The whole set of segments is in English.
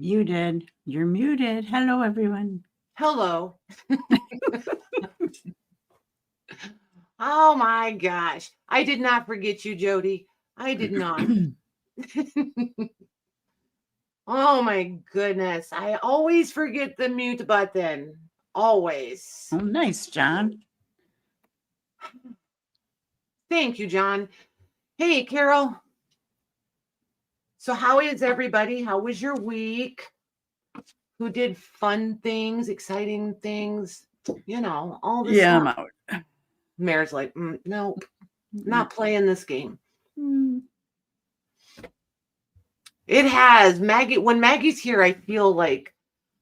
Muted. You're muted. Hello, everyone. Hello. Oh my gosh. I did not forget you, Jody. I did not. Oh my goodness. I always forget the mute button. Always. Oh, nice, John. Thank you, John. Hey, Carol. So how is everybody? How was your week? Who did fun things, exciting things? You know, all this Yeah, I'm stuff. out. Mare's like, nope, not playing this game. It has. Maggie, when Maggie's here, I feel like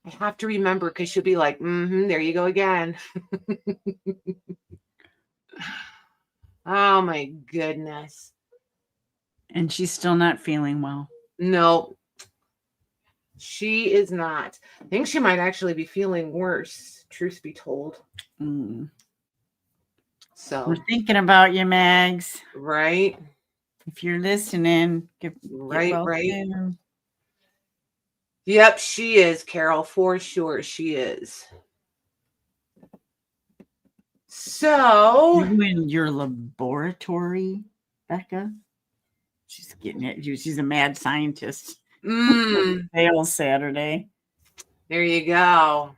I have to remember because she'll be like, there you go again. Oh my goodness. And she's still not feeling well. No, she is not. I think she might actually be feeling worse, truth be told. So we're thinking about you, Mags. Right. If you're listening, get well right. soon. Yep, she is, Carol, for sure. She is. So you in your laboratory, Becca? She's getting it. She's a mad scientist. Fail Saturday. There you go.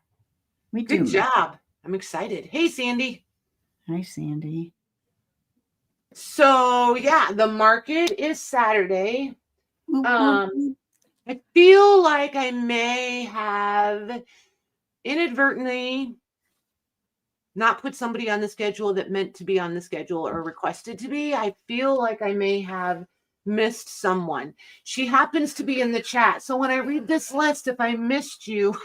We Good job. I'm excited. Hey, Sandy. Hi, Sandy. So yeah, the market is Saturday. I feel like I may have inadvertently not put somebody on the schedule that meant to be on the schedule or requested to be. I feel like I may have missed someone. She happens to be in the chat. So when I read this list, if I missed you,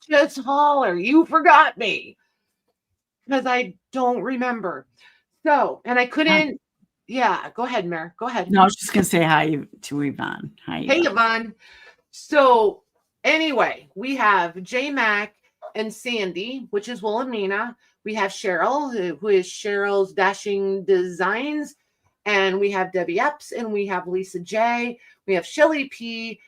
just holler, you forgot me. Because I don't remember. So, and I couldn't. Yeah, go ahead, Mare. Go ahead. No, I was just going to say hi to Yvonne. Hi, Yvonne. Hey, Yvonne. So anyway, we have J Mac and Sandy, which is Wilhelmina. We have Cheryl, who is Cheryl's Dashing Designs. And we have Debbie Epps, and we have Lisa J. We have Shelly P.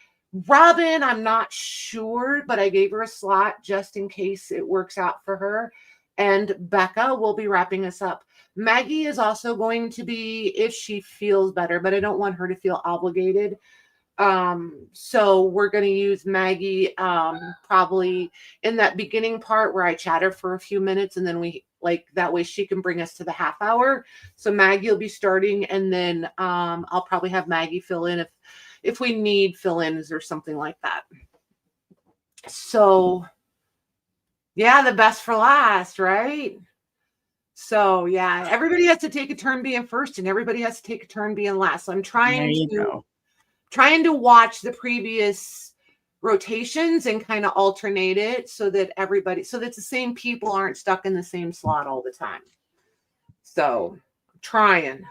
Robin, I'm not sure, but I gave her a slot just in case it works out for her. And Becca will be wrapping us up. Maggie is also going to be if she feels better, but I don't want her to feel obligated. So we're going to use Maggie probably in that beginning part where I chat her for a few minutes, and then we that way she can bring us to the half hour. So Maggie will be starting, and then I'll probably have Maggie fill in if we need fill-ins or something like that. So yeah, the best for last, right? So yeah, everybody has to take a turn being first, and everybody has to take a turn being last. So I'm trying to watch the previous rotations and kind of alternate it so that the same people aren't stuck in the same slot all the time. So trying.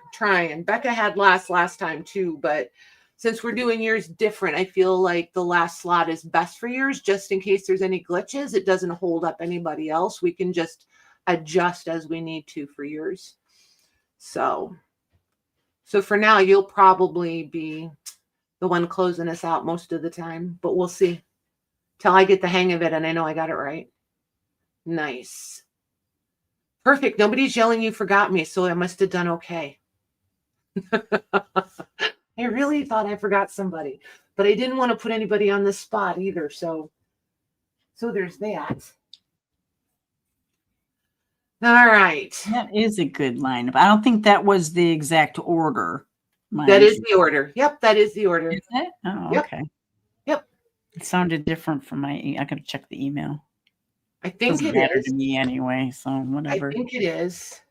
Becca had last time too, but since we're doing yours different, I feel like the last slot is best for yours, just in case there's any glitches. It doesn't hold up anybody else. We can just adjust as we need to for yours. So for now, you'll probably be the one closing us out most of the time, but we'll see till I get the hang of it and I know I got it right. Nice. Perfect. Nobody's yelling you forgot me, so I must have done okay. I really thought I forgot somebody, but I didn't want to put anybody on the spot either. So there's that. All right. That is a good lineup. I don't think that was the exact order. That is the order. Yep, that is the order. Is it? Oh, yep. Okay. Yep. It sounded different from my. I gotta check the email. I think it matter to me anyway. So whatever. I think it is.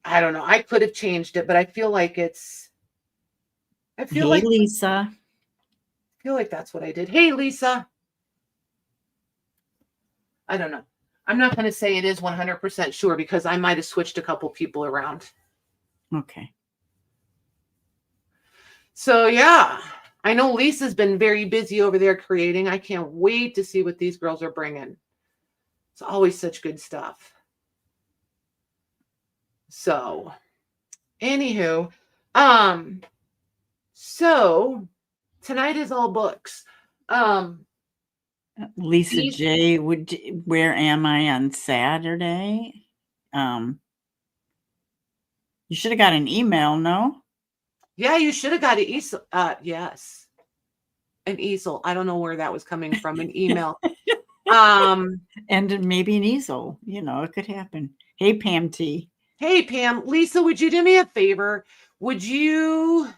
I don't know. I could have changed it, but I feel like it's. Lisa. I feel like that's what I did. Hey, Lisa. I don't know. I'm not going to say it is 100% sure because I might have switched a couple people around. Okay. So, yeah, I know Lisa's been very busy over there creating. I can't wait to see what these girls are bringing. It's always such good stuff. So, anywho, so tonight is all books. Lisa J, where am I on Saturday? You should have got an email, no? Yeah, you should have got an easel. Yes. An easel. I don't know where that was coming from. An email. And maybe an easel. You know, it could happen. Hey, Pam T. Hey, Pam. Lisa, would you do me a favor? Would you,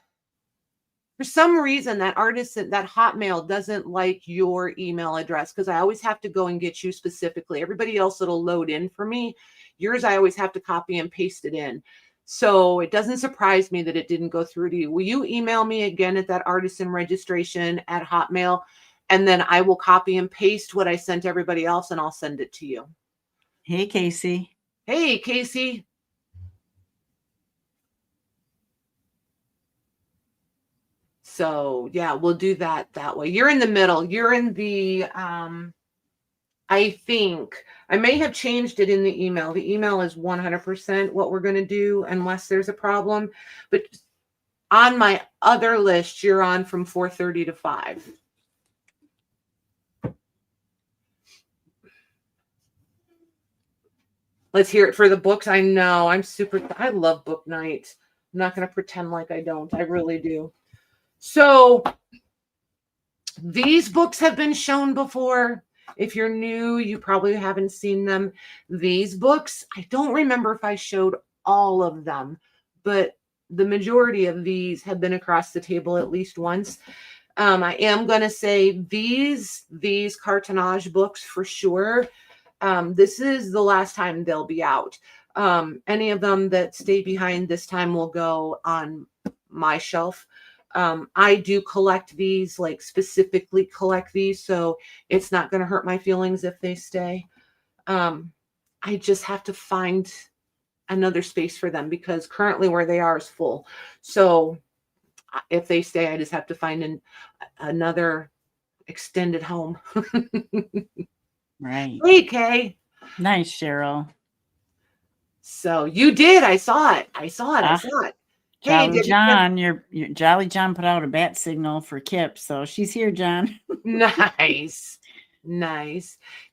for some reason, that Hotmail doesn't like your email address, because I always have to go and get you specifically. Everybody else, it'll load in for me. Yours, I always have to copy and paste it in. So it doesn't surprise me that it didn't go through to you. Will you email me again at that artisanregistration@hotmail, and then I will copy and paste what I sent everybody else, and I'll send it to you. Hey, Casey. Hey, Casey. So yeah, we'll do that way. You're in the middle. You're in the, I think I may have changed it in the email. The email is 100% what we're going to do unless there's a problem. But on my other list, you're on from 4:30 to 5. Let's hear it for the books. I know. I love book night. I'm not going to pretend like I don't. I really do. So these books have been shown before. If you're new, you probably haven't seen them. These books, I don't remember if I showed all of them, but the majority of these have been across the table at least once. I am going to say these cartonnage books for sure. This is the last time they'll be out. Any of them that stay behind this time will go on my shelf. I do collect these, like specifically collect these, so it's not going to hurt my feelings if they stay. I just have to find another space for them because currently where they are is full. So if they stay, I just have to find another extended home. Right. Hey, Kay. Nice, Cheryl. So you did. I saw it. I saw it. Jolly Hey, John, your Jolly John put out a bat signal for Kip, so she's here, John. Nice.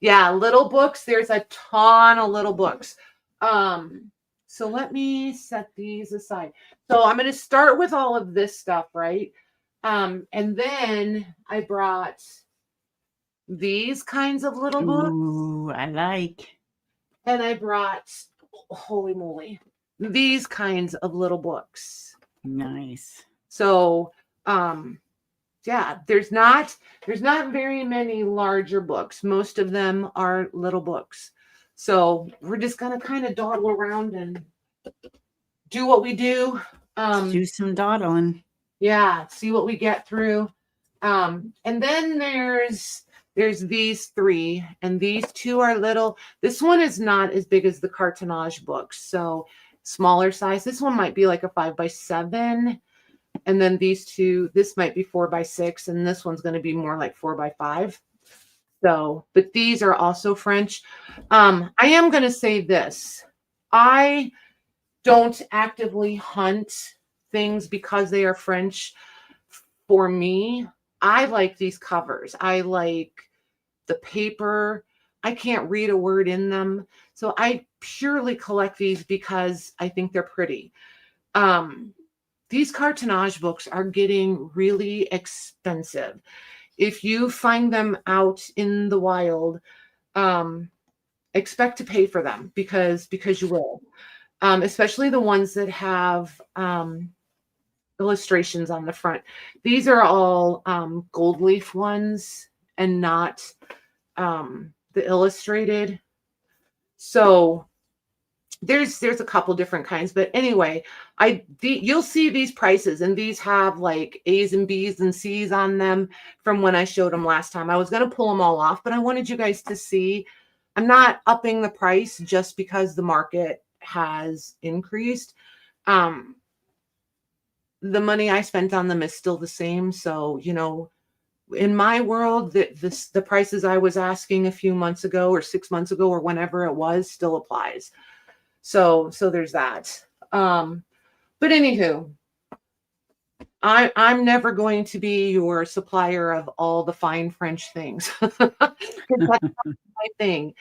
Yeah, little books. There's a ton of little books. So let me set these aside. So I'm going to start with all of this stuff, right? And then I brought these kinds of little books. Ooh, I like. And I brought, holy moly, these kinds of little books. Nice. So, yeah, there's not very many larger books. Most of them are little books. So we're just going to kind of dawdle around and do what we do. Do some dawdling. Yeah, see what we get through. And then there's these 3, and these 2 are little. This one is not as big as the cartonnage books, so smaller size. This one might be like a 5x7, and then these 2, this might be 4x6, and this one's going to be more like 4x5. So, but these are also French. I am going to say this. I don't actively hunt things because they are French. For me, I like these covers. I like the paper. I can't read a word in them. So I purely collect these because I think they're pretty. These cartonnage books are getting really expensive. If you find them out in the wild, expect to pay for them because you will. Especially the ones that have illustrations on the front. These are all gold leaf ones and not the illustrated. So there's a couple different kinds, but anyway, you'll see these prices, and these have like A's and B's and C's on them from when I showed them last time. I was going to pull them all off, but I wanted you guys to see. I'm not upping the price just because the market has increased. The money I spent on them is still the same. So, you know, in my world, the prices I was asking a few months ago or 6 months ago or whenever it was still applies. So there's that. But anywho, I'm never going to be your supplier of all the fine French things. 'Cause that's not my thing.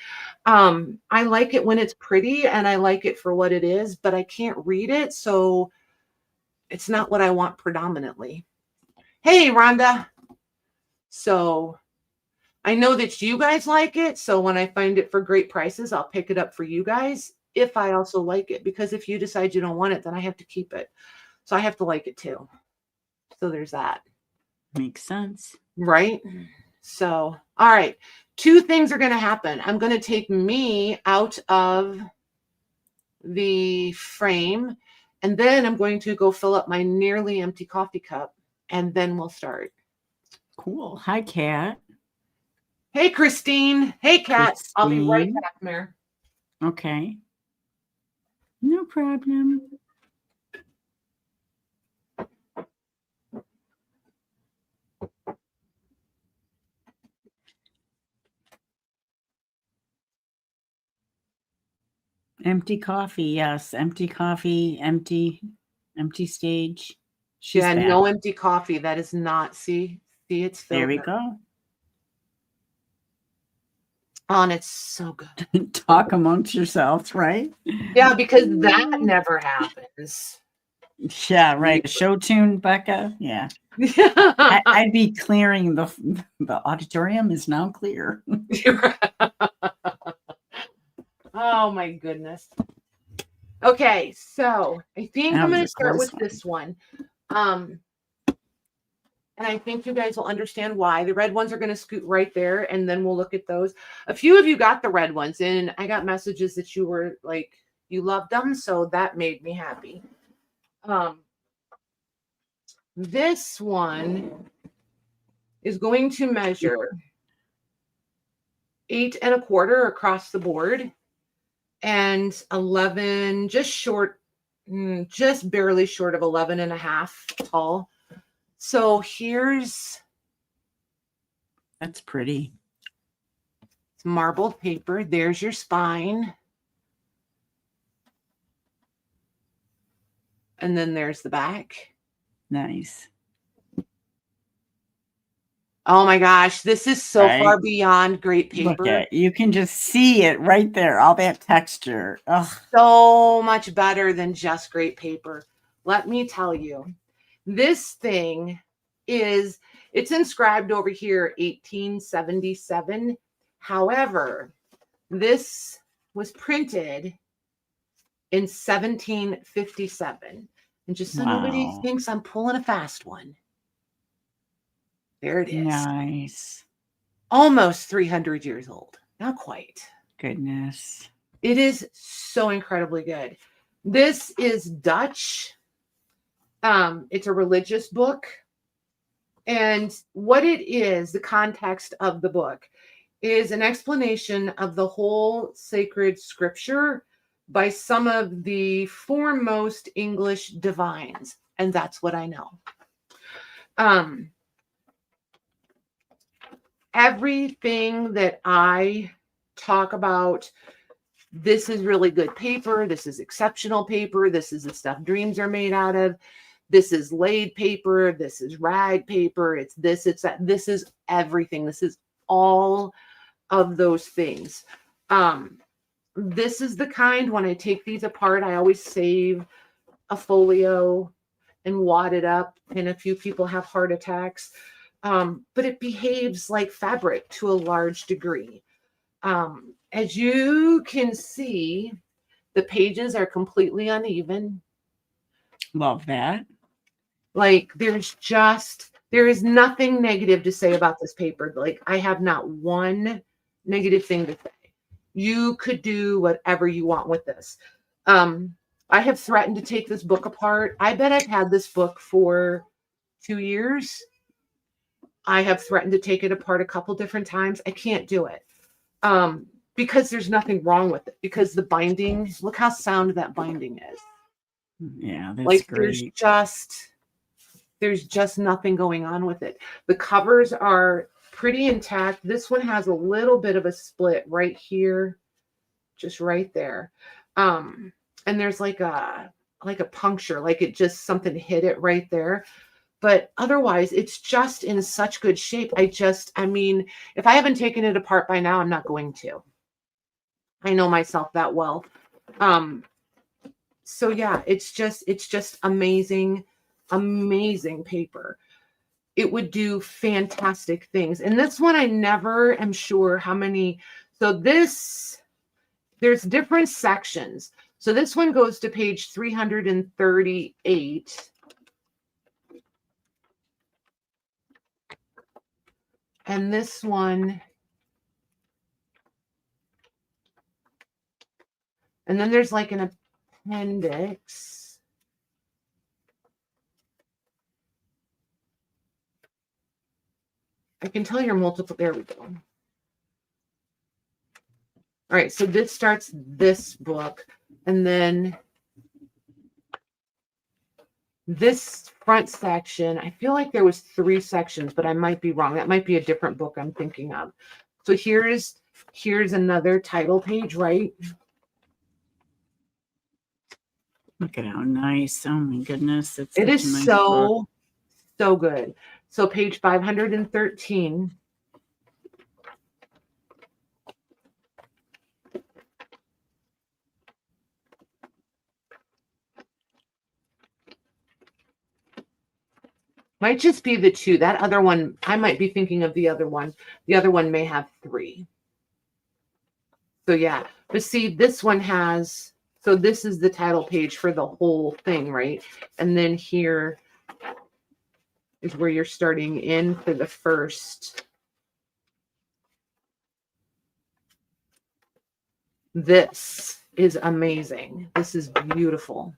I like it when it's pretty and I like it for what it is, but I can't read it, so it's not what I want predominantly. Hey, Rhonda. So I know that you guys like it, so when I find it for great prices, I'll pick it up for you guys if I also like it, because if you decide you don't want it, then I have to keep it. So I have to like it too. So there's that. Makes sense. Right? So, all right. 2 things are going to happen. I'm going to take me out of the frame, and then I'm going to go fill up my nearly empty coffee cup, and then we'll start. Cool. Hi, Kat. Hey, Christine. Hey, Kat. I'll be right back, Mare. Okay. No problem. Empty coffee, yes. Empty coffee, empty stage. She's Yeah, back. no empty coffee. That is not, see, it's filled. There we up. go. Oh, and it's so good. Talk amongst yourselves, right? Yeah, because that never happens. Yeah, right. A show tune, Becca. Yeah. I'd be clearing the auditorium is now clear. Oh my goodness. Okay, so I think I'm going to start with this one. And I think you guys will understand why. The red ones are going to scoot right there, and then we'll look at those. A few of you got the red ones, and I got messages that you were like, you loved them, so that made me happy. This one is going to measure 8 1/4 across the board and 11, just barely short of 11 1/2 tall. So that's pretty. It's marbled paper. There's your spine. And then there's the back. Nice. Oh my gosh, this is so far beyond great paper. Look at, you can just see it right there, all that texture. Ugh. So much better than just great paper. Let me tell you, this thing it's inscribed over here 1877. However, this was printed in 1757. And just so nobody thinks I'm pulling a fast one, there it is. Nice. Almost 300 years old. Not quite. Goodness. It is so incredibly good. This is Dutch. It's a religious book. And what it is, the context of the book, is an explanation of the whole sacred scripture by some of the foremost English divines. And that's what I know. Everything that I talk about, this is really good paper. This is exceptional paper. This is the stuff dreams are made out of. This is laid paper. This is rag paper. It's this, it's that. This is everything. This is all of those things. This is the kind, when I take these apart, I always save a folio and wad it up. And a few people have heart attacks. But it behaves like fabric to a large degree. As you can see, the pages are completely uneven. Love that. Like there is nothing negative to say about this paper. Like I have not one negative thing to say. You could do whatever you want with this. I have threatened to take this book apart. I bet I've had this book for 2 years. I have threatened to take it apart a couple different times. I can't do it. Because there's nothing wrong with it. Because the binding, look how sound that binding is. Yeah, that's like great. There's just nothing going on with it. The covers are pretty intact. This one has a little bit of a split right here, just right there. And there's like a puncture, like it just something hit it right there. But otherwise, it's just in such good shape. I mean, if I haven't taken it apart by now, I'm not going to. I know myself that well. So yeah, it's just amazing, amazing paper. It would do fantastic things. And this one, I never am sure how many. So there's different sections. So this one goes to page 338. And this one, and then there's like an appendix. I can tell you're multiple. There we go. All right, so this starts this book, and then this front section, I feel like there was 3 sections, but I might be wrong. That might be a different book I'm thinking of. So here's another title page, right? Look at how nice. Oh my goodness. It is nice so good. So page 513. Might just be the 2. That other one, I might be thinking of the other one. The other one may have 3. So yeah, but see, this one has, so this is the title page for the whole thing, right? And then here is where you're starting in for the first. This is amazing. This is beautiful.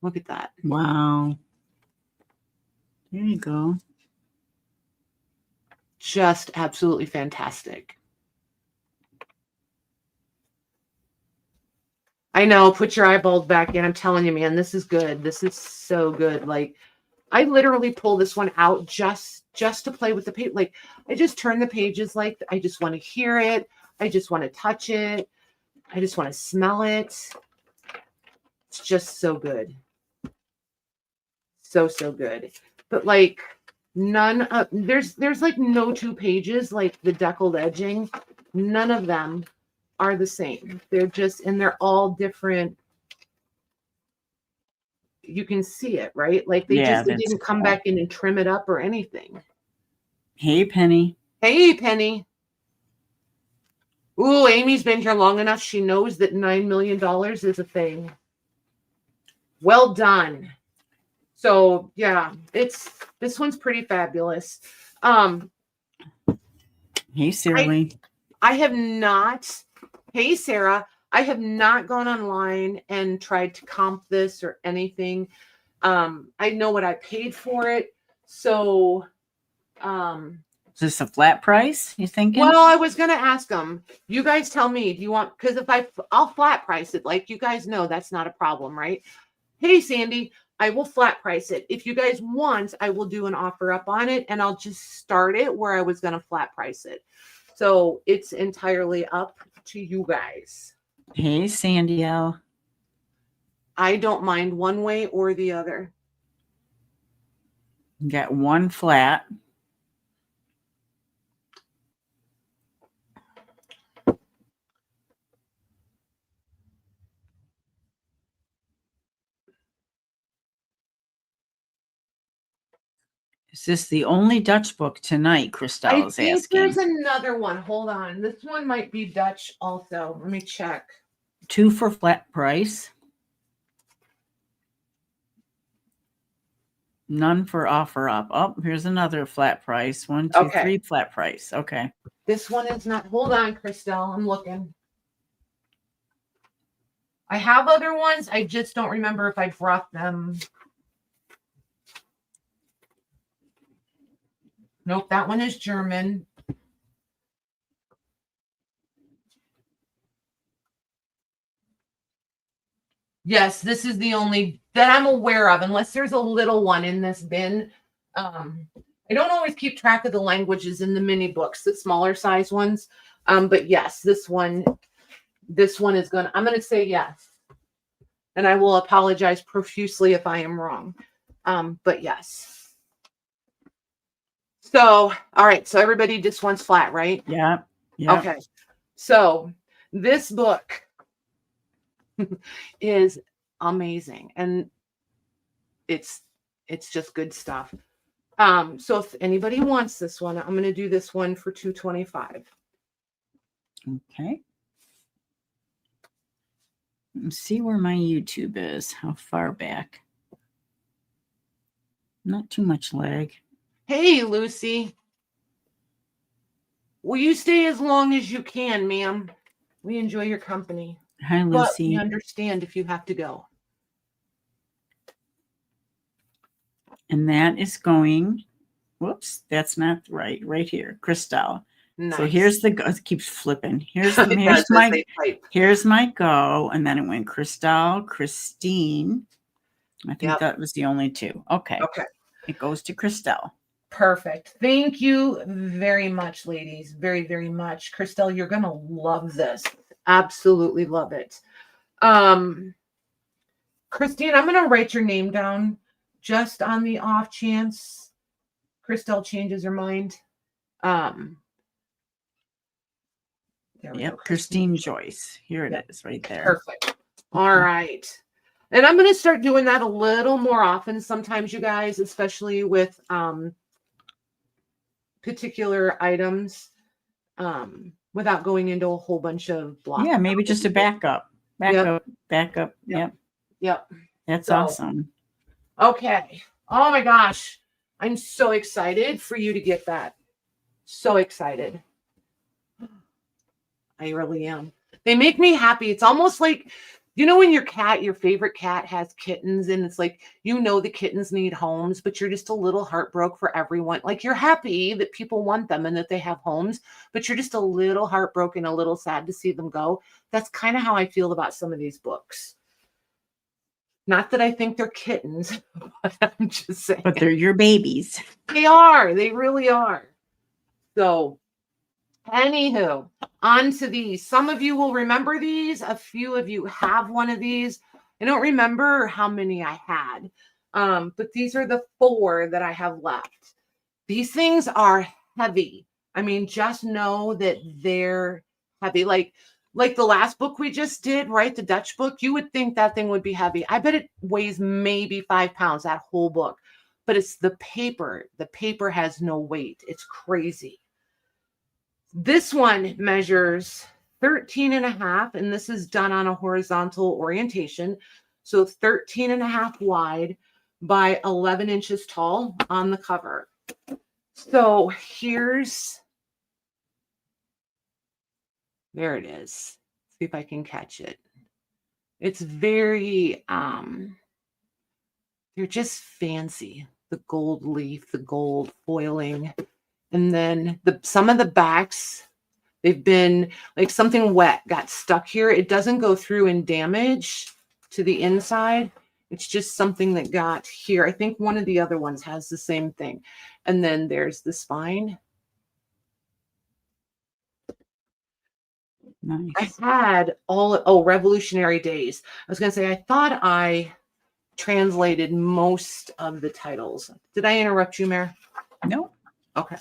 Look at that. Wow. There you go. Just absolutely fantastic. I know, put your eyeballs back in. I'm telling you, man, this is good. This is so good. Like, I literally pull this one out just to play with the paper. Like, I just turn the pages, like, I just want to hear it. I just want to touch it. I just want to smell it. It's just so good. So good. But like none of there's like no 2 pages like the deckled edging. None of them are the same. They're just, and they're all different. You can see it, right? Like they didn't come back in and trim it up or anything. Hey, Penny. Hey, Penny. Ooh, Amy's been here long enough. She knows that $9 million is a thing. Well done. So yeah, this one's pretty fabulous. Hey, Sarah. I have not. Hey, Sarah. I have not gone online and tried to comp this or anything. I know what I paid for it. So, is this a flat price, you thinking? Well, I was going to ask them. You guys tell me, do you want, because if I'll flat price it. Like you guys know, that's not a problem, right? Hey, Sandy, I will flat price it. If you guys want, I will do an offer up on it and I'll just start it where I was going to flat price it. So it's entirely up to you guys. Hey, Sandy L. I don't mind one way or the other. Got one flat. Is this the only Dutch book tonight? Christelle is asking. There's another one. Hold on. This one might be Dutch also. Let me check. 2 for flat price. None for offer up. Oh, here's another flat price. 1, 2, 3 flat price. Okay. This one is not. Hold on, Christelle. I'm looking. I have other ones. I just don't remember if I brought them. Nope, that one is German. Yes, this is the only that I'm aware of, unless there's a little one in this bin. I don't always keep track of the languages in the mini books, the smaller size ones. But yes, this one is I'm going to say yes. And I will apologize profusely if I am wrong. But yes. So, all right. So everybody just wants flat, right? Yeah. Yeah. Okay. So this book is amazing, and it's just good stuff. So if anybody wants this one, I'm going to do this one for $225. Okay. Let's see where my YouTube is. How far back? Not too much lag. Hey, Lucy. Will you stay as long as you can, ma'am? We enjoy your company. Hi, But we Lucy. understand if you have to go. And that is going, whoops, that's not right. Right here, Crystal. Nice. So here's the go. It keeps flipping. Here's my go, and then it went Crystal, Christine. I think that was the only two. Okay. Okay. It goes to Crystal. Perfect. Thank you very much, ladies. Very, very much. Crystal, you're going to love this. Absolutely love it. Christine, I'm going to write your name down just on the off chance Crystal changes her mind. Yep, Christine Joyce. Here it is right there. Perfect. All right. And I'm going to start doing that a little more often sometimes, you guys, especially with particular items, without going into a whole bunch of blocks. Yeah, maybe just a backup. Backup. Yep. That's awesome. Okay. Oh my gosh. I'm so excited for you to get that. So excited. I really am. They make me happy. It's almost like, you know, when your favorite cat has kittens, and it's like, you know, the kittens need homes, but you're just a little heartbroken for everyone. Like, you're happy that people want them and that they have homes, but you're just a little heartbroken, a little sad to see them go. That's kind of how I feel about some of these books. Not that I think they're kittens, but I'm just saying. But they're your babies. They are. They really are. So, anywho, on to these. Some of you will remember these. A few of you have one of these. I don't remember how many I had, but these are the 4 that I have left. These things are heavy. I mean, just know that they're heavy. Like the last book we just did, right? The Dutch book, you would think that thing would be heavy. I bet it weighs maybe 5 pounds, that whole book. But it's the paper. The paper has no weight. It's crazy. This one measures 13.5, and this is done on a horizontal orientation. So 13.5 wide by 11 inches tall on the cover. So there it is. See if I can catch it. It's very, they're just fancy. The gold leaf, the gold foiling. And then some of the backs, they've been like something wet got stuck here. It doesn't go through and damage to the inside. It's just something that got here. I think one of the other ones has the same thing. And then there's the spine. Nice. I had Revolutionary Days. I was going to say, I thought I translated most of the titles. Did I interrupt you, Mare? No. Okay.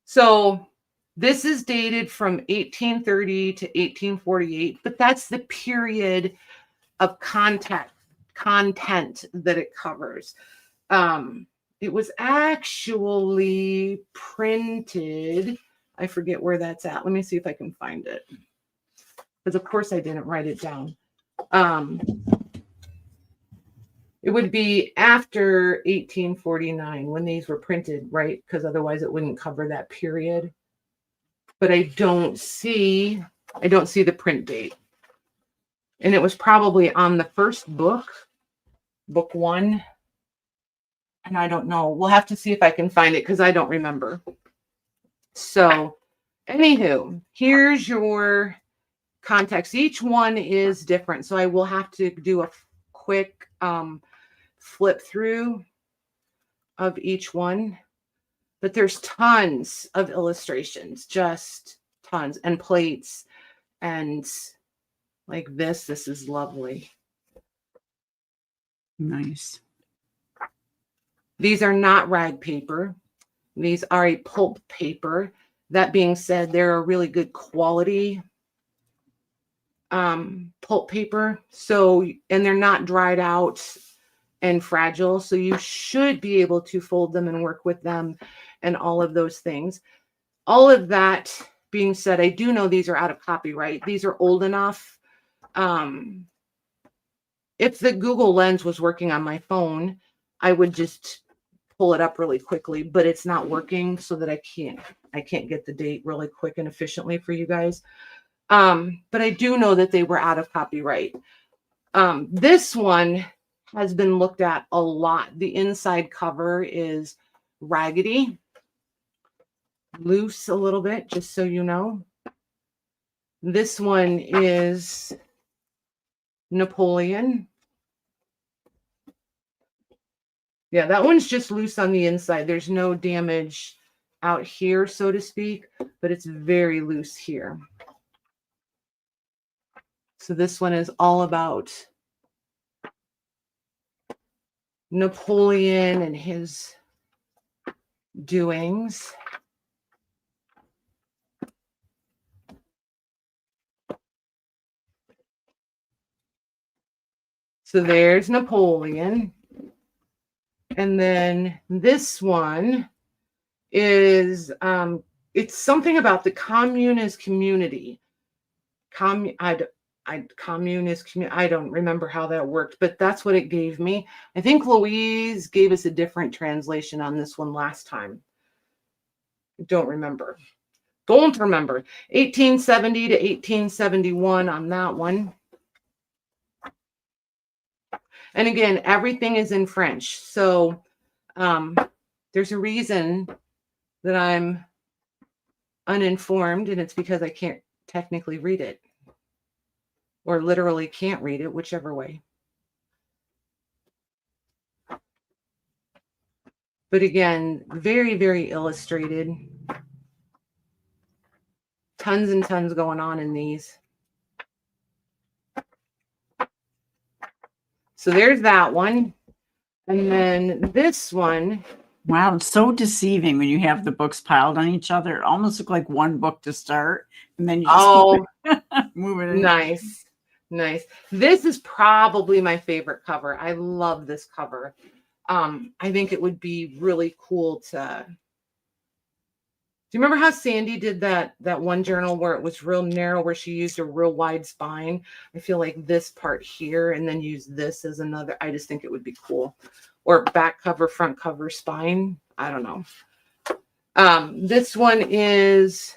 So this is dated from 1830 to 1848, but that's the period of content that it covers. It was actually printed. I forget where that's at. Let me see if I can find it. Because of course I didn't write it down. It would be after 1849 when these were printed, right? Because otherwise it wouldn't cover that period. But I don't see the print date. And it was probably on the first book 1. And I don't know. We'll have to see if I can find it because I don't remember. So, anywho, here's your context. Each one is different. So I will have to do a quick flip through of each one. But there's tons of illustrations, just tons, and plates. And like this is lovely. Nice. These are not rag paper. These are a pulp paper. That being said, they're a really good quality pulp paper. So, and they're not dried out and fragile. So you should be able to fold them and work with them and all of those things. All of that being said, I do know these are out of copyright. These are old enough. If the Google Lens was working on my phone, I would just pull it up really quickly, but it's not working, so that I can't get the date really quick and efficiently for you guys. But I do know that they were out of copyright. This one has been looked at a lot. The inside cover is raggedy, loose a little bit, just so you know. This one is Napoleon. Yeah, that one's just loose on the inside. There's no damage out here, so to speak, but it's very loose here. So this one is all about Napoleon and his doings. So there's Napoleon. And then this one is, it's something about the communist community. I don't remember how that worked, but that's what it gave me. I think Louise gave us a different translation on this one last time. Don't remember. 1870 to 1871 on that one. And again, everything is in French. So there's a reason that I'm uninformed, and it's because I can't technically read it, or literally can't read it, whichever way. But again, very, very illustrated. Tons and tons going on in these. So there's that one. And then this one. Wow, it's so deceiving when you have the books piled on each other. It almost look like one book to start, and then you just move it in. Nice. Nice. This is probably my favorite cover. I love this cover. I think it would be really cool to... Do you remember how Sandy did that one journal where it was real narrow, where she used a real wide spine? I feel like this part here, and then use this as another. I just think it would be cool. Or back cover, front cover, spine. I don't know. This one is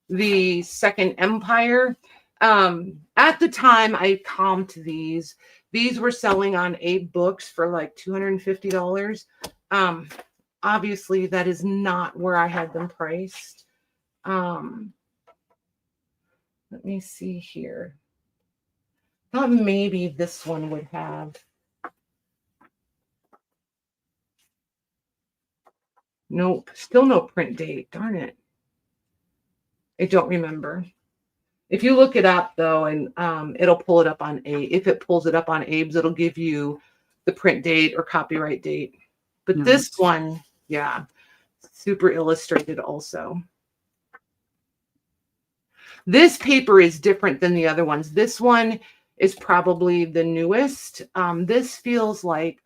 the Second Empire. At the time I comped these. These were selling on 8 books for like $250. Obviously, that is not where I had them priced. Let me see here. I thought maybe this one would have. Nope, still no print date. Darn it. I don't remember. If you look it up, though, and it'll pull it up on Abe. If it pulls it up on Abe's, it'll give you the print date or copyright date. But this one... Yeah, super illustrated also. This paper is different than the other ones. This one is probably the newest. This feels like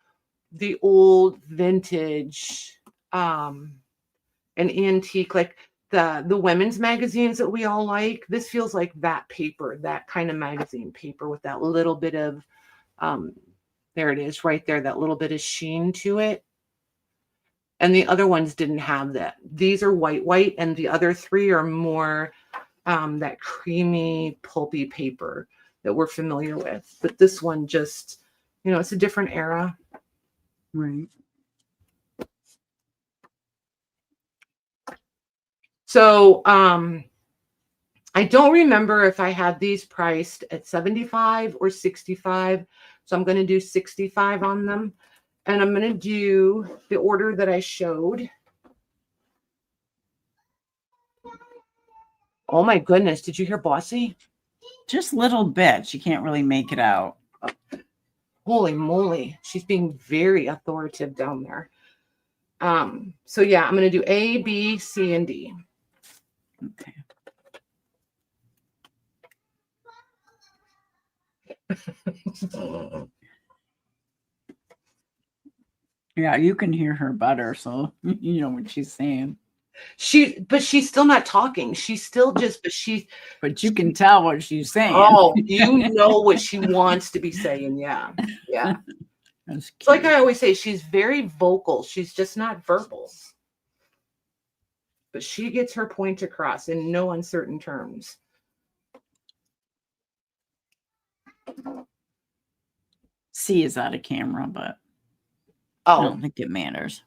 the old vintage, an antique, like the women's magazines that we all like. This feels like that paper, that kind of magazine paper with that little bit of, there it is right there, that little bit of sheen to it. And the other ones didn't have that. These are white, and the other 3 are more that creamy, pulpy paper that we're familiar with. But this one just, it's a different era. Right. So I don't remember if I had these priced at $75 or $65. So I'm going to do $65 on them. And I'm going to do the order that I showed. Oh my goodness. Did you hear Bossy? Just little bits. You can't really make it out. Holy moly. She's being very authoritative down there. So yeah, I'm going to do A, B, C, and D. Okay. Yeah, you can hear her better, so you know what she's saying. But she's still not talking. She's still just, but you can tell what she's saying. Oh, you know what she wants to be saying. Yeah. Yeah. It's like I always say, she's very vocal. She's just not verbal. But she gets her point across in no uncertain terms. C is out of camera, but I don't think it matters.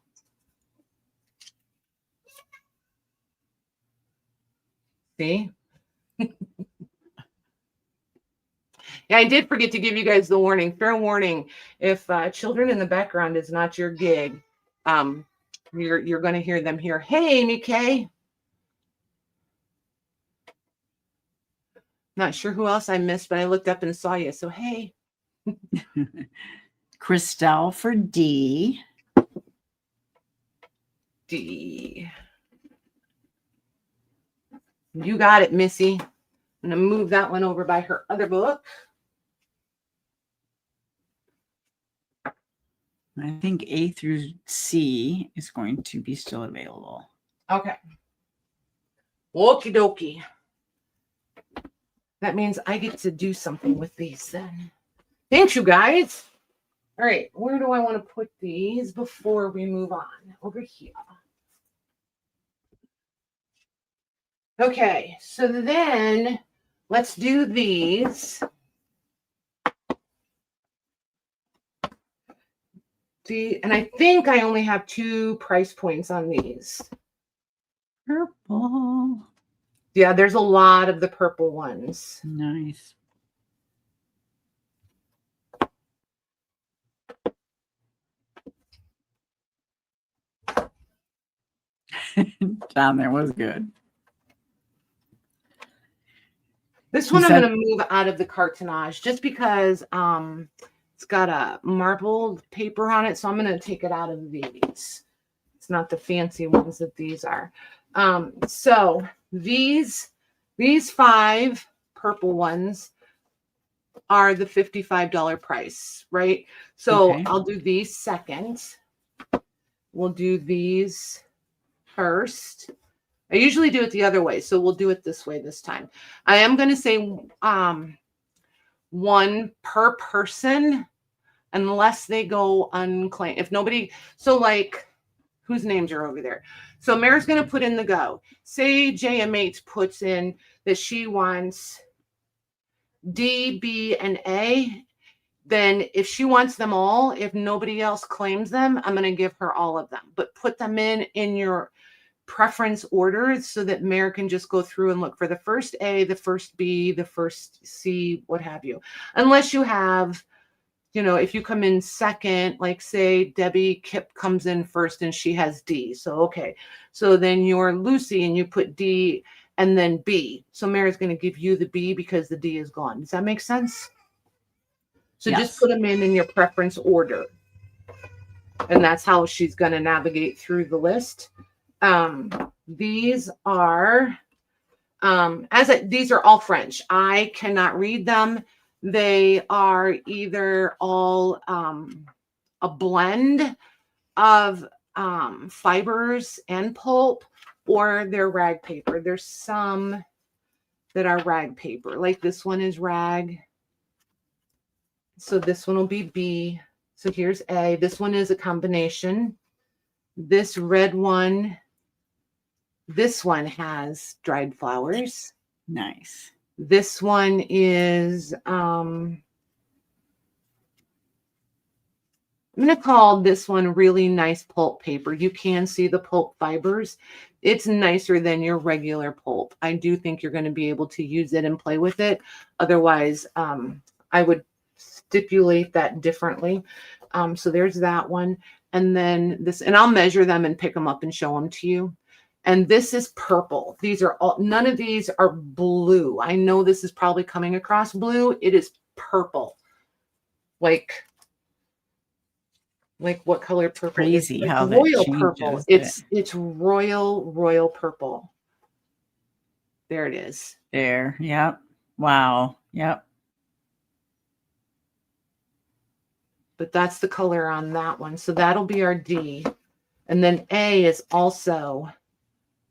See? Yeah, I did forget to give you guys the warning. Fair warning. If children in the background is not your gig, you're going to hear them here. Hey, Amy Kay. Not sure who else I missed, but I looked up and saw you. So, hey. Christelle for D. D. You got it, Missy. I'm going to move that one over by her other book. I think A through C is going to be still available. Okay. Okie dokie. That means I get to do something with these then. Thanks, you guys. All right. Where do I want to put these before we move on? Over here. Okay. So then let's do these. And I think I only have 2 price points on these. Purple. Yeah, there's a lot of the purple ones. Nice. Down there was good. This one I'm going to move out of the cartonnage just because it's got a marbled paper on it, so I'm going to take it out of these. It's not the fancy ones that these are. So these 5 purple ones are the $55 price, right? So okay. I'll do these second. We'll do these first. I usually do it the other way, so we'll do it this way this time. I am going to say 1 per person unless they go unclaimed. If nobody, so like, whose names are over there? So Mara's going to put in the go. Say JM8 puts in that she wants D, B, and A. Then if she wants them all, if nobody else claims them, I'm going to give her all of them. But put them in your preference order so that Mare can just go through and look for the first A, the first B, the first C, what have you. Unless you have, you know, if you come in second, like say Debbie Kip comes in first and she has D. So, okay. So then you're Lucy and you put D and then B. So Mary's going to give you the B because the D is gone. Does that make sense? So yes. Just put them in your preference order. And that's how she's going to navigate through the list. These are, these are all French. I cannot read them. They are either all a blend of fibers and pulp, or they're rag paper. There's some that are rag paper, like this one is rag. So this one will be B. So here's A. This one is a combination. This red one, this one has dried flowers. Nice. This one is, I'm going to call this one really nice pulp paper. You can see the pulp fibers. It's nicer than your regular pulp. I do think you're going to be able to use it and play with it. Otherwise, I would stipulate that differently. So there's that one. And then this, and I'll measure them and pick them up and show them to you. And this is purple. These are all, none of these are blue. I know this is probably coming across blue. It is purple. Like Like what color purple? Crazy it's like how royal that purple. changes. It's royal purple. There it is. There. Yep. Wow. Yep. But that's the color on that one. So that'll be our D. And then A is also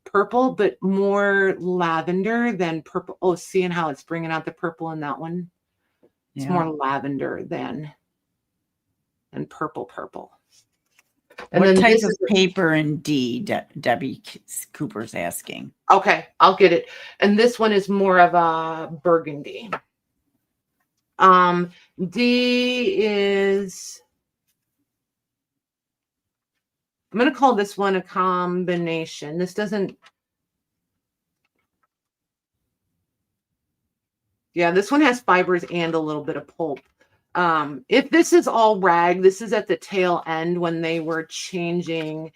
purple, but more lavender than purple. Oh, seeing how it's bringing out the purple in that one? It's more lavender than purple. And what then type this of is paper in D, Debbie Cooper's asking? Okay, I'll get it. And this one is more of a burgundy. D is, I'm going to call this one a combination. This doesn't, yeah, this one has fibers and a little bit of pulp. If this is all rag, this is at the tail end when they were changing,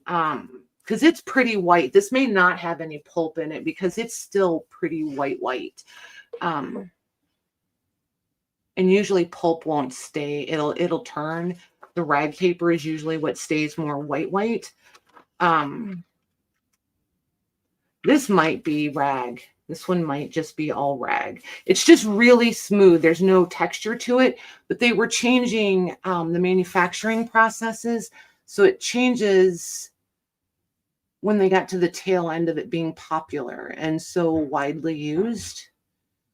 because it's pretty white. This may not have any pulp in it because it's still pretty white. And usually pulp won't stay. It'll turn. The rag paper is usually what stays more white. This might be rag. This one might just be all rag. It's just really smooth. There's no texture to it, but they were changing the manufacturing processes. So it changes when they got to the tail end of it being popular and so widely used.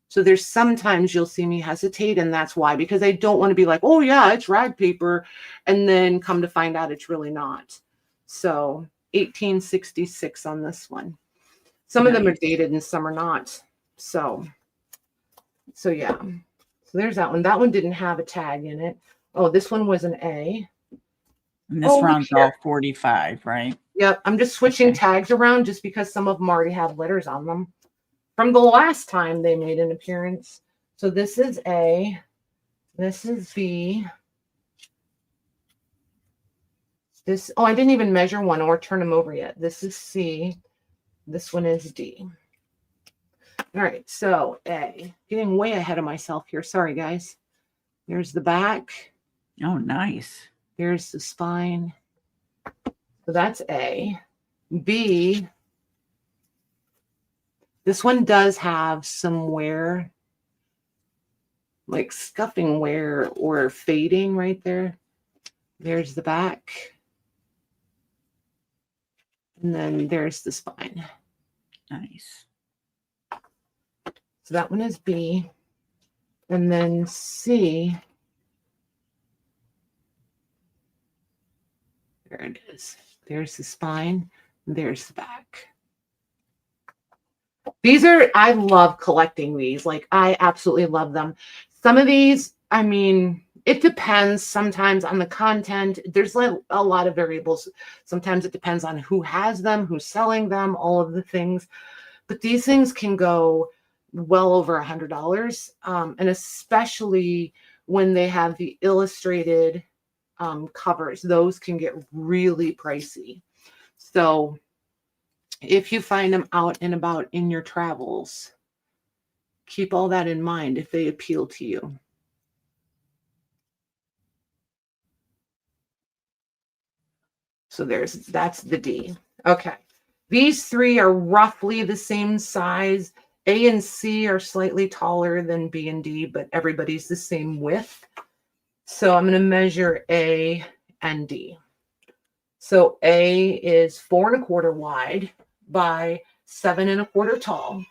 So there's sometimes you'll see me hesitate, and that's why, because I don't want to be like, oh yeah, it's rag paper, and then come to find out it's really not. So 1866 on this one. Some of them are dated and some are not. So yeah. So there's that one. That one didn't have a tag in it. Oh, this one was an A. And this round's all 45, right? Yep. I'm just switching tags around just because some of them already have letters on them from the last time they made an appearance. So this is A. This is B. This, oh, I didn't even measure one or turn them over yet. This is C. This one is D. All right, so A. Getting way ahead of myself here. Sorry, guys. There's the back. Oh, nice. There's the spine. So that's A. B. This one does have some wear, like scuffing wear or fading right there. There's the back. And then there's the spine. Nice. So that one is B. And then C. There it is. There's the spine. There's the back. These are, I love collecting these. Like, I absolutely love them. Some of these, I mean, it depends sometimes on the content. There's like a lot of variables. Sometimes it depends on who has them, who's selling them, all of the things. But these things can go well over $100. And especially when they have the illustrated covers, those can get really pricey. So if you find them out and about in your travels, keep all that in mind if they appeal to you. So that's the D. Okay. These three are roughly the same size. A and C are slightly taller than B and D, but everybody's the same width. So I'm going to measure A and D. So A is 4 1/4 wide by 7 1/4 tall.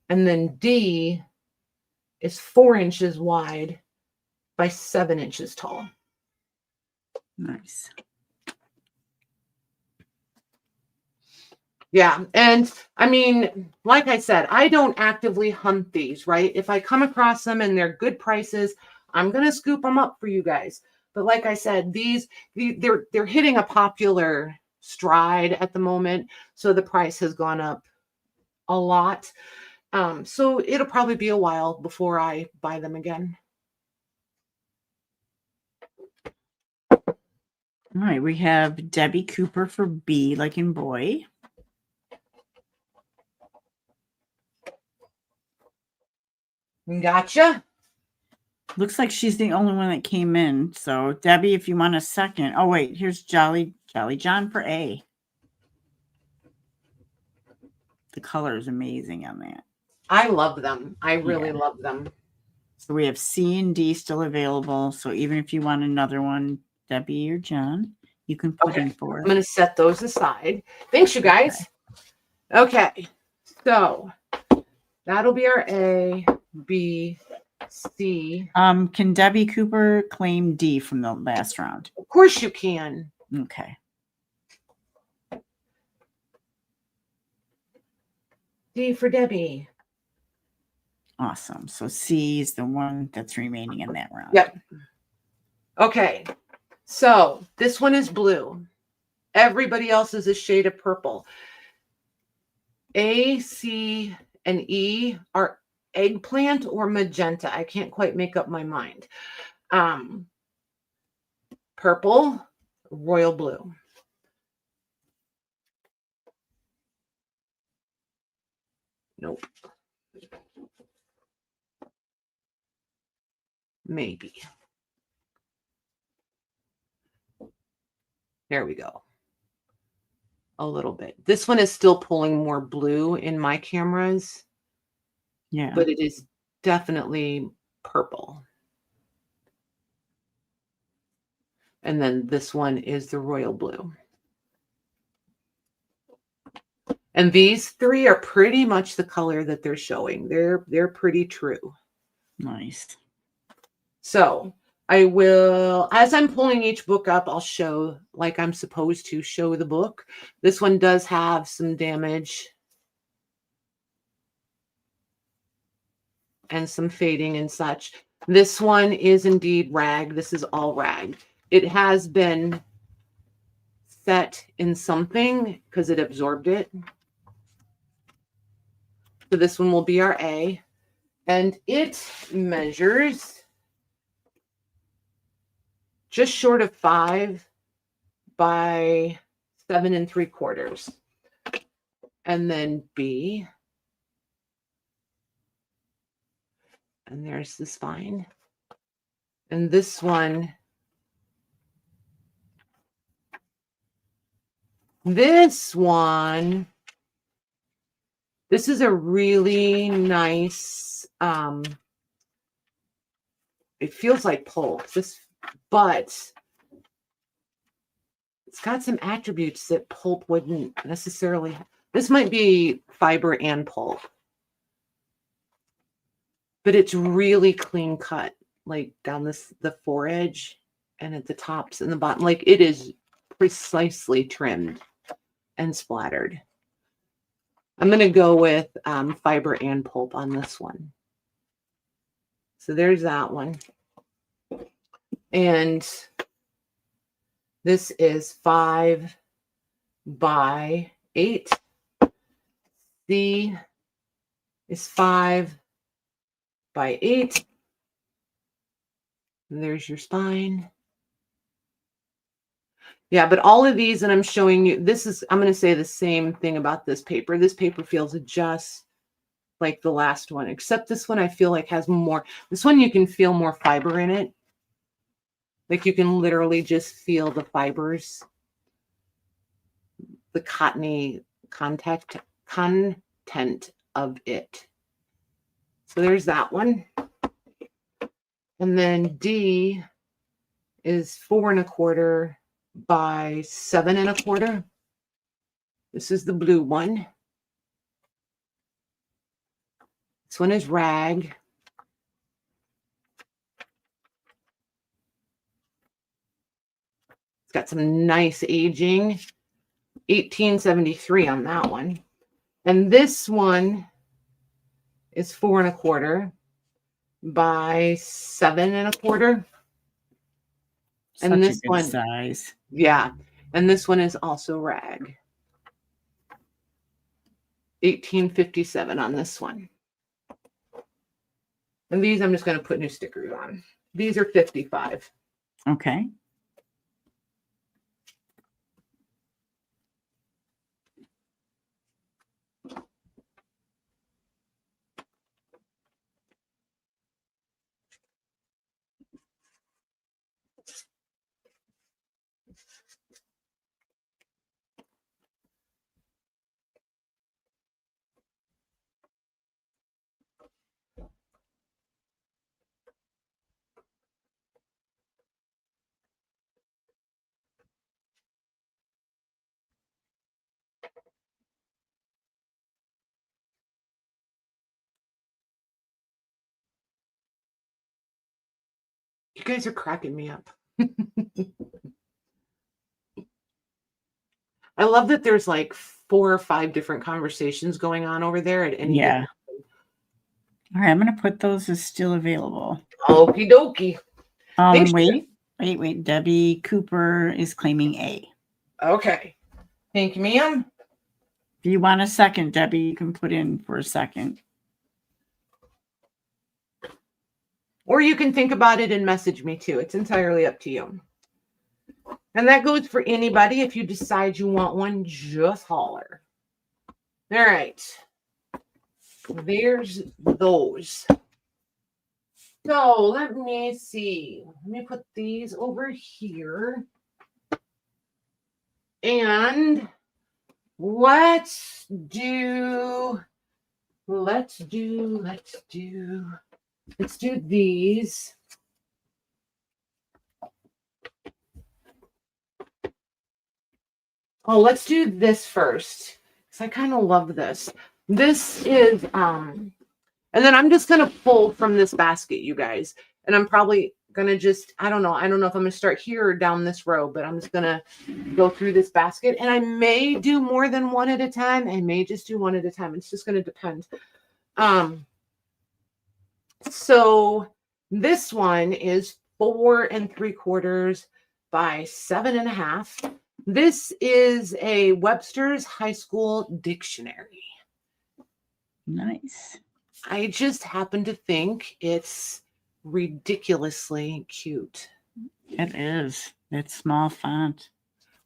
And then D is 4 inches wide by 7 inches tall. Nice. Yeah. And I mean, like I said, I don't actively hunt these, right? If I come across them and they're good prices, I'm going to scoop them up for you guys. But like I said, they're hitting a popular stride at the moment. So the price has gone up a lot. So it'll probably be a while before I buy them again. All right. We have Debbie Cooper for B, like in boy. Gotcha. Looks like she's the only one that came in. So Debbie, if you want a second. Oh wait, here's Jolly John for A. The color is amazing on that. I love them. I really love them. So we have C and D still available. So even if you want another one, Debbie or John, you can put in for it. I'm going to set those aside. Thanks, you guys. Okay. So that'll be our A, B, C. Can Debbie Cooper claim D from the last round? Of course you can. Okay. D for Debbie. Awesome. So C is the one that's remaining in that round. Yep. Okay. So this one is blue. Everybody else is a shade of purple. A, C, and E are eggplant or magenta. I can't quite make up my mind. Purple, royal blue. Nope. Maybe. There we go. A little bit. This one is still pulling more blue in my cameras. Yeah. But it is definitely purple. And then this one is the royal blue. And these three are pretty much the color that they're showing. They're pretty true. Nice. So I will, as I'm pulling each book up, I'll show, like I'm supposed to, show the book. This one does have some damage and some fading and such. This one is indeed rag. This is all rag. It has been set in something because it absorbed it. So this one will be our A. And it measures just short of 5 by 7 3/4. And then B. And there's the spine. And this one, this is a really nice, it feels like pulp, but it's got some attributes that pulp wouldn't necessarily have. This might be fiber and pulp, but it's really clean cut, like down the foredge and at the tops and the bottom. Like it is precisely trimmed and splattered. I'm going to go with fiber and pulp on this one. So there's that one. And this is 5 by 8. C is 5 by 8. And there's your spine. Yeah, but all of these that I'm showing you, this is, I'm going to say the same thing about this paper. This paper feels just like the last one, except this one I feel like has more. This one you can feel more fiber in it. Like you can literally just feel the fibers, the cottony content of it. So there's that one. And then D is 4 1/4 by 7 1/4. This is the blue one. This one is rag. It's got some nice aging. 1873 on that one. And this one is 4 1/4 by 7 1/4. And this one size. Yeah. And this one is also rag. 1857 on this one. And these I'm just going to put new stickers on. These are 55. Okay. You guys are cracking me up. I love that there's like 4 or 5 different conversations going on over there at any given. All right, I'm going to put those as still available. Okie dokie. Wait. Debbie Cooper is claiming A. Okay. Thank you, ma'am. If you want a second, Debbie, you can put in for a second. Or you can think about it and message me too. It's entirely up to you. And that goes for anybody. If you decide you want one, just holler. All right. There's those. So let me see. Let me put these over here. And let's do these. Oh, let's do this first. Because I kind of love this. This is and then I'm just gonna pull from this basket, you guys. And I'm probably gonna just, I don't know if I'm gonna start here or down this row, but I'm just gonna go through this basket. And I may do more than one at a time. I may just do one at a time. It's just gonna depend. So this one is 4 3/4 by 7.5. This is a Webster's High School Dictionary. Nice. I just happen to think it's ridiculously cute. It is. It's small font.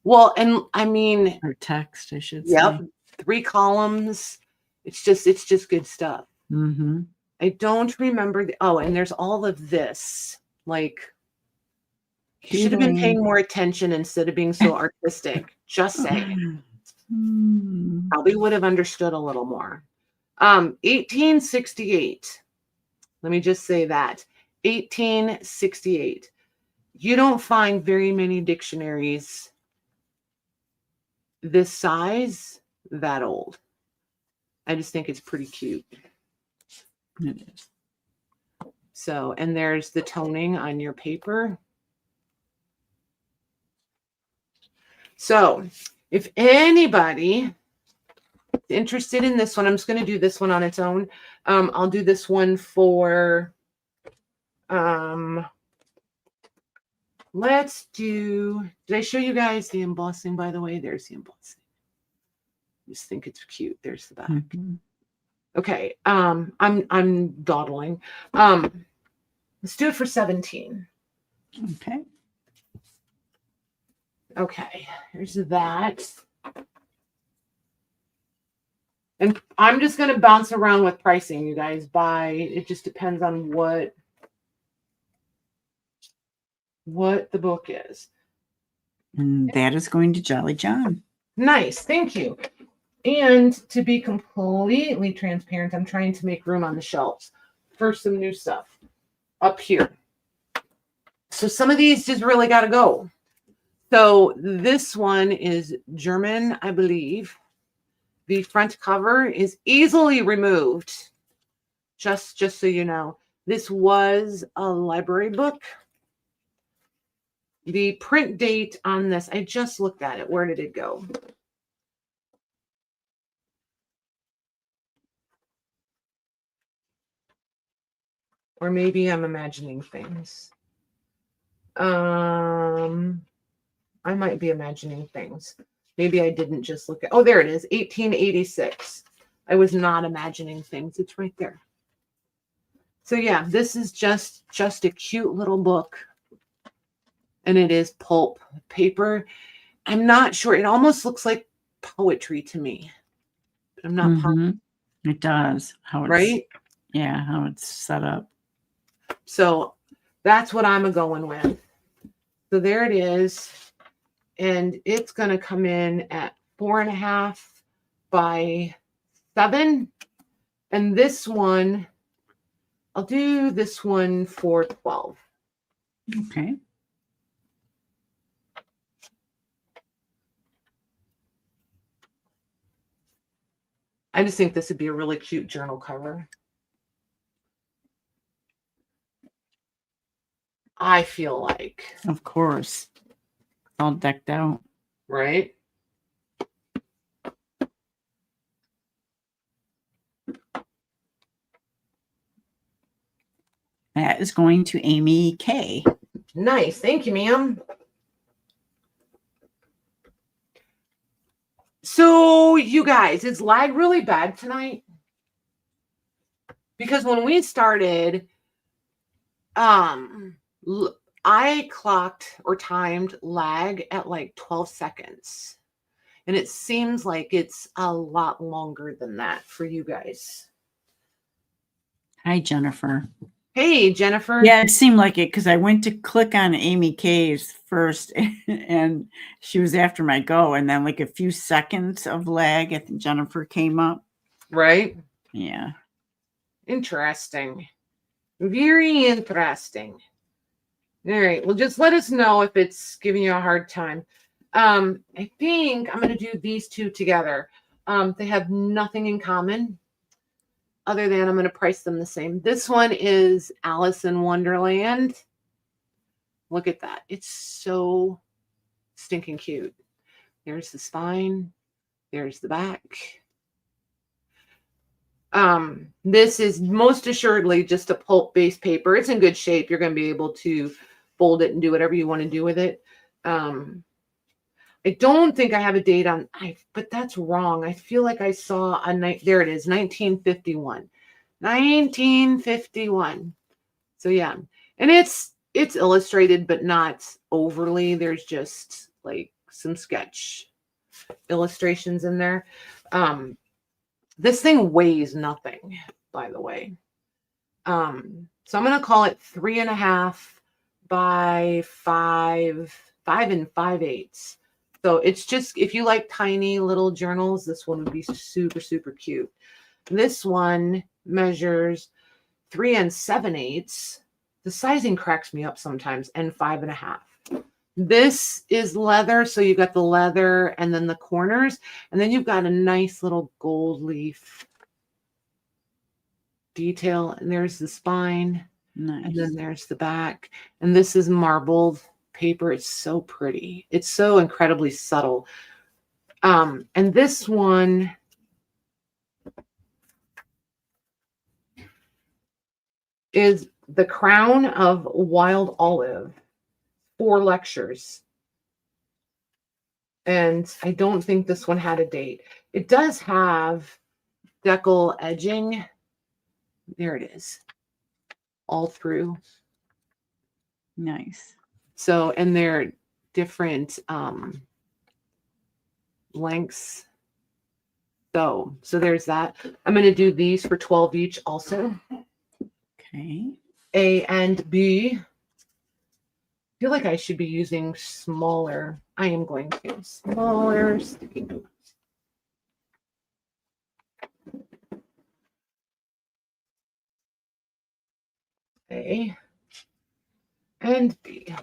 Well, and I mean, or text, I should say. Yep. 3 columns. It's just good stuff. Mm-hmm. I don't remember and there's all of this. Like, you should have been paying more attention instead of being so artistic. Just saying. Probably would have understood a little more. 1868. Let me just say that. 1868. You don't find very many dictionaries this size that old. I just think it's pretty cute. It is. So, and there's the toning on your paper. So, if anybody is interested in this one, I'm just going to do this one on its own. I'll do this one for, let's do, did I show you guys the embossing, by the way? There's the embossing. I just think it's cute. There's the back. Mm-hmm. Okay. I'm dawdling. Let's do it for 17. Okay. Okay, here's that. And I'm just going to bounce around with pricing, you guys. It just depends on what the book is. And that is going to Jolly John. Nice, thank you. And to be completely transparent, I'm trying to make room on the shelves for some new stuff up here. So some of these just really got to go. So this one is German, I believe. The front cover is easily removed. Just so you know, this was a library book. The print date on this, I just looked at it. Where did it go? Or maybe I'm imagining things. I might be imagining things. Maybe I didn't just look at, oh, there it is, 1886. I was not imagining things. It's right there. So yeah, this is just a cute little book. And it is pulp paper. I'm not sure. It almost looks like poetry to me. But I'm not positive. It does. How it's, right? Yeah, how it's set up. So that's what I'm going with. So there it is. and it's going to come in at 4.5 by 7. And this one, I'll do this one for 12. Okay. I just think this would be a really cute journal cover. I feel like. Of course. All decked out. Right? That is going to Amy K. Nice. Thank you, ma'am. So, you guys, is lag really bad tonight? Because when we started, I clocked or timed lag at like 12 seconds. And it seems like it's a lot longer than that for you guys. Hi, Jennifer. Hey, Jennifer. Yeah, it seemed like it because I went to click on Amy K's first and she was after my go. And then like a few seconds of lag, I think Jennifer came up. Right? Yeah. Interesting. Very interesting. All right. Well, just let us know if it's giving you a hard time. I think I'm going to do these two together. They have nothing in common other than I'm going to price them the same. This one is Alice in Wonderland. Look at that. It's so stinking cute. There's the spine. There's the back. This is most assuredly just a pulp-based paper. It's in good shape. You're going to be able to fold it and do whatever you want to do with it. I don't think I have a date on, but that's wrong. I feel like I saw a night. There it is, 1951. 1951. So yeah, and it's illustrated, but not overly. There's just like some sketch illustrations in there. This thing weighs nothing, by the way. So I'm going to call it 3.5 by 5 5.5/8. So it's just, if you like tiny little journals, this one would be super, super cute. This one measures 3 7/8. The sizing cracks me up sometimes, and 5.5. This is leather, so you got the leather and then the corners, and then you've got a nice little gold leaf detail, and there's the spine. Nice. And then there's the back, and this is marbled paper. It's so pretty. It's so incredibly subtle. And this one is The Crown of Wild Olive, 4 lectures. And I don't think this one had a date. It does have decal edging. There it is. All through. Nice. So, and they're different lengths. So there's that. I'm going to do these for 12 each also. Okay. A and B. I feel like I should be using smaller. I am going to smaller sticky notes. A and B.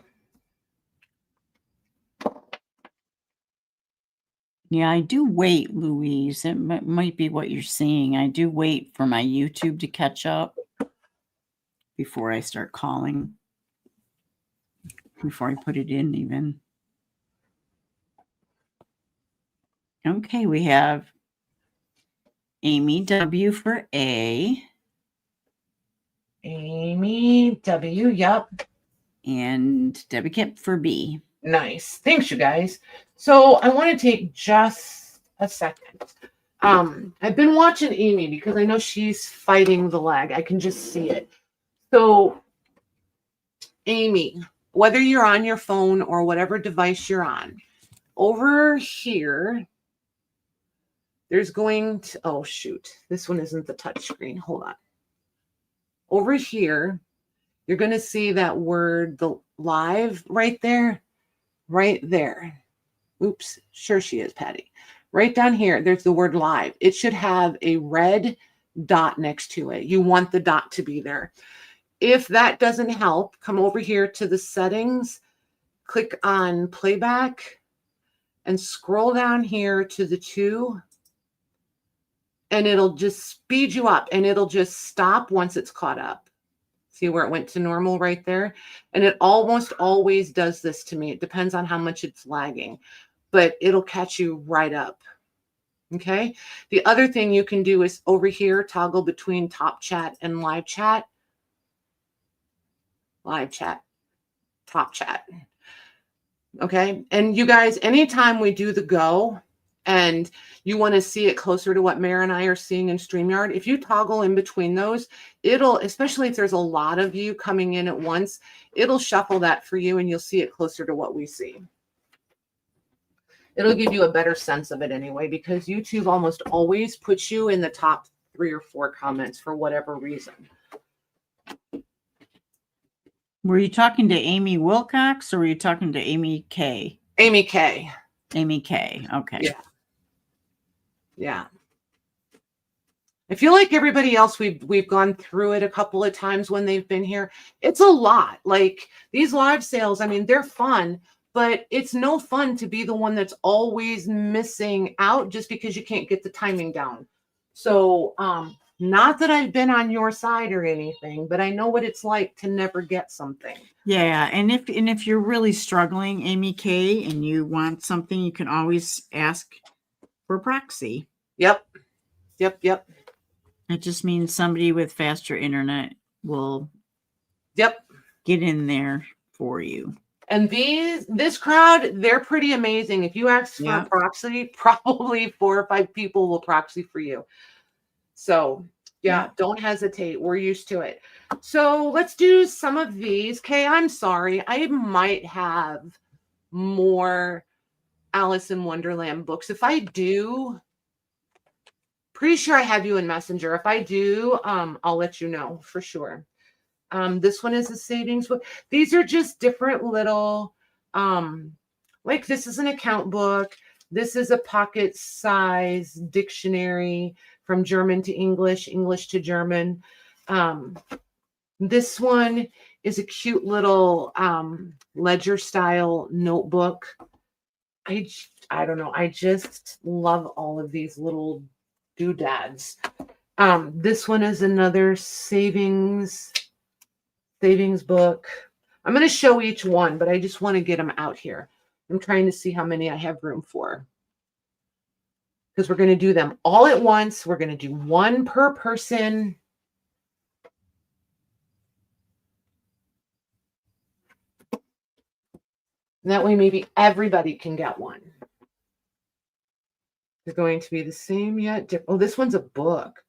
Yeah, I do wait, Louise. It might be what you're seeing. I do wait for my YouTube to catch up before I start calling, before I put it in even. Okay, we have Amy W for A. Amy W, yep. And Debbie Kip for B. Nice. Thanks, you guys. So I want to take just a second. I've been watching Amy because I know she's fighting the lag. I can just see it. So, Amy, whether you're on your phone or whatever device you're on, over here, there's going to, oh, shoot. This one isn't the touch screen. Hold on. Over here, you're going to see that word, the live, right there. Right there. Oops, sure she is, Patty. Right down here, there's the word live. It should have a red dot next to it. You want the dot to be there. If that doesn't help, come over here to the settings, click on playback, and scroll down here to the 2, and it'll just speed you up, and it'll just stop once it's caught up. See where it went to normal right there? And it almost always does this to me. It depends on how much it's lagging, but it'll catch you right up. Okay. The other thing you can do is over here, toggle between top chat and live chat. Live chat, top chat. Okay. And you guys, anytime we do the go and you want to see it closer to what Mare and I are seeing in StreamYard, if you toggle in between those, it'll, especially if there's a lot of you coming in at once, it'll shuffle that for you and you'll see it closer to what we see. It'll give you a better sense of it anyway, because YouTube almost always puts you in the top 3 or 4 comments for whatever reason. Were you talking to Amy Wilcox or were you talking to Amy K? Amy K. Amy K. Okay. Yeah. Yeah. I feel like everybody else, we've gone through it a couple of times when they've been here. It's a lot. Like these live sales, I mean, they're fun, but it's no fun to be the one that's always missing out just because you can't get the timing down. So, not that I've been on your side or anything, but I know what it's like to never get something. Yeah, and if you're really struggling, Amy K, and you want something, you can always ask for proxy. Yep. Yep. Yep. It just means somebody with faster internet will get in there for you. And this crowd, they're pretty amazing. If you ask for a proxy, probably 4 or 5 people will proxy for you. So yeah, don't hesitate. We're used to it. So let's do some of these. Kay, I'm sorry. I might have more Alice in Wonderland books. If I do, pretty sure I have you in Messenger. If I do, I'll let you know for sure. This one is a savings book. These are just different little, like this is an account book. This is a pocket size dictionary from German to English, English to German. This one is a cute little ledger style notebook. I don't know. I just love all of these little doodads. This one is another savings book. I'm going to show each one, but I just want to get them out here. I'm trying to see how many I have room for, because we're going to do them all at once. We're going to do one per person. And that way, maybe everybody can get one. They're going to be the same yet. Oh, this one's a book.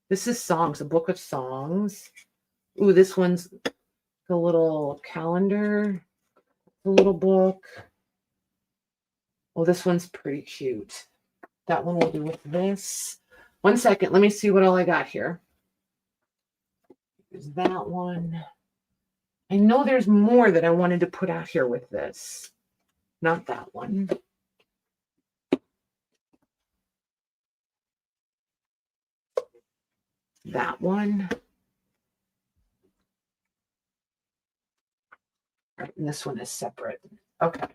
This is songs, a book of songs. Ooh, this one's the little calendar, the little book. Oh, this one's pretty cute. That one will do with this. 1 second. Let me see what all I got here. There's that one. I know there's more that I wanted to put out here with this. Not that one. That one. Right, and this one is separate. Okay.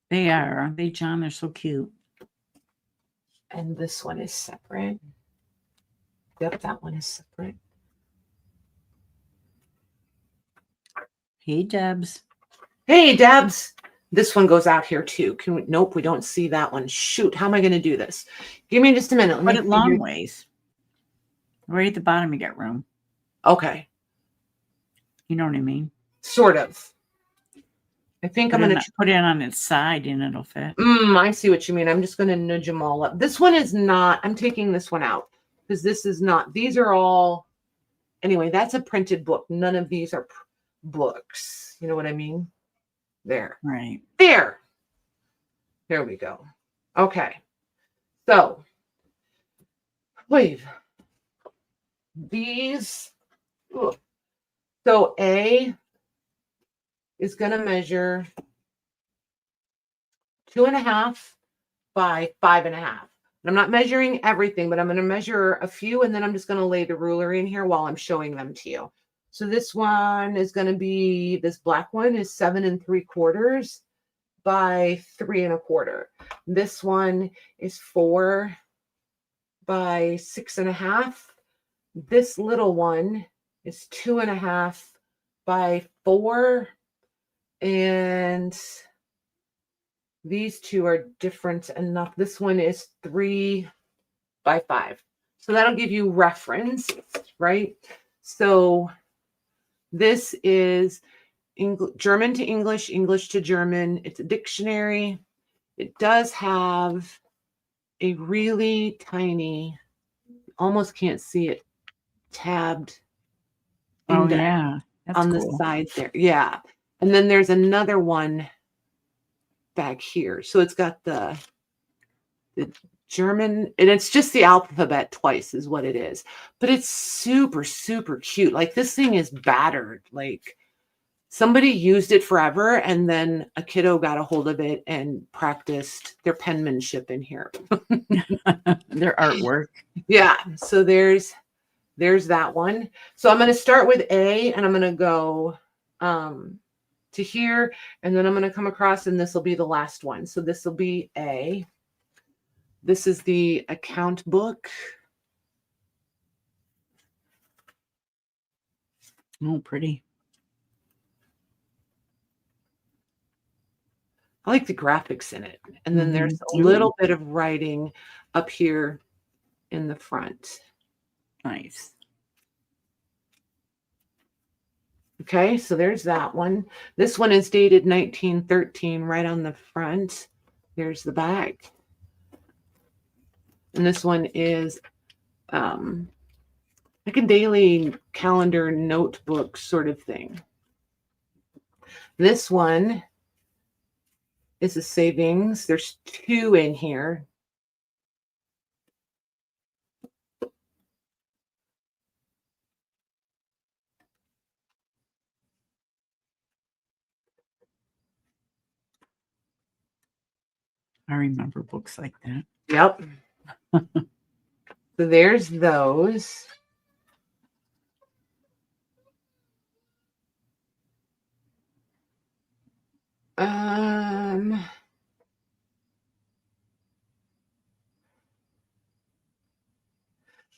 They are, aren't they, John? They're so cute. And this one is separate. Yep, that one is separate. Hey, Debs. Hey, Debs. This one goes out here too. Can we? Nope, we don't see that one. Shoot, how am I going to do this? Give me just a minute. Put it long ways. Right at the bottom, you got room. Okay. You know what I mean? Sort of. I think I'm going to put it on its side and it'll fit. I see what you mean. I'm just going to nudge them all up. This one is not. I'm taking this one out because this is not. These are all. Anyway, that's a printed book. None of these are books. You know what I mean? There. Right. There. There we go. Okay. So, wait. These. Ugh. So A is going to measure 2.5 by 5.5. And I'm not measuring everything, but I'm going to measure a few, and then I'm just going to lay the ruler in here while I'm showing them to you. So this one is going to be, this black one is 7 3/4 by 3 1/4. This one is 4 by 6.5. This little one is 2.5 by 4. And these two are different enough. This one is 3 by 5. So that'll give you reference, right? So this is German to English, English to German. It's a dictionary. It does have a really tiny, almost can't see it, tabbed index yeah. That's on cool. the side there. Yeah. And then there's another one back here. So it's got the German, and it's just the alphabet twice is what it is. But it's super, super cute. Like, this thing is battered. Like, somebody used it forever, and then a kiddo got a hold of it and practiced their penmanship in here. Their artwork. Yeah. So there's that one. So I'm going to start with A, and I'm going to go to here, and then I'm going to come across, and this will be the last one. So this will be A. This is the account book. Oh, pretty. I like the graphics in it. And then there's a little bit of writing up here in the front. Nice. Okay, so there's that one. This one is dated 1913 right on the front. There's the back. And this one is like a daily calendar notebook sort of thing. This one is a savings. There's 2 in here. I remember books like that. Yep. So there's those. I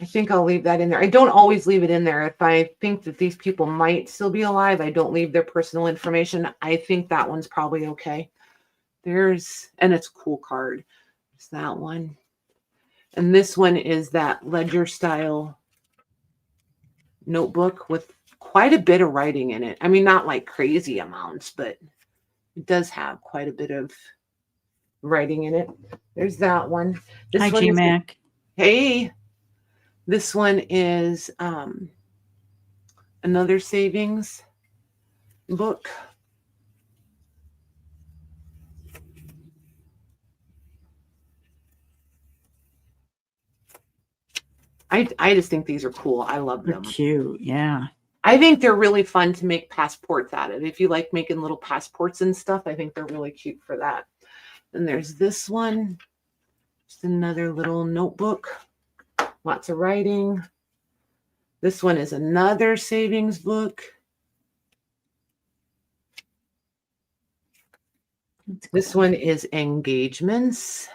think I'll leave that in there. I don't always leave it in there. If I think that these people might still be alive, I don't leave their personal information. I think that one's probably okay. And it's a cool card. There's that one. And this one is that ledger style notebook with quite a bit of writing in it. I mean, not like crazy amounts, but it does have quite a bit of writing in it. There's that one. Hi, G-Mac. Hey. This one is another savings book. I just think these are cool. I love them. They're cute, yeah. I think they're really fun to make passports out of. If you like making little passports and stuff, I think they're really cute for that. And there's this one. Just another little notebook. Lots of writing. This one is another savings book. This one is engagements.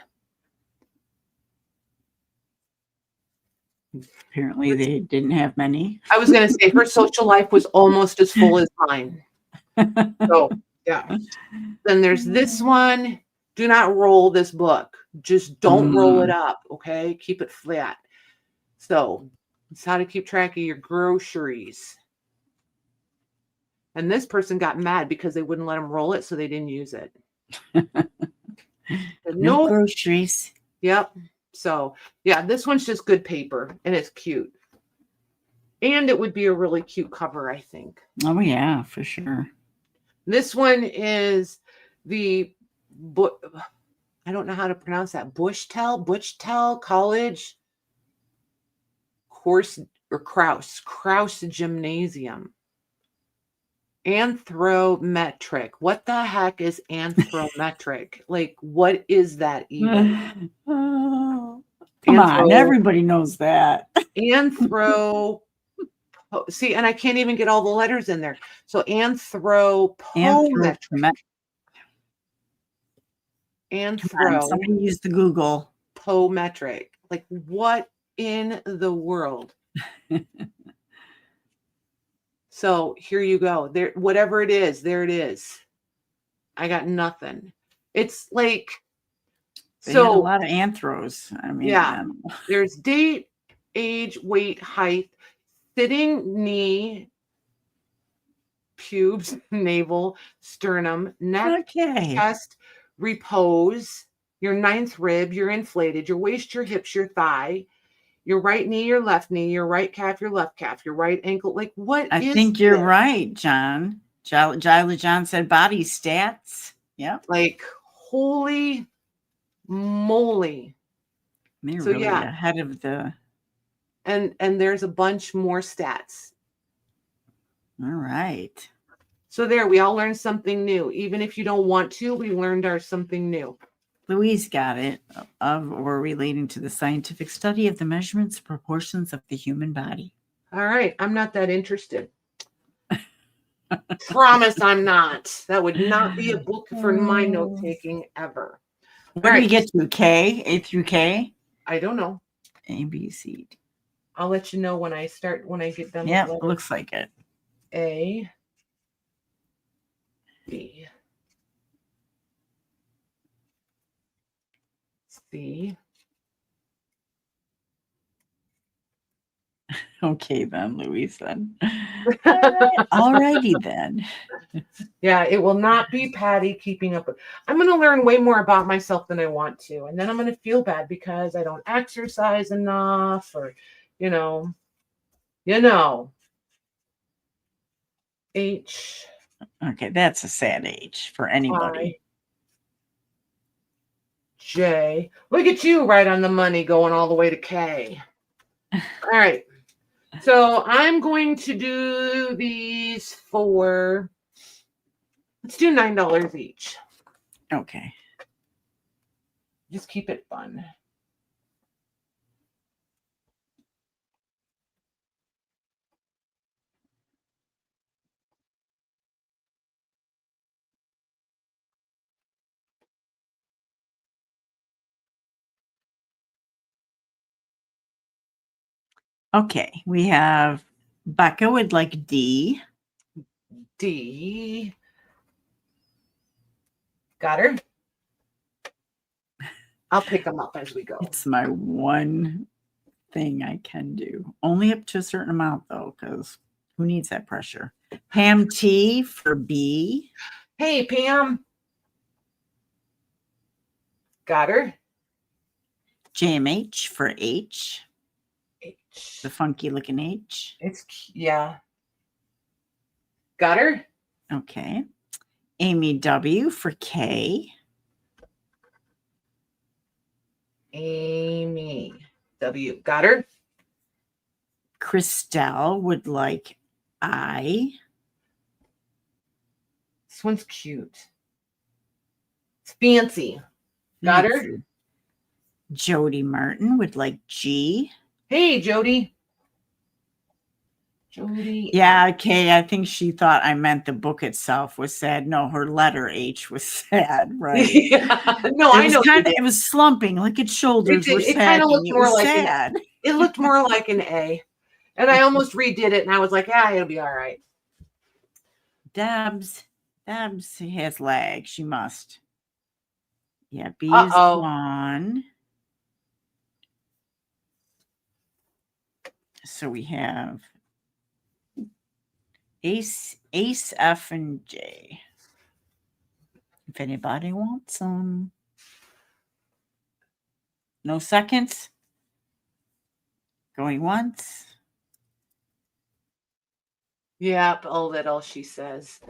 Apparently they didn't have many. I was going to say her social life was almost as full as mine. So, yeah. Then there's this one. Do not roll this book. Just don't roll it up, okay? Keep it flat. So, it's how to keep track of your groceries. And this person got mad because they wouldn't let them roll it, so they didn't use it. No groceries. Yep. So, yeah, this one's just good paper, and it's cute. And it would be a really cute cover, I think. Oh, yeah, for sure. This one is the book. I don't know how to pronounce that. Bushtel College Course or Kraus Gymnasium. Anthrometric. What the heck is anthrometric? Like, what is that even? Oh, come on, everybody knows that. See, and I can't even get all the letters in there. So anthropometric. Somebody use the Google. Pometric. Like, what in the world? So here you go. There, whatever it is, there it is. I got nothing. It's like, they had a lot of anthros. I mean, yeah. There's date, age, weight, height, sitting, knee, pubes, navel, sternum, neck, chest, repose, your ninth rib, you're inflated, your waist, your hips, your thigh, your right knee, your left knee, your right calf, your left calf, your right ankle. Like, what I think you're right, John. Jila John said body stats. Yeah. Like, holy moly. They're really ahead of the. And there's a bunch more stats. All right. So there, we all learned something new. Even if you don't want to, we learned something new. Louise got it, of or relating to the scientific study of the measurements, proportions of the human body. All right. I'm not that interested. Promise I'm not. That would not be a book for my note taking ever. Where do we get to? K? A through K? I don't know. A, B, C, D. I'll let you know when I get done. Yeah, looks like it. A, B, C. Okay, then, Louise, then. All righty, then. Yeah, it will not be Patty keeping up. I'm going to learn way more about myself than I want to. And then I'm going to feel bad because I don't exercise enough or, you know. H. Okay, that's a sad age for anybody. J. Look at you, right on the money, going all the way to K. All right. So I'm going to do these for, let's do $9 each. Okay. Just keep it fun. Okay, we have Becca would like D. D. Got her? I'll pick them up as we go. It's my one thing I can do. Only up to a certain amount, though, because who needs that pressure? Pam T for B. Hey, Pam. Got her? JMH for H. H. The funky looking H. Yeah. Got her? Okay. Amy W for K. Amy W. Got her? Christelle would like I. This one's cute. It's fancy. Got her? Jody Martin would like G. Hey, Jody. Jody. Yeah, okay. I think she thought I meant the book itself was sad. No, her letter H was sad, right? Yeah. No, I know. It was slumping, like its shoulders were sad. It kind of looked more like sad. It looked more like an A. And I almost redid it, and I was like, yeah, it'll be all right. Debs has lag. She must. Yeah, B is gone. So we have Ace, F, and J. If anybody wants them. No seconds. Going once. Yep, a little, she says.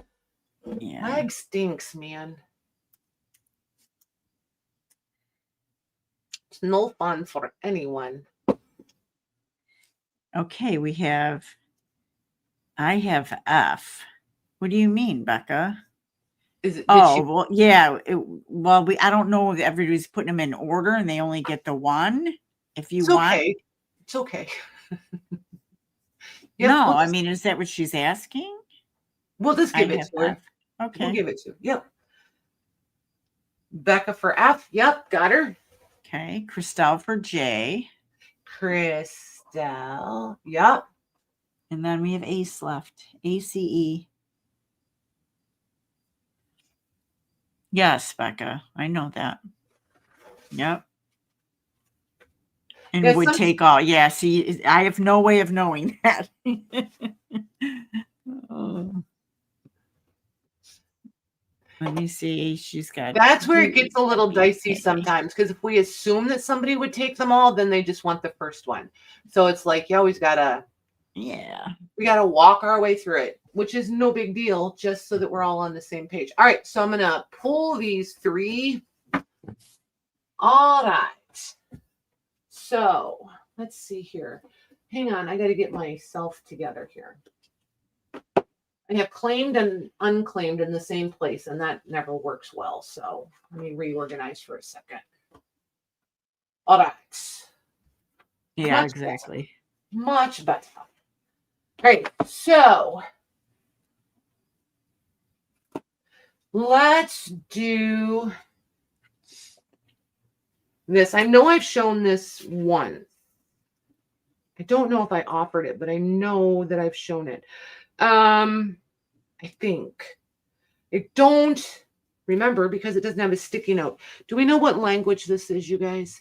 Yeah. Lag stinks, man. It's no fun for anyone. Okay, I have F. What do you mean, Becca? Is it? Well, yeah. I don't know if everybody's putting them in order and they only get the one. If you want, okay. It's okay. Yep, no, I mean, is that what she's asking? We'll just give it to her. Okay. We'll give it to her. Yep. Becca for F. Yep, got her. Okay. Christelle for J. Christelle. Yep. And then we have Ace left. ACE. Yes, Becca. I know that. Yep. And yeah, would take all. Yeah, see, I have no way of knowing that. Let me see. She's got. That's where it gets a little dicey sometimes, because if we assume that somebody would take them all, then they just want the first one. So it's like you always gotta. Yeah. We gotta walk our way through it, which is no big deal, just so that we're all on the same page. All right, so I'm gonna pull these three. All right. So let's see here. Hang on, I got to get myself together here. I have claimed and unclaimed in the same place, and that never works well. So let me reorganize for a second. All right. Yeah, exactly. Much better. All right, so let's do this. I know I've shown this once. I don't know if I offered it, but I know that I've shown it. I think. I don't remember because it doesn't have a sticky note. Do we know what language this is, you guys?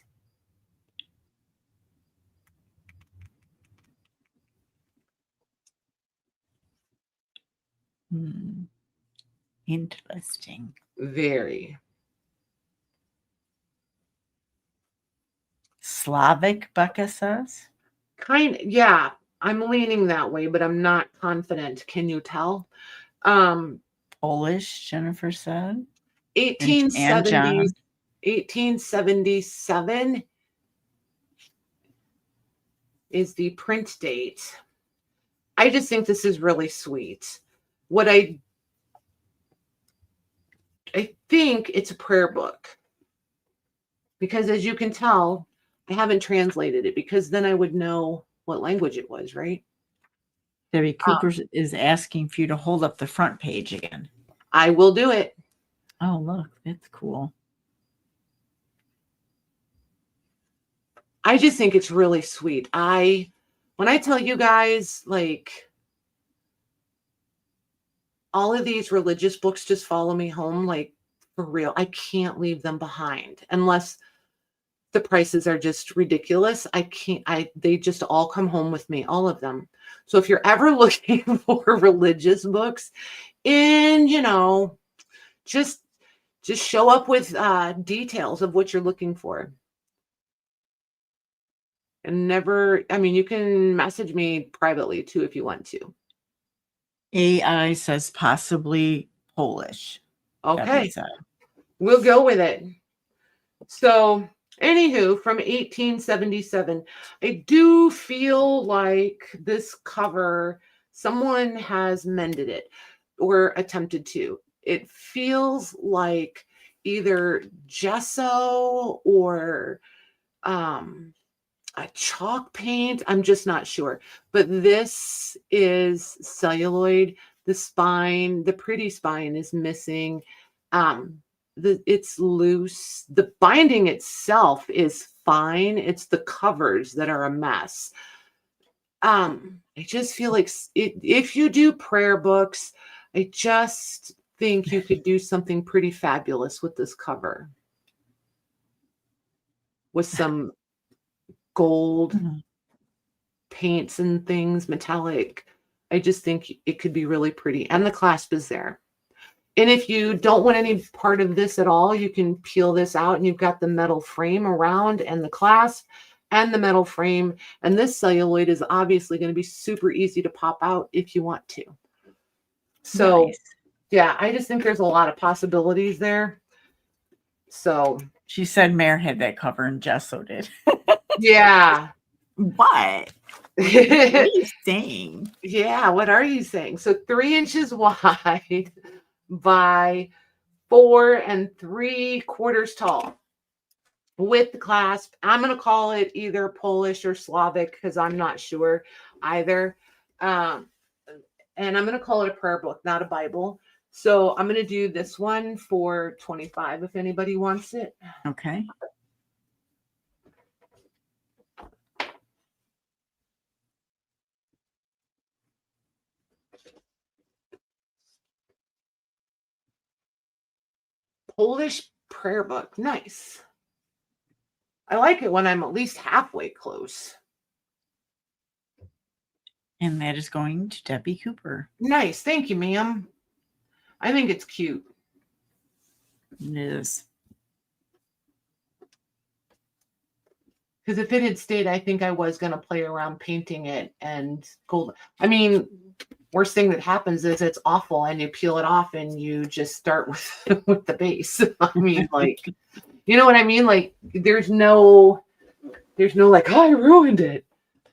Interesting. Very. Slavic, Becca says. Yeah, I'm leaning that way, but I'm not confident. Can you tell? Polish, Jennifer said. 1877 is the print date. I just think this is really sweet. What I think it's a prayer book, because as you can tell, I haven't translated it, because then I would know what language it was, right? Debbie Cooper is asking for you to hold up the front page again. I will do it. Oh, look, that's cool. I just think it's really sweet. When I tell you guys, like, all of these religious books just follow me home, like, for real. I can't leave them behind unless the prices are just ridiculous. They just all come home with me, all of them. So if you're ever looking for religious books, and just show up with details of what you're looking for. And you can message me privately too if you want to. AI says possibly Polish. Okay. We'll go with it. So, anywho, from 1877, I do feel like this cover, someone has mended it or attempted to. It feels like either gesso or a chalk paint. I'm just not sure. But this is celluloid. The spine, the pretty spine is missing. It's loose. The binding itself is fine. It's the covers that are a mess. I just feel like if you do prayer books, I just think you could do something pretty fabulous with this cover. With some gold paints and things, metallic. I just think it could be really pretty. And the clasp is there. And if you don't want any part of this at all, you can peel this out and you've got the metal frame around and the clasp and the metal frame. And this celluloid is obviously going to be super easy to pop out if you want to. So, nice. Yeah, I just think there's a lot of possibilities there. So she said Mare had that cover and Gesso did. Yeah. What? What are you saying? Yeah, what are you saying? So 3 inches wide by 4 3/4 tall with the clasp. I'm going to call it either Polish or Slavic because I'm not sure either. And I'm going to call it a prayer book, not a Bible. So I'm going to do this one for $25 if anybody wants it. Okay. Polish prayer book. Nice. I like it when I'm at least halfway close. And that is going to Debbie Cooper. Nice. Thank you, ma'am. I think it's cute. It is. Because if it had stayed, I think I was going to play around painting it and gold. I mean, worst thing that happens is it's awful and you peel it off and you just start with the base. I mean, like, you know what I mean? Like, there's no like, oh, I ruined it.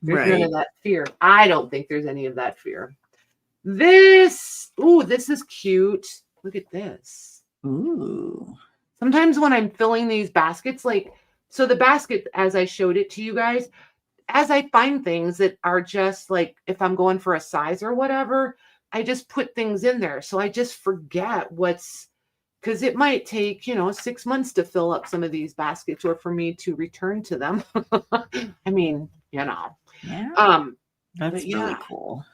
There's none of that fear. I don't think there's any of that fear. This is cute. Look at this. Ooh. Sometimes when I'm filling these baskets, like, so the basket, as I showed it to you guys, as I find things that are just like, if I'm going for a size or whatever, I just put things in there. So I just forget because it might take, 6 months to fill up some of these baskets or for me to return to them. I mean, Yeah. That's really cool.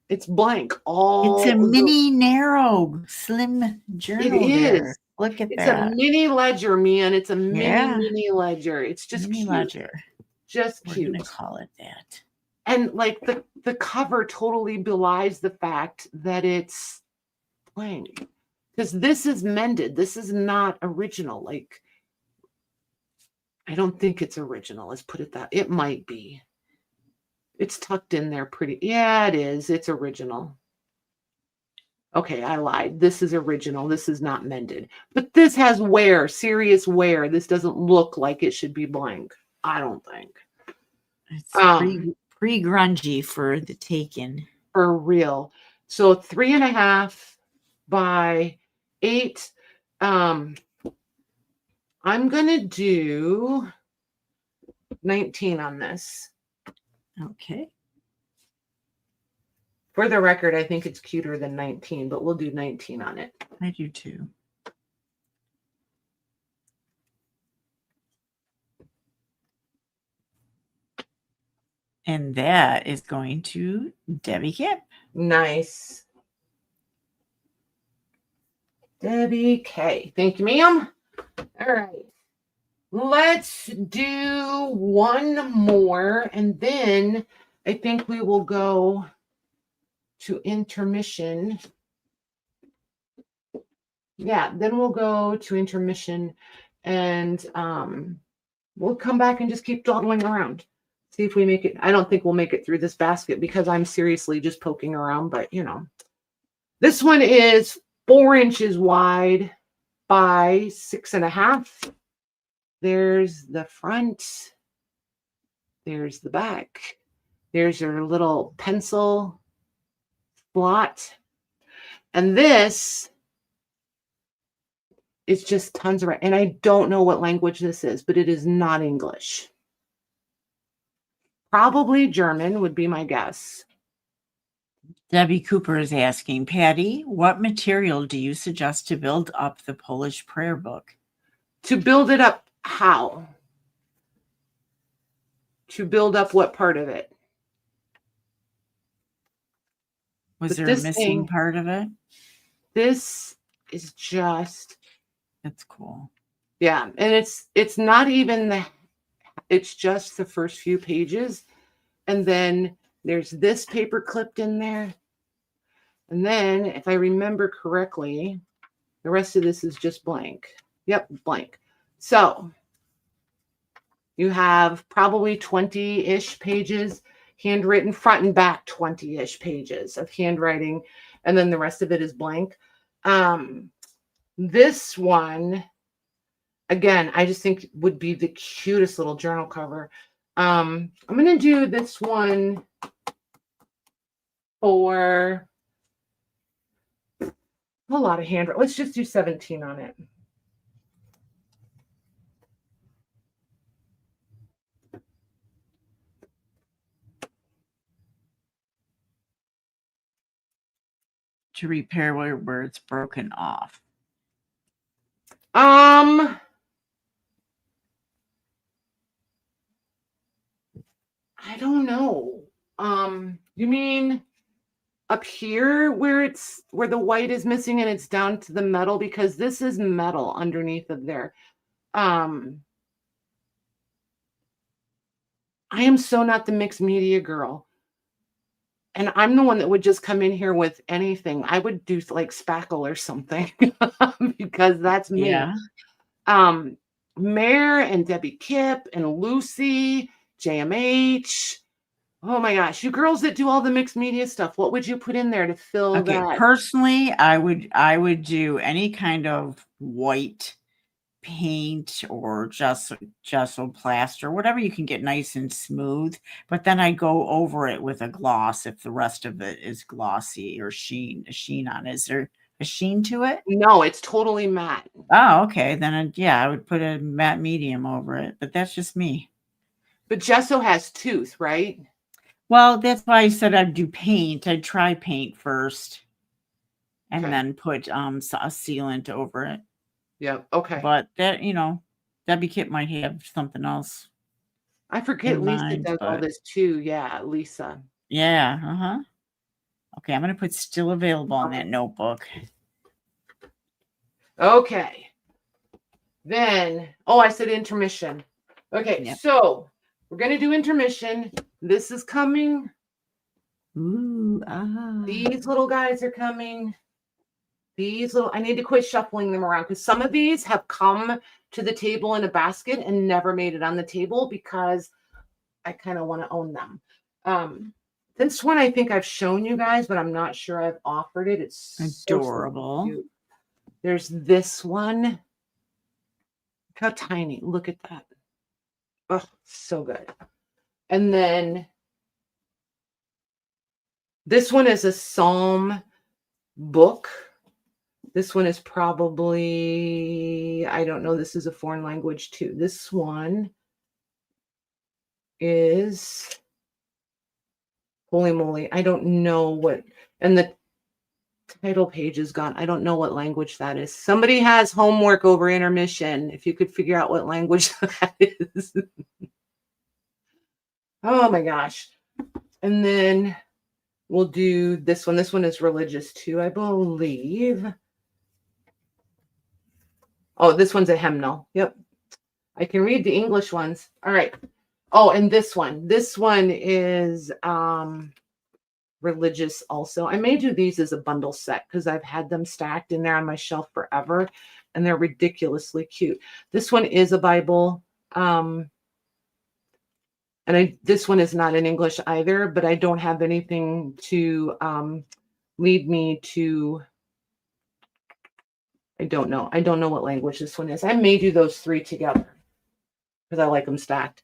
It's blank. It's a mini narrow, slim journal. It is. There. Look at that. It's a mini ledger, man. It's a mini ledger. It's just mini cute. Ledger. Just We're cute. gonna call it that. And like the cover totally belies the fact that it's blank. Because this is mended. This is not original. Like, I don't think it's original. Let's put it that. It might be. It's tucked in there pretty. Yeah, it is. It's original. Okay, I lied. This is original. This is not mended. But this has wear, serious wear. This doesn't look like it should be blank. I don't think. It's pretty grungy for the taking. For real. So 3.5 by 8. I'm gonna do 19 on this. Okay. For the record, I think it's cuter than 19, but we'll do 19 on it. I do too. And that is going to Debbie Kip. Nice. Debbie K. Thank you, ma'am. All right. Let's do one more, and then I think we will go to intermission. Yeah, then we'll go to intermission, and we'll come back and just keep dawdling around. See if we make it. I don't think we'll make it through this basket because I'm seriously just poking around, but this one is 4 inches wide by 6.5. There's the front. There's the back. There's your little pencil slot. And this is just tons of, and I don't know what language this is, but it is not English. Probably German would be my guess. Debbie Cooper is asking, Patty, what material do you suggest to build up the Polish prayer book? To build it up, how? To build up what part of it? Was there a missing part of it? This is just... That's cool. Yeah, and it's not even it's just the first few pages. And then there's this paper clipped in there. And then, if I remember correctly, the rest of this is just blank. Yep, blank. So you have probably 20-ish pages, handwritten, front and back 20-ish pages of handwriting, and then the rest of it is blank. This one, again, I just think would be the cutest little journal cover. I'm going to do this one for a lot of handwriting. Let's just do 17 on it. To repair where it's broken off. I don't know. You mean up here where the white is missing and it's down to the metal, because this is metal underneath of there. I am so not the mixed media girl. And I'm the one that would just come in here with anything. I would do like spackle or something because that's me. Yeah. Mare and Debbie Kipp and Lucy, JMH. Oh my gosh, you girls that do all the mixed media stuff, what would you put in there to fill that? Personally, I would do any kind of white paint or gesso plaster, whatever you can get nice and smooth, but then I go over it with a gloss if the rest of it is glossy or a sheen on it. Is there a sheen to it? No, it's totally matte. Oh, okay. Then I would put a matte medium over it, but that's just me. But gesso has tooth, right? Well, that's why I said I'd do paint. I'd try paint first and then put a sealant over it. Yeah. Okay. But that, Debbie Kipp might have something else. I forget Lisa does all this too. Yeah, Lisa. Yeah. Uh-huh. Okay, I'm going to put still available on that notebook. Okay. Then, I said intermission. Okay, so we're going to do intermission. This is coming. Ooh, These little guys are coming. I need to quit shuffling them around because some of these have come to the table in a basket and never made it on the table because I kind of want to own them. This one I think I've shown you guys, but I'm not sure I've offered it. It's adorable. So cute. There's this one. Look how tiny. Look at that. Oh, so good. And then this one is a psalm book. This one is probably, I don't know, this is a foreign language too. This one is, holy moly, I don't know what, and the title page is gone. I don't know what language that is. Somebody has homework over intermission. If you could figure out what language that is. Oh my gosh. And then we'll do this one. This one is religious too, I believe. Oh, this one's a hymnal. Yep. I can read the English ones. All right. Oh, and this one. This one is religious also. I may do these as a bundle set because I've had them stacked in there on my shelf forever, and they're ridiculously cute. This one is a Bible. This one is not in English either, but I don't have anything to lead me to. I don't know. I don't know what language this one is. I may do those three together because I like them stacked.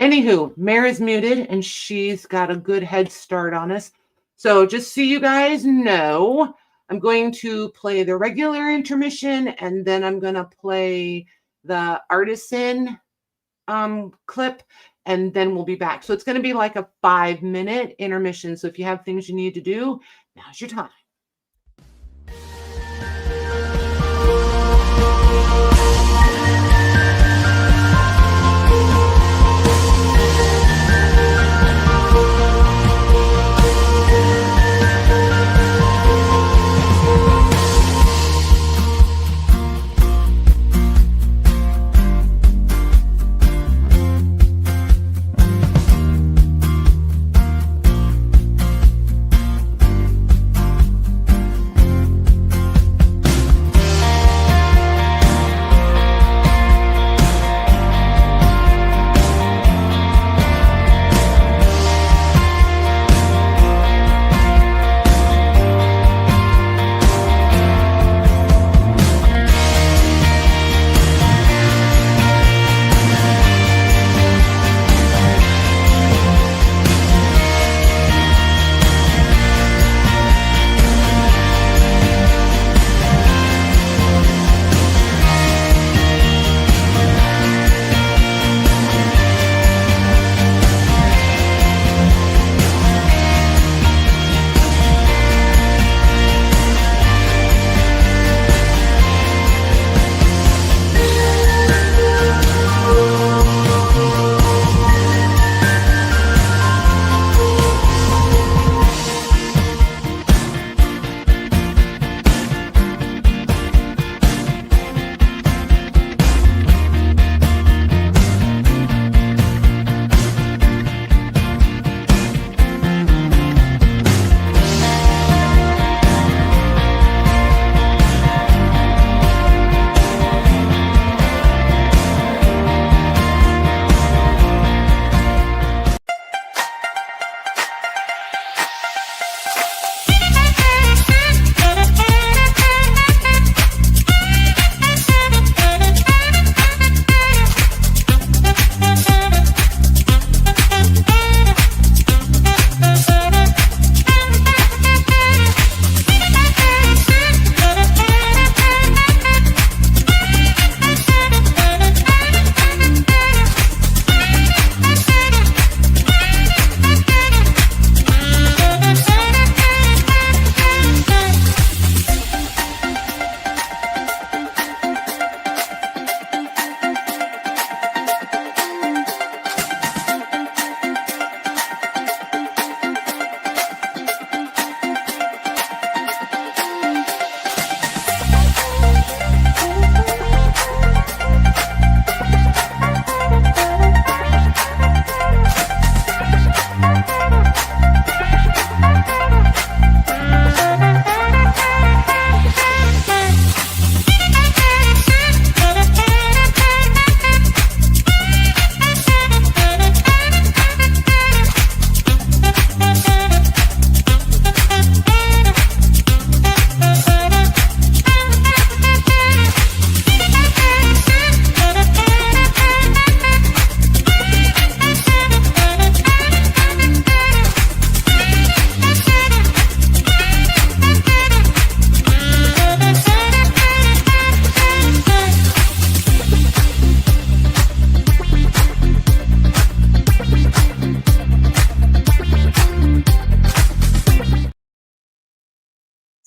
Anywho, Mare is muted and she's got a good head start on us. So just so you guys know, I'm going to play the regular intermission and then I'm going to play the artisan clip and then we'll be back. So it's going to be like a 5-minute intermission. So if you have things you need to do, now's your time.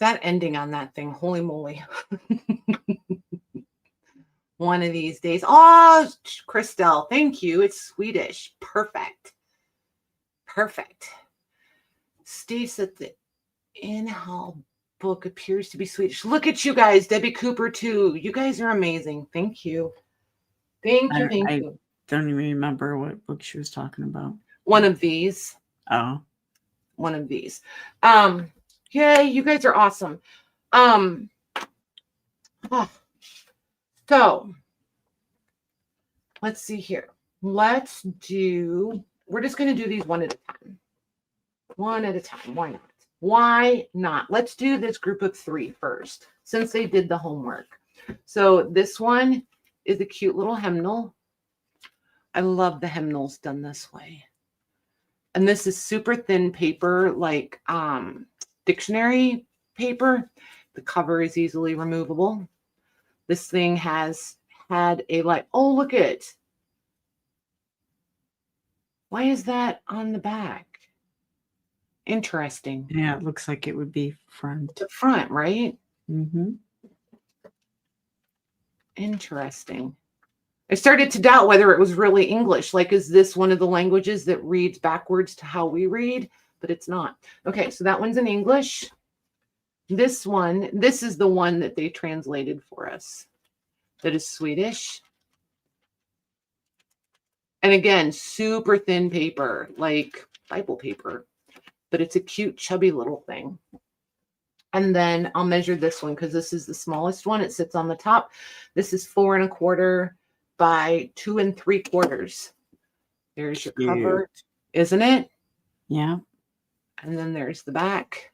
That ending on that thing, holy moly. One of these days. Oh, Christelle, thank you. It's Swedish. Perfect. Perfect. Steve said the in-hall book appears to be Swedish. Look at you guys. Debbie Cooper, too. You guys are amazing. Thank you. Thank you. Thank you. I don't even remember what book she was talking about. One of these. Oh. One of these. Yay, you guys are awesome. So let's see here. We're just going to do these one at a time. One at a time. Why not? Why not? Let's do this group of 3 first, since they did the homework. So this one is a cute little hymnal. I love the hymnals done this way. And this is super thin paper, like dictionary paper. The cover is easily removable. This thing has had a oh, look at it. Why is that on the back? Interesting. Yeah, it looks like it would be front. The front, right? Mm-hmm. Interesting. I started to doubt whether it was really English. Like, is this one of the languages that reads backwards to how we read? But it's not. Okay, so that one's in English. This one, this is the one that they translated for us. That is Swedish. And again, super thin paper, like Bible paper. But it's a cute, chubby little thing. And then I'll measure this one because this is the smallest one. It sits on the top. This is 4 1/4 by 2 3/4. There's your cover, isn't it? Yeah. And then there's the back.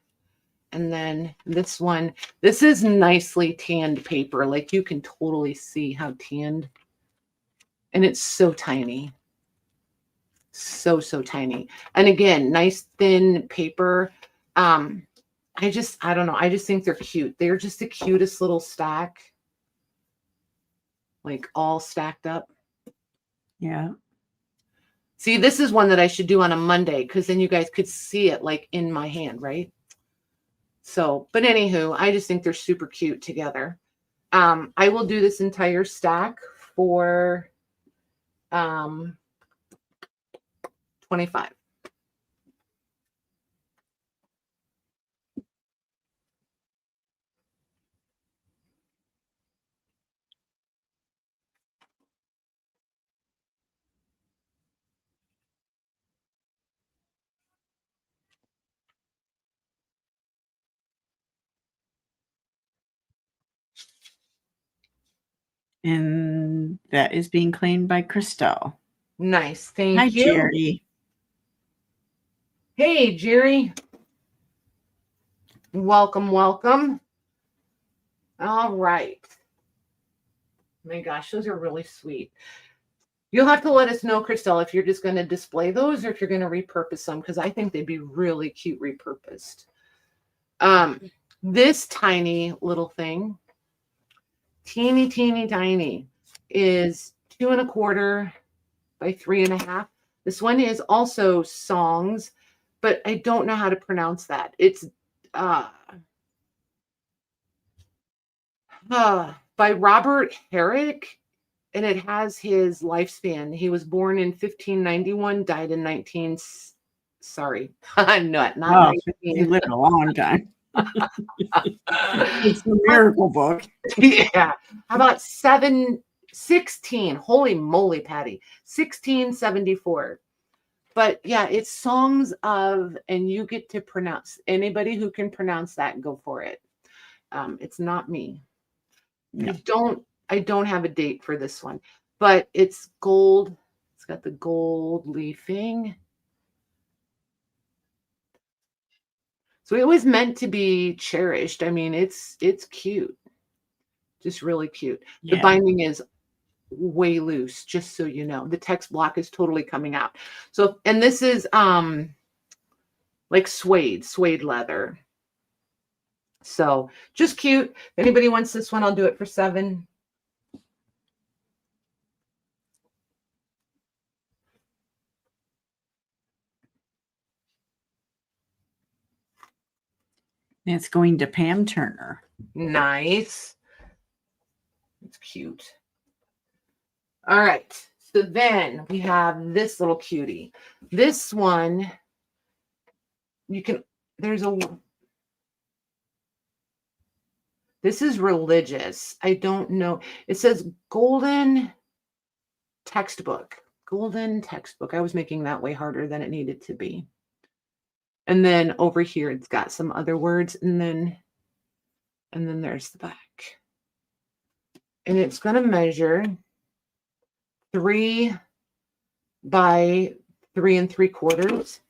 And then this one, this is nicely tanned paper. Like you can totally see how tanned. And it's so tiny. So tiny. And again, nice thin paper. I don't know. I just think they're cute. They're just the cutest little stack. Like all stacked up. Yeah. See, this is one that I should do on a Monday because then you guys could see it like in my hand, right? So, but anywho, I just think they're super cute together. I will do this entire stack for 25. And that is being claimed by Christelle. Nice. Thank Hi, you. Jerry. Hey, Jerry. Welcome, welcome. All right. My gosh, those are really sweet. You'll have to let us know, Christelle, if you're just going to display those or if you're going to repurpose them, because I think they'd be really cute repurposed. This tiny little thing, teeny tiny, is 2 1/4 by 3 1/2. This one is also songs, but I don't know how to pronounce that. It's by Robert Herrick, and it has his lifespan. He was born in 1591, died in 19. Sorry, not 19. He lived a long time. It's a miracle book. Yeah. How about 16? Holy moly, Patty. 1674. But yeah, it's songs of, and you get to pronounce. Anybody who can pronounce that, go for it. It's not me. No. I don't have a date for this one, but it's gold. It's got the gold leafing. So it was meant to be cherished. I mean, it's cute. Just really cute. Yeah. The binding is way loose, just so you know. The text block is totally coming out. So, and this is like suede leather. So just cute. If anybody wants this one, I'll do it for 7. It's going to Pam Turner. Nice. It's cute. All right. So then we have this little cutie. This one, this is religious. I don't know. It says golden textbook. Golden textbook. I was making that way harder than it needed to be. And then over here, it's got some other words. And then there's the back. And it's going to measure 3 by 3 3/4.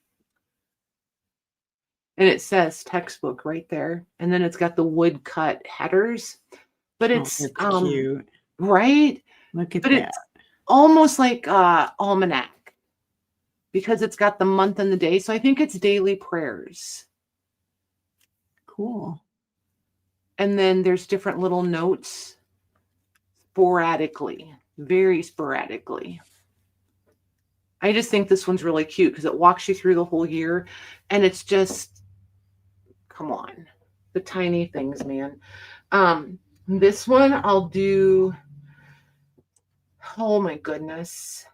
And it says textbook right there. And then it's got the wood cut headers. But it's cute. Right? Look at but that. It's almost like almanac because it's got the month and the day. So I think it's daily prayers. Cool. And then there's different little notes sporadically, very sporadically. I just think this one's really cute because it walks you through the whole year. And it's just, come on, the tiny things, man. This one I'll do, oh my goodness.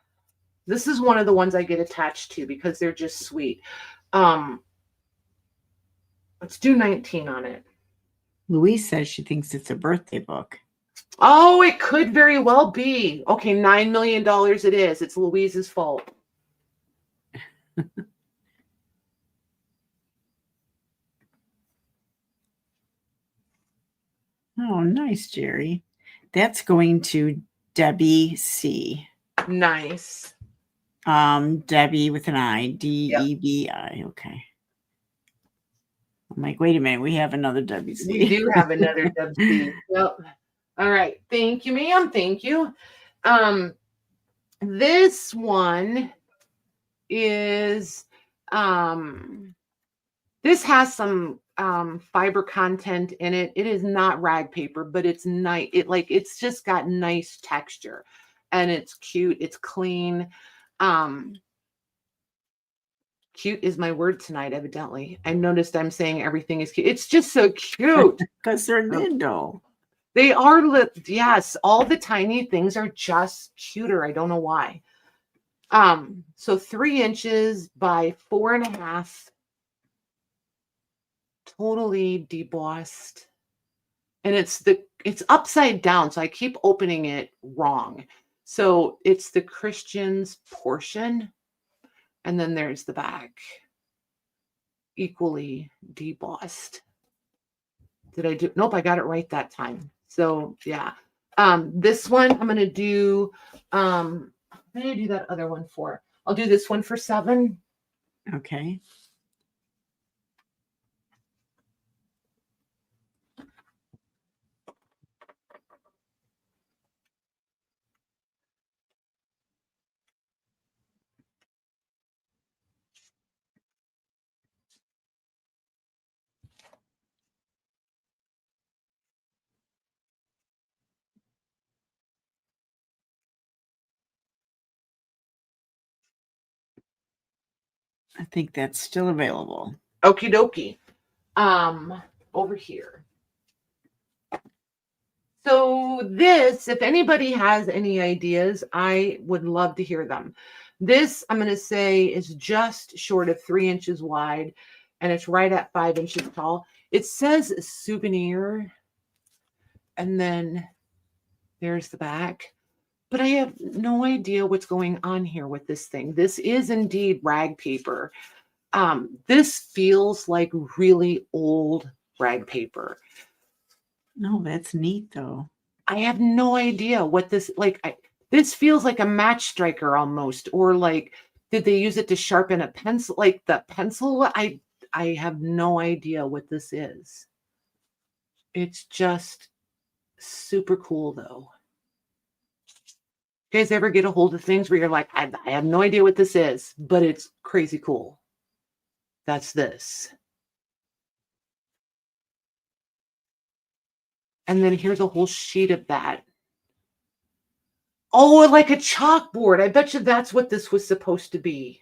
This is one of the ones I get attached to because they're just sweet. Let's do 19 on it. Louise says she thinks it's a birthday book. Oh, it could very well be. Okay, $9 million it is. It's Louise's fault. Oh, nice, Jerry. That's going to Debbie C. Nice. Debbie with an I, D-E-B-I. Okay. I'm like, wait a minute, we have another Debbie C. We do have another Debbie C. Yep. All right. Thank you, ma'am. Thank you. This one is this has some fiber content in it. It is not rag paper, but it's nice. It's just got nice texture and it's cute. It's clean. Cute is my word tonight, evidently. I noticed I'm saying everything is cute. It's just so cute. Because they're Lindo. They are, yes, all the tiny things are just cuter. I don't know why. So 3 inches by 4.5. Totally debossed. And it's upside down, so I keep opening it wrong. So it's the Christian's portion. And then there's the back. Equally debossed. Did I do? Nope, I got it right that time. So yeah. This one I'm gonna do. I'm gonna do that other one for. I'll do this one for 7. Okay. I think that's still available. Okie dokie. Over here. So this, if anybody has any ideas, I would love to hear them. This, I'm going to say, is just short of 3 inches wide, and it's right at 5 inches tall. It says souvenir, and then there's the back. But I have no idea what's going on here with this thing. This is indeed rag paper. This feels like really old rag paper. No, that's neat though. I have no idea what this this feels like a match striker almost, or like did they use it to sharpen a pencil? Like the pencil, I have no idea what this is. It's just super cool though. You guys ever get a hold of things where you're like, I have no idea what this is, but it's crazy cool? That's this. And then here's a whole sheet of that. Oh, like a chalkboard. I bet you that's what this was supposed to be.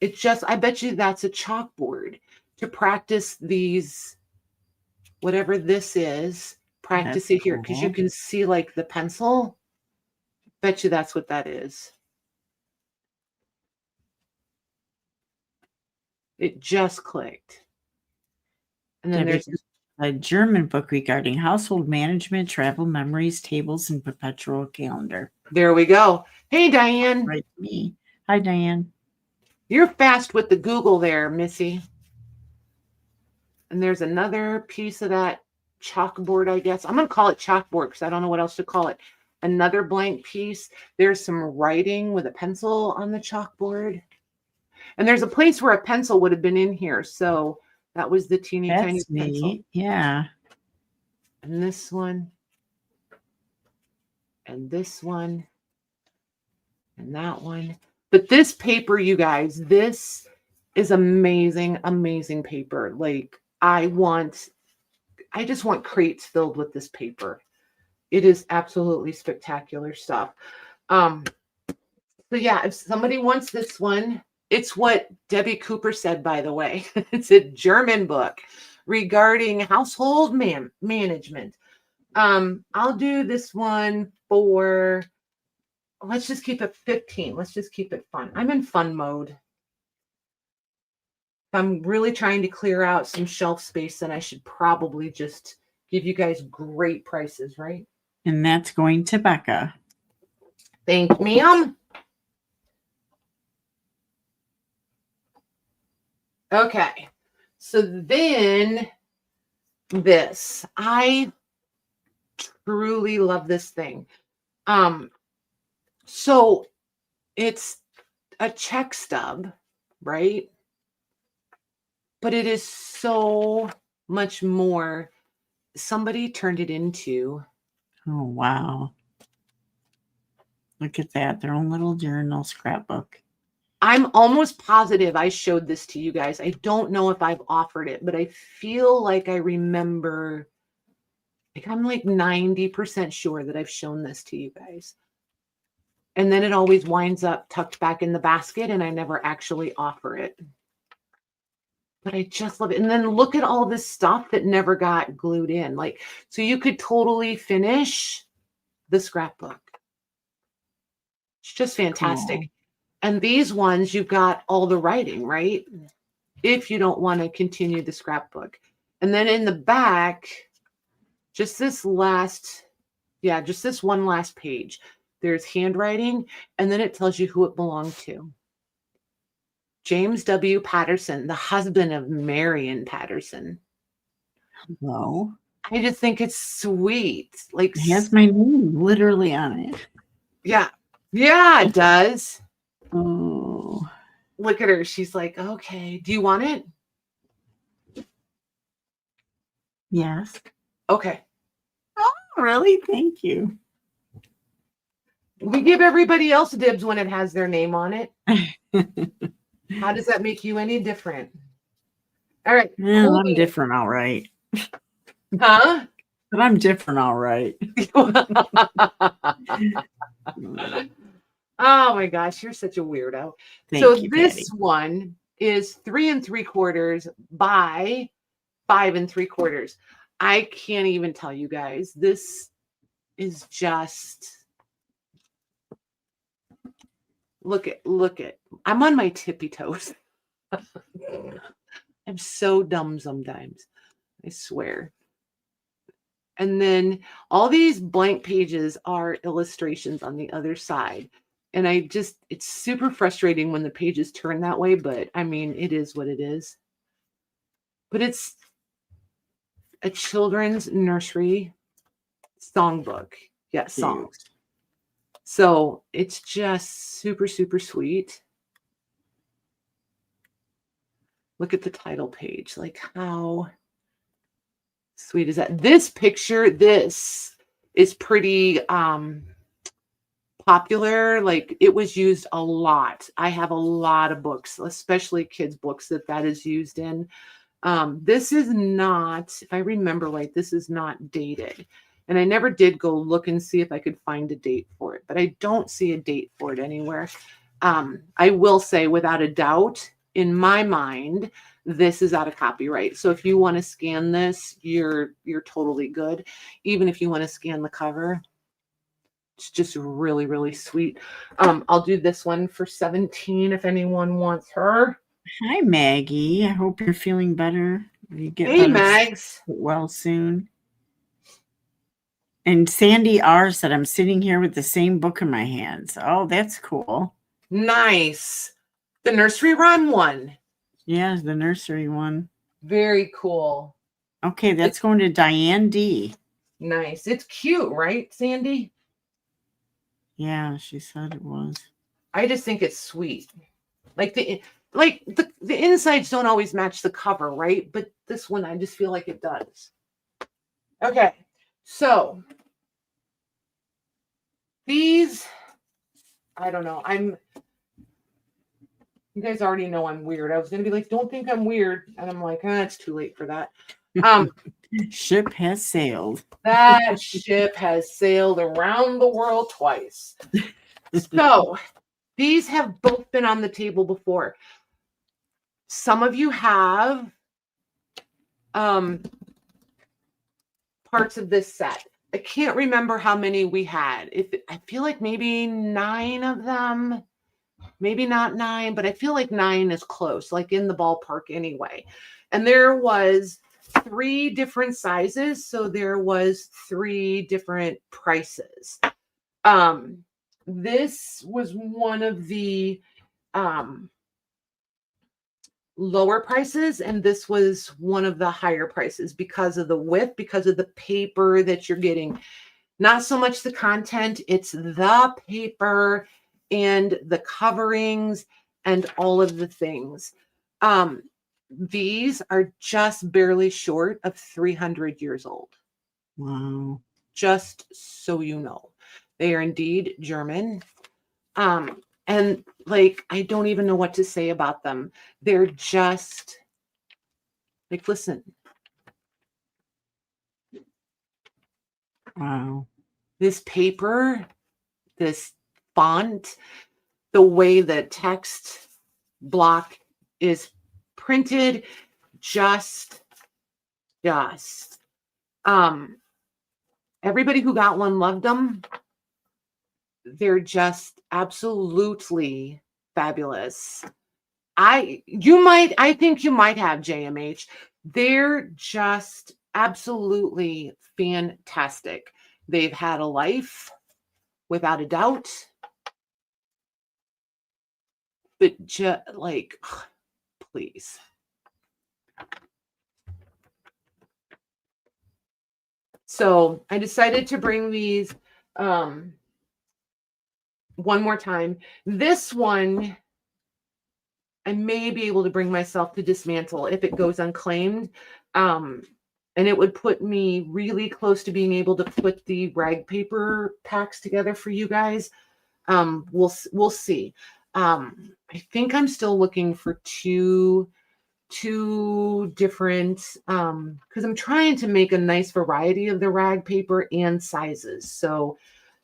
I bet you that's a chalkboard. to practice these, whatever this is, practice That's it here because you cool. can see like the pencil. Bet you that's what that is. It just clicked. And then there's a German book regarding household management, travel memories, tables, and perpetual calendar. There we go. Hey, Diane. Right, me. Hi, Diane. You're fast with the Google there, Missy. And there's another piece of that chalkboard, I guess. I'm going to call it chalkboard because I don't know what else to call it. Another blank piece. There's some writing with a pencil on the chalkboard. And there's a place where a pencil would have been in here. So that was the teeny tiny pencil. Yeah. And this one. And this one. And that one. But this paper, you guys, this is amazing, amazing paper. Like I just want crates filled with this paper. It is absolutely spectacular stuff. So yeah, if somebody wants this one, it's what Debbie Cooper said, by the way. It's a German book regarding household management. I'll do this one for, let's just keep it 15. Let's just keep it fun. I'm in fun mode. I'm really trying to clear out some shelf space, then I should probably just give you guys great prices, right? And that's going to Becca. Thank you, ma'am. Okay. So then this, I truly love this thing. So it's a check stub, right? But it is so much more. Somebody turned it into. Oh, wow. Look at that. Their own little journal scrapbook. I'm almost positive I showed this to you guys. I don't know if I've offered it, but I feel like I remember, like I'm like 90% sure that I've shown this to you guys. And then it always winds up tucked back in the basket and I never actually offer it. But I just love it. And then look at all this stuff that never got glued in. Like, so you could totally finish the scrapbook. It's just fantastic. Cool. And these ones, you've got all the writing, right? If you don't want to continue the scrapbook. And then in the back, just this one last page. There's handwriting, and then it tells you who it belonged to. James W. Patterson, the husband of Marion Patterson. Hello. I just think it's sweet. Like, it has my name literally on it. Yeah. Yeah, it does. Oh. Look at her. She's like, okay, do you want it? Yes. Okay. Oh, really? Thank you. We give everybody else dibs when it has their name on it. How does that make you any different? All right. Well, I'm different, all right. Huh? But I'm different, all right. Oh my gosh, you're such a weirdo. Thank you, this Patty. one is 3 3/4 by 5 3/4. I can't even tell you guys. This is just look at. I'm on my tippy toes. I'm so dumb sometimes. I swear. And then all these blank pages are illustrations on the other side. And it's super frustrating when the pages turn that way, but I mean, it is what it is. But it's a children's nursery songbook. Yeah, songs. So it's just super, super sweet. Look at the title page. Like, how sweet is that? This picture, this is pretty popular. Like, it was used a lot. I have a lot of books, especially kids' books that is used in. This is not, if I remember right, this is not dated. And I never did go look and see if I could find a date for it, but I don't see a date for it anywhere. I will say, without a doubt, in my mind, this is out of copyright. So if you want to scan this, you're totally good. Even if you want to scan the cover, it's just really, really sweet. I'll do this one for 17 if anyone wants her. Hi, Maggie. I hope you're feeling better. You get Hey, Mags. Well soon. And Sandy R said, I'm sitting here with the same book in my hands. Oh, that's cool. Nice. The nursery rhyme one. Yeah, the nursery one. Very cool. Okay, that's going to Diane D. Nice. It's cute, right, Sandy? Yeah, she said it was. I just think it's sweet. Like the insides don't always match the cover, right? But this one, I just feel like it does. Okay, so these, I don't know. You guys already know I'm weird. I was gonna be like, don't think I'm weird, and I'm like, it's too late for that. Ship has sailed. That ship has sailed around the world twice. So these have both been on the table before. Some of you have parts of this set. I can't remember how many we had. I feel like maybe 9 of them, maybe not 9, but I feel like 9 is close, like in the ballpark anyway. And there was 3 different sizes, so there was 3 different prices. This was one of the lower prices, and this was one of the higher prices because of the width, because of the paper that you're getting. Not so much the content, it's the paper and the coverings and all of the things. These are just barely short of 300 years old. Wow. Just so you know. They are indeed German. And like, I don't even know what to say about them. They're just like, listen. Wow. This paper, this font, the way the text block is printed, everybody who got one loved them. They're just absolutely fabulous. I think you might have JMH. They're just absolutely fantastic. They've had a life, without a doubt. But just like, please. So I decided to bring these one more time. This one, I may be able to bring myself to dismantle if it goes unclaimed. And it would put me really close to being able to put the rag paper packs together for you guys. We'll see. I think I'm still looking for two different, because I'm trying to make a nice variety of the rag paper and sizes. So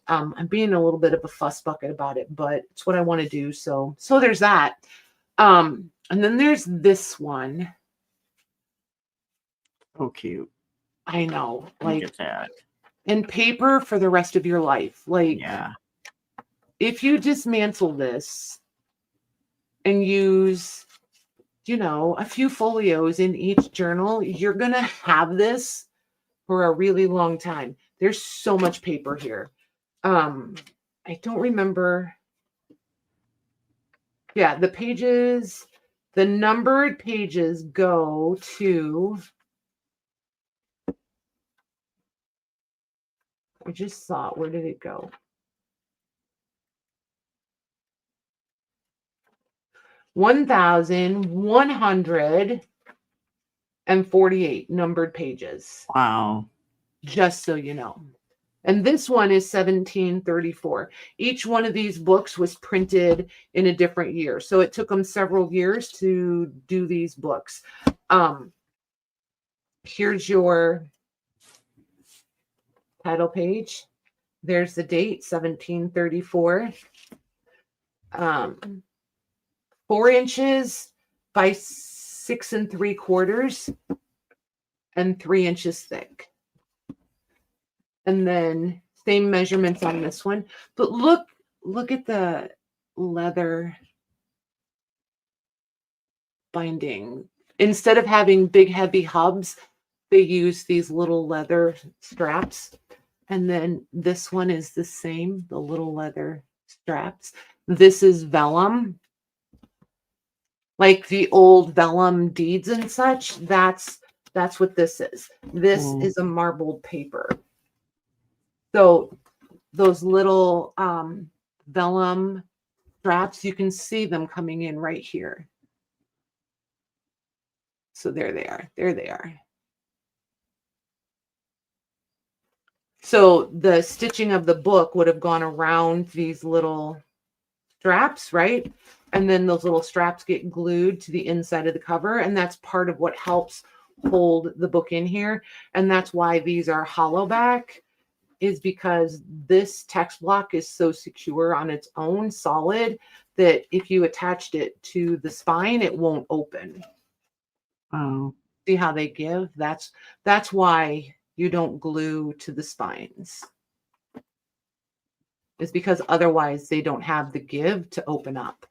I'm being a little bit of a fuss bucket about it, but it's what I want to do. So there's that. And then there's this one. Oh, cute. I know. Like, look at that. And paper for the rest of your life. Like, yeah. If you dismantle this and use, a few folios in each journal, you're going to have this for a really long time. There's so much paper here. I don't remember. Yeah, the pages, the numbered pages go to, I just saw it. Where did it go? 1,148 numbered pages. Wow. Just so you know. And this one is 1734. Each one of these books was printed in a different year. So it took them several years to do these books. Here's your title page. There's the date, 1734. 4 inches by 6 3/4 and 3 inches thick. And then same measurements on this one. But look at the leather binding. Instead of having big heavy hubs, they use these little leather straps. And then this one is the same, the little leather straps. This is vellum. Like the old vellum deeds and such. That's what this is. This is a marbled paper. So those little vellum straps, you can see them coming in right here. So there they are. There they are. So the stitching of the book would have gone around these little straps, right? And then those little straps get glued to the inside of the cover. And that's part of what helps hold the book in here. And that's why these are hollow back, is because this text block is so secure on its own, solid, that if you attached it to the spine, it won't open. Oh. See how they give? That's why you don't glue to the spines. It's because otherwise they don't have the give to open up.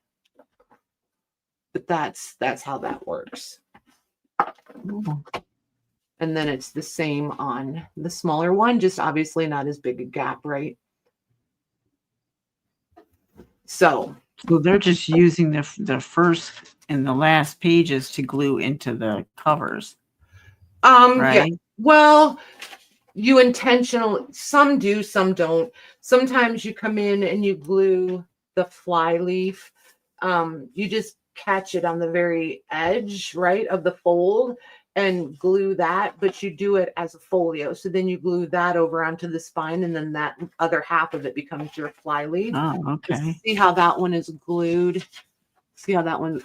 But that's how that works. Ooh. And then it's the same on the smaller one, just obviously not as big a gap, right? So they're just using the first and the last pages to glue into the covers. Right? Yeah. Well, you intentionally, some do, some don't. Sometimes you come in and you glue the fly leaf. You just catch it on the very edge, right, of the fold and glue that, but you do it as a folio. So then you glue that over onto the spine, and then that other half of it becomes your fly leaf. Oh, okay. See how that one is glued? See how that one is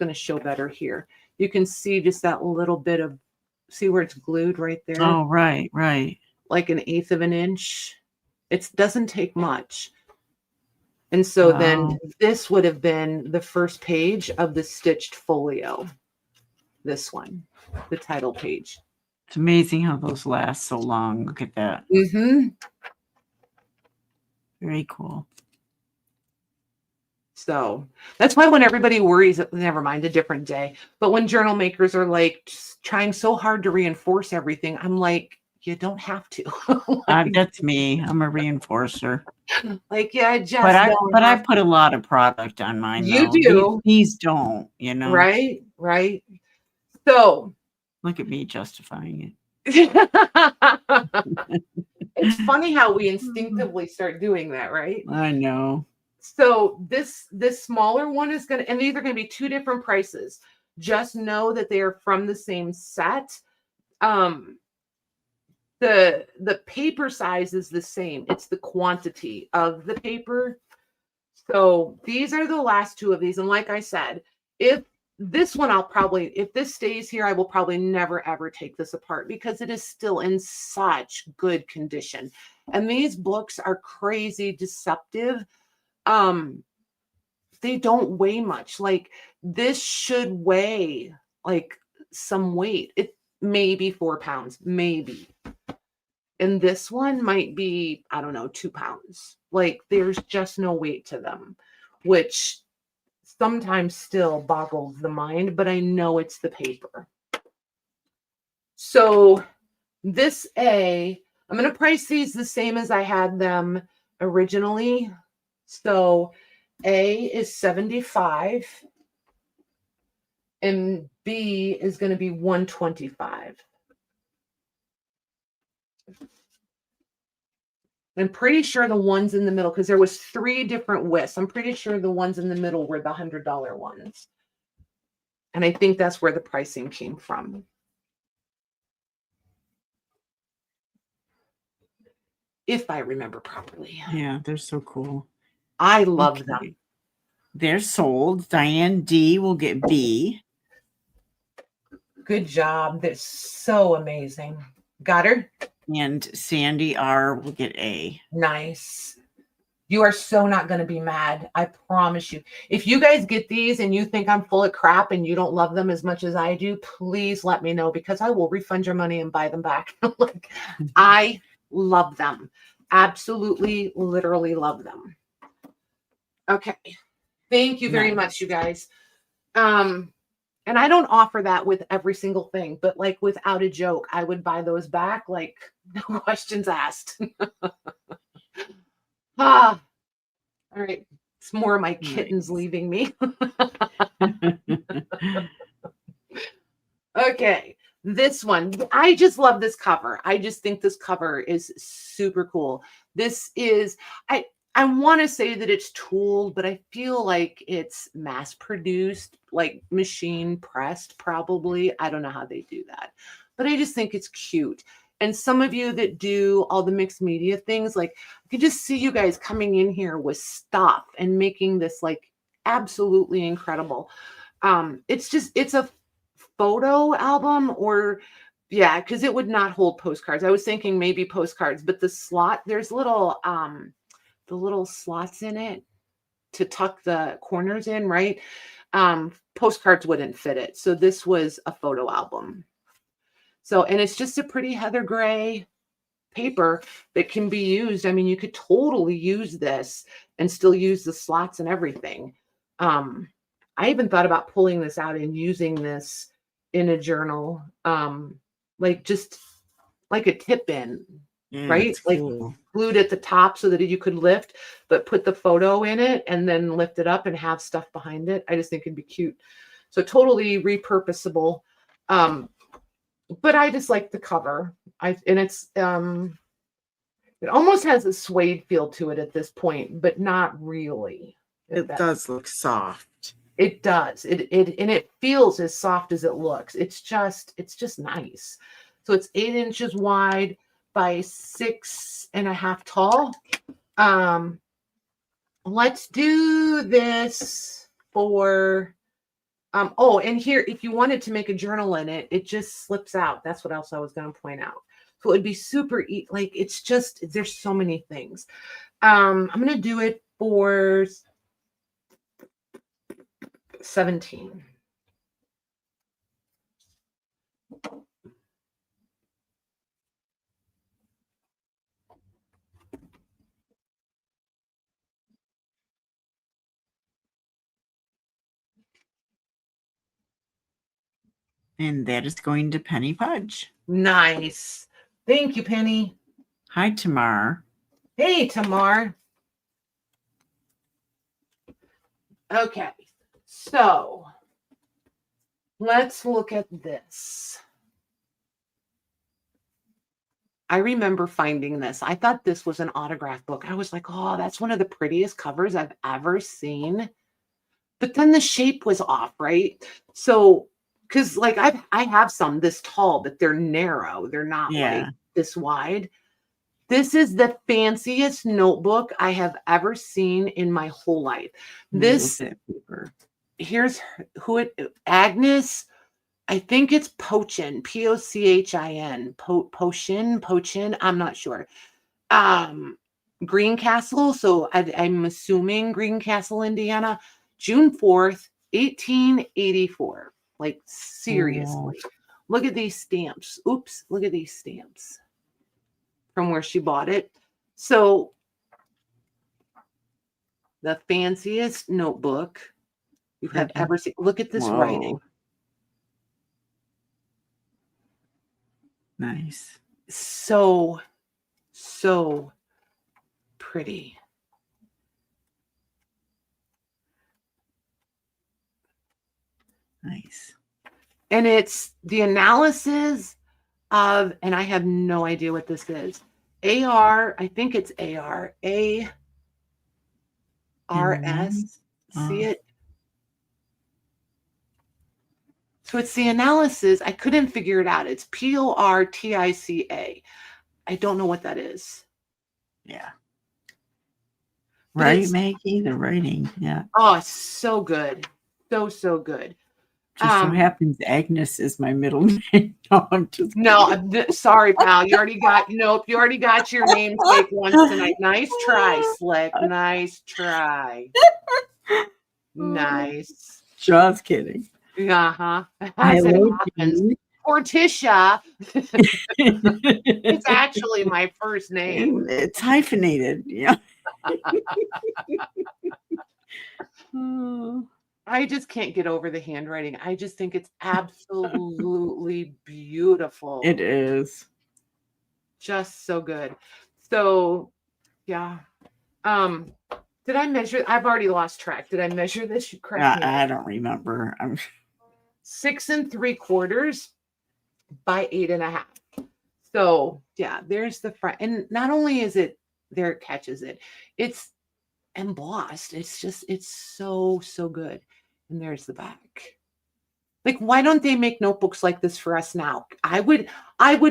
going to show better here. You can see just that little bit of, see where it's glued right there? Oh, right, right. Like 1/8 of an inch. It doesn't take much. And so then this would have been the first page of the stitched folio. This one, the title page. It's amazing how those last so long. Look at that. Mm-hmm. Very cool. So that's why when everybody worries, never mind, a different day. But when journal makers are like trying so hard to reinforce everything, I'm like, you don't have to. Like, that's me. I'm a reinforcer. Like, yeah, just but I put a lot of product on mine. You though. do. These don't, you know. Right, right. So look at me justifying it. It's funny how we instinctively start doing that, right? I know. So this smaller one is going to, and these are going to be 2 different prices. Just know that they are from the same set. The paper size is the same. It's the quantity of the paper. So these are the last 2 of these. And like I said, if this one, if this stays here, I will probably never, ever take this apart because it is still in such good condition. And these books are crazy deceptive. They don't weigh much. Like this should weigh like some weight. It may be 4 pounds, maybe. And this one might be, I don't know, 2 pounds. Like there's just no weight to them, which sometimes still boggles the mind, but I know it's the paper. So this I'm going to price these the same as I had them originally. So A is $75 and B is going to be $125. I'm pretty sure the ones in the middle, because there was 3 different widths. I'm pretty sure the ones in the middle were the $100 ones. And I think that's where the pricing came from. If I remember properly. Yeah, they're so cool. I love them. They're sold. Diane D will get B. Good job. They're so amazing. Got her? And Sandy R will get A. Nice. You are so not going to be mad. I promise you. If you guys get these and you think I'm full of crap and you don't love them as much as I do, please let me know, because I will refund your money and buy them back. Like, I love them. Absolutely, literally love them. Okay. Thank you very much, you guys. And I don't offer that with every single thing, but like without a joke, I would buy those back, like no questions asked. All right. It's more of my kittens leaving me. Okay. This one, I just love this cover. I just think this cover is super cool. This is, I want to say that it's tooled, but I feel like it's mass produced, like machine pressed, probably. I don't know how they do that, but I just think it's cute. And some of you that do all the mixed media things, like I can just see you guys coming in here with stuff and making this like absolutely incredible. It's a photo album, or yeah, because it would not hold postcards. I was thinking maybe postcards, but the slot, there's little the little slots in it to tuck the corners in, right? Postcards wouldn't fit it. So this was a photo album. So, and it's just a pretty heather gray paper that can be used. I mean, you could totally use this and still use the slots and everything. I even thought about pulling this out and using this in a journal, like just like a tip in, right? Like glued at the top so that you could lift, but put the photo in it and then lift it up and have stuff behind it. I just think it'd be cute. So totally repurposable. But I just like the cover. And it's it almost has a suede feel to it at this point, but not really. It does look soft. It does. And it feels as soft as it looks. It's just nice. So it's 8 inches wide by 6.5 tall. Let's do this for oh, and here, if you wanted to make a journal in it, it just slips out. That's what else I was going to point out. So it would be super like, it's just, there's so many things. I'm going to do it for 17. And that is going to Penny Pudge. Nice. Thank you, Penny. Hi, Tamar. Hey, Tamar. Okay. So let's look at this. I remember finding this. I thought this was an autograph book. I was like, oh, that's one of the prettiest covers I've ever seen. But then the shape was off, right? So, because like I have some this tall, but they're narrow. They're not like this wide. This is the fanciest notebook I have ever seen in my whole life. This paper. Here's who it, Agnes. I think it's Pochin, Pochin, Pochin. I'm not sure. Greencastle. So I'm assuming Greencastle, Indiana, June 4th, 1884. Like seriously, look at these stamps. Oops, look at these stamps from where she bought it. So the fanciest notebook you have ever seen. Look at this writing. Nice. So pretty. Nice. And it's the analysis of, and I have no idea what this is. AR, I think it's AR. ARS. See it? So it's the analysis. I couldn't figure it out. It's PORTICA. I don't know what that is. Yeah. Right, Maggie? The writing. Yeah. Oh, it's so good. So good. Just so happens Agnes is my middle name. No, I'm just sorry, pal. You already got you already got your namesake once tonight. Nice try, Slick. Nice try. Nice. Just kidding. Uh-huh. Hello, Jean. Portisha. It's actually my first name. It's hyphenated. Yeah. I just can't get over the handwriting. I just think it's absolutely beautiful. It is. Just so good. So, yeah. Did I measure? I've already lost track. Did I measure this? You correct me. I don't remember. 6 3/4 by 8.5. So yeah, there's the front. And not only is it there, it catches it. It's embossed. It's so good. And there's the back. Like, why don't they make notebooks like this for us now? I would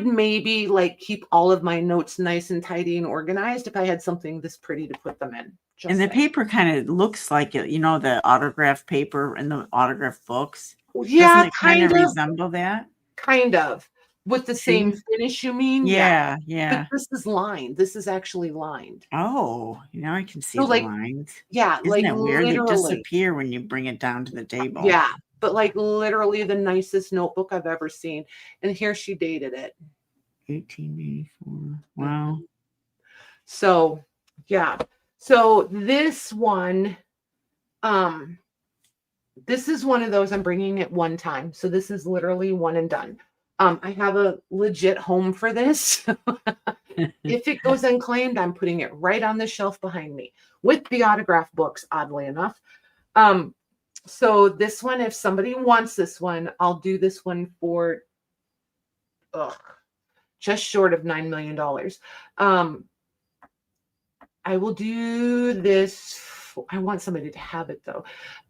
maybe like keep all of my notes nice and tidy and organized if I had something this pretty to put them in. And the paper kind of looks like it, the autograph paper and the autograph books. Yeah, doesn't it kind of resemble that? Kind of. With the same finish, you mean? Yeah. But this is lined. This is actually lined. Oh, I can see the lines. Yeah, Isn't it weird? They disappear when you bring it down to the table. Yeah, but like literally the nicest notebook I've ever seen. And here she dated it. 1884. Wow. So, yeah. So this one, this is one of those I'm bringing it one time. So this is literally one and done. I have a legit home for this. If it goes unclaimed, I'm putting it right on the shelf behind me with the autograph books, oddly enough. So this one, if somebody wants this one, I'll do this one for just short of $9 million. I will do this. I want somebody to have it though.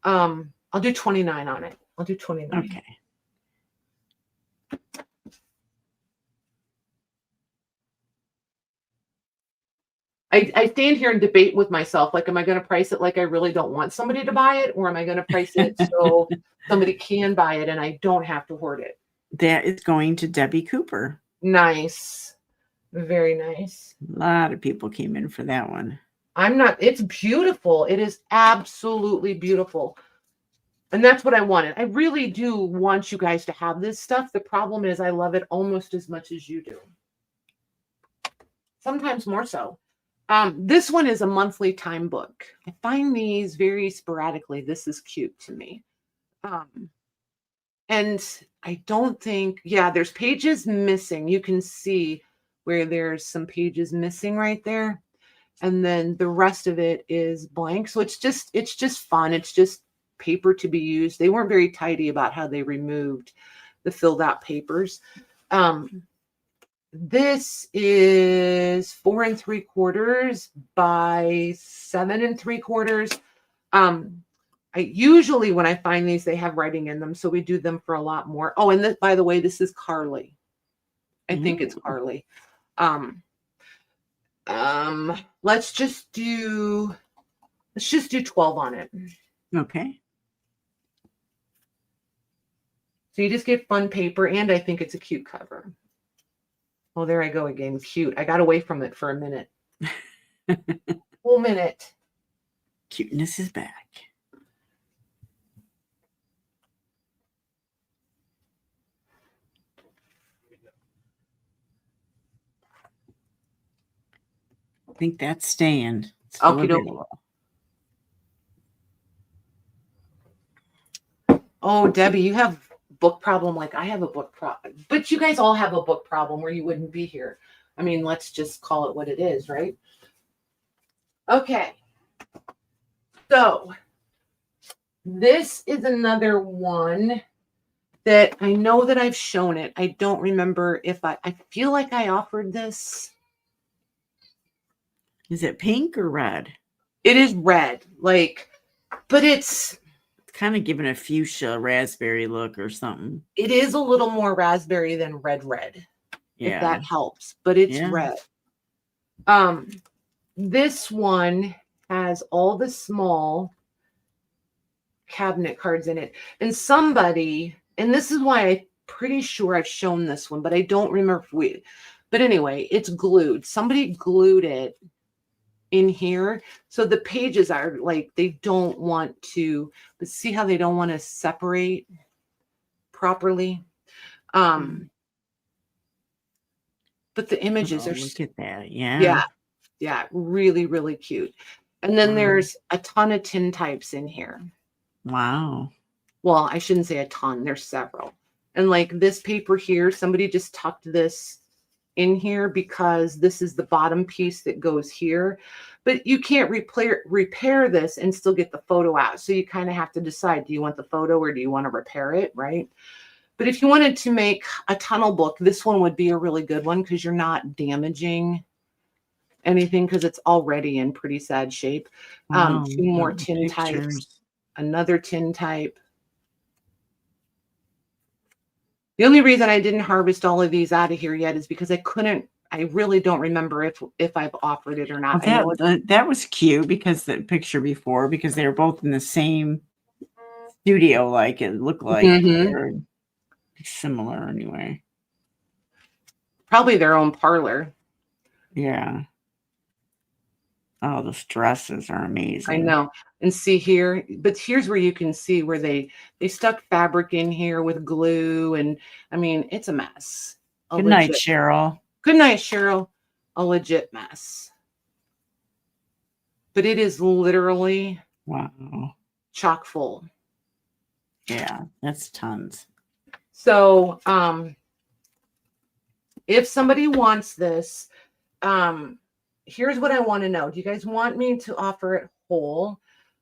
I'll do 29 on it. I'll do 29. Okay. I stand here and debate with myself. Like, am I going to price it like I really don't want somebody to buy it? Or am I going to price it so somebody can buy it and I don't have to hoard it? That is going to Debbie Cooper. Nice. Very nice. A lot of people came in for that one. It's beautiful. It is absolutely beautiful. And that's what I wanted. I really do want you guys to have this stuff. The problem is I love it almost as much as you do. Sometimes more so. This one is a monthly time book. I find these very sporadically. This is cute to me. And I don't think, there's pages missing. You can see where there's some pages missing right there. And then the rest of it is blank. So it's just fun. It's just paper to be used. They weren't very tidy about how they removed the filled out papers. This is 4 3/4 by 7 3/4. I usually, when I find these, they have writing in them. So we do them for a lot more. Oh, and by the way, this is Carly. I think it's Carly. Let's just do 12 on it. Okay. So you just get fun paper, and I think it's a cute cover. Oh, there I go again. Cute. I got away from it for a minute. Whole minute. Cuteness is back. I think that's staying. Okie dokie. Oh, Debbie, you have book problem like I have a book problem. But you guys all have a book problem where you wouldn't be here. I mean, let's just call it what it is, right? Okay. So this is another one that I know that I've shown it. I don't remember if I feel like I offered this. Is it pink or red? It is red, but it's kind of giving a fuchsia raspberry look or something. It is a little more raspberry than red, if that helps, but it's red. This one has all the small cabinet cards in it. And somebody, and this is why I'm pretty sure I've shown this one, but I don't remember if we, but anyway, it's glued. Somebody glued it in here. So the pages are like, they don't want to, but see how they don't want to separate properly. But the images are, look at that. Yeah. Yeah. Yeah. Really, really cute. And then there's a ton of tin types in here. Wow. Well, I shouldn't say a ton. There's several. And like this paper here, somebody just tucked this in here because this is the bottom piece that goes here. But you can't repair this and still get the photo out. So you kind of have to decide, do you want the photo or do you want to repair it, right? But if you wanted to make a tunnel book, this one would be a really good one because you're not damaging anything because it's already in pretty sad shape. Wow, 2 more tin types, another tin type. The only reason I didn't harvest all of these out of here yet is because I really don't remember if I've offered it or not. Well, that was cute because the picture before, because they were both in the same studio, like it looked like they're similar anyway. Probably their own parlor. Yeah. Oh, those dresses are amazing. I know. And see here, but here's where you can see where they stuck fabric in here with glue. And I mean, it's a mess. Good night, Cheryl. Good night, Cheryl. A legit mess. But it is literally chock full. Yeah, that's tons. So if somebody wants this, here's what I want to know. Do you guys want me to offer it whole?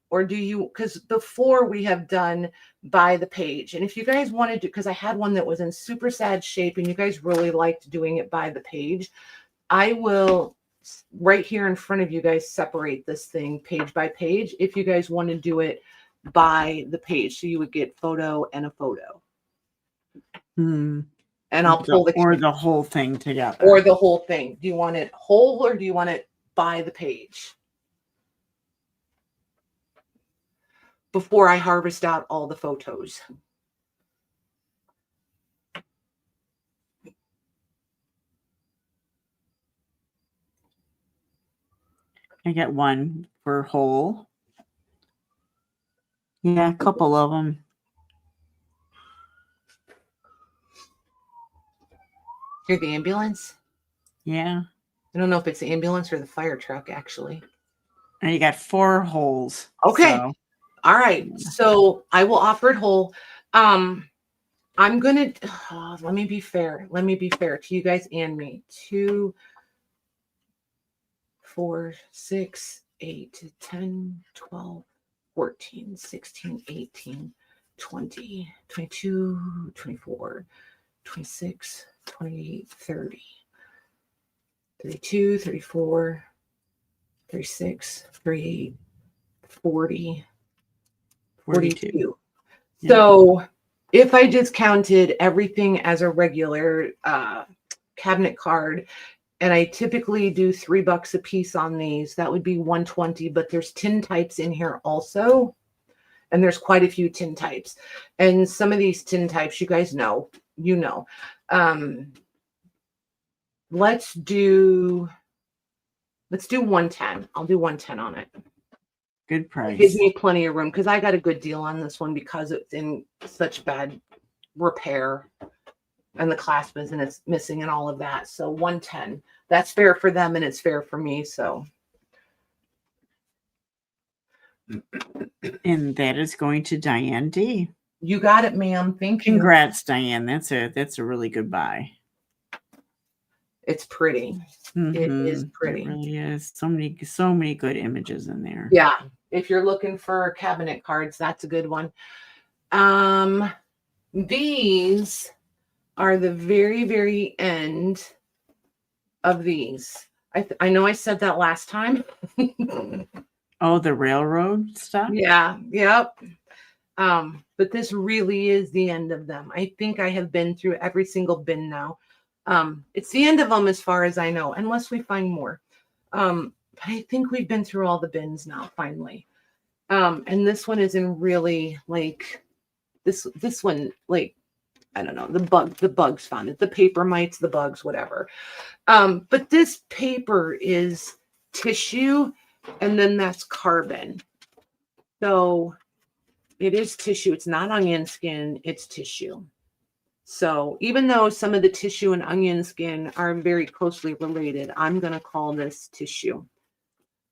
Or do you, because before we have done by the page. And if you guys wanted to, because I had one that was in super sad shape and you guys really liked doing it by the page, I will right here in front of you guys separate this thing page by page if you guys want to do it by the page. So you would get photo and a photo. And I'll pull the whole thing together. Or the whole thing. Do you want it whole or do you want it by the page? Before I harvest out all the photos. I get one for whole. Yeah, a couple of them. Hear the ambulance? Yeah. I don't know if it's the ambulance or the fire truck, actually. And you got 4 holes. Okay. So. All right. So I will offer it whole. I'm going to, let me be fair. Let me be fair to you guys and me. 2, 4, 6, 8, 10, 12, 14, 16, 18, 20, 22, 24, 26, 28, 30, 32, 34, 36, 38, 40, 42. Yeah. So if I just counted everything as a regular cabinet card, and I typically do $3 a piece on these, that would be $120, but there's tin types in here also. And there's quite a few tin types. And some of these tin types, you guys know, let's do 110. I'll do 110 on it. Good price. It gives me plenty of room because I got a good deal on this one because it's in such bad repair and the clasp is and it's missing and all of that. So 110. That's fair for them and it's fair for me. So. And that is going to Diane D. You got it, ma'am. Thank you. Congrats, Diane. That's a really good buy. It's pretty. It is pretty. It really is. So many good images in there. Yeah. If you're looking for cabinet cards, that's a good one. These are the very, very end of these. I know I said that last time. Oh, the railroad stuff? Yeah. Yep. But this really is the end of them. I think I have been through every single bin now. It's the end of them as far as I know, unless we find more. But I think we've been through all the bins now, finally. And this one is in really like this one, like, I don't know, the bugs found it, the paper mites, the bugs, whatever. But this paper is tissue, and then that's carbon. So it is tissue. It's not onion skin, it's tissue. So even though some of the tissue and onion skin are very closely related, I'm going to call this tissue.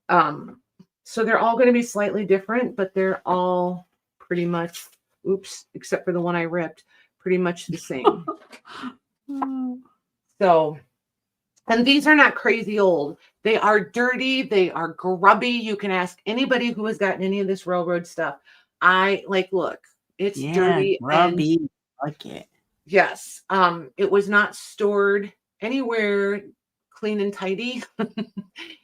So they're all going to be slightly different, but they're all pretty much, oops, except for the one I ripped, pretty much the same. So, and these are not crazy old. They are dirty. They are grubby. You can ask anybody who has gotten any of this railroad stuff. Look, it's dirty. Grubby. And like it. Yes. It was not stored anywhere clean and tidy.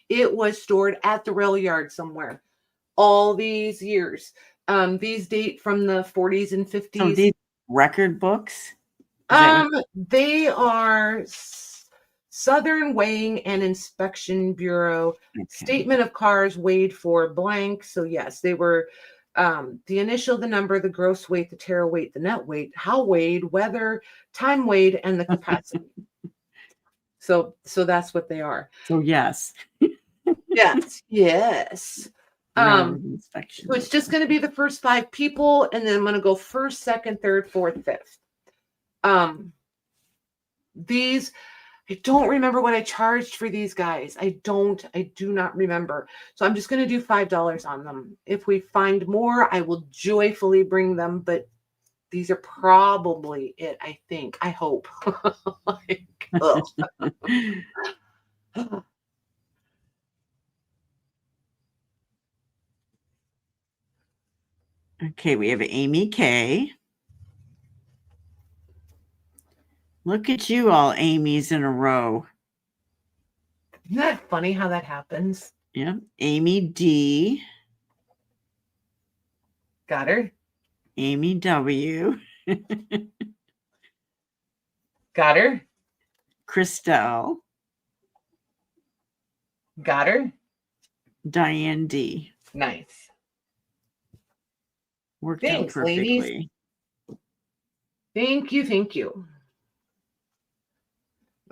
It was stored at the rail yard somewhere all these years. These date from the 40s and 50s. So these record books? They are Southern Weighing and Inspection Bureau. Okay. Statement of cars weighed for blank. So yes, they were the initial, the number, the gross weight, the tare weight, the net weight, how weighed, weather, time weighed, and the capacity. So that's what they are. So yes. Yes. So it's just going to be the first 5 people, and then I'm going to go first, second, third, fourth, fifth. These, I don't remember what I charged for these guys. I do not remember. So I'm just going to do $5 on them. If we find more, I will joyfully bring them, but these are probably it, I think. I hope. Okay, we have Amy K. Look at you, all Amy's in a row. Isn't that funny how that happens? Yeah. Amy D. Got her. Amy W. Got her. Christelle. Got her. Diane D. Nice. Worked out perfectly. Ladies. Thank you.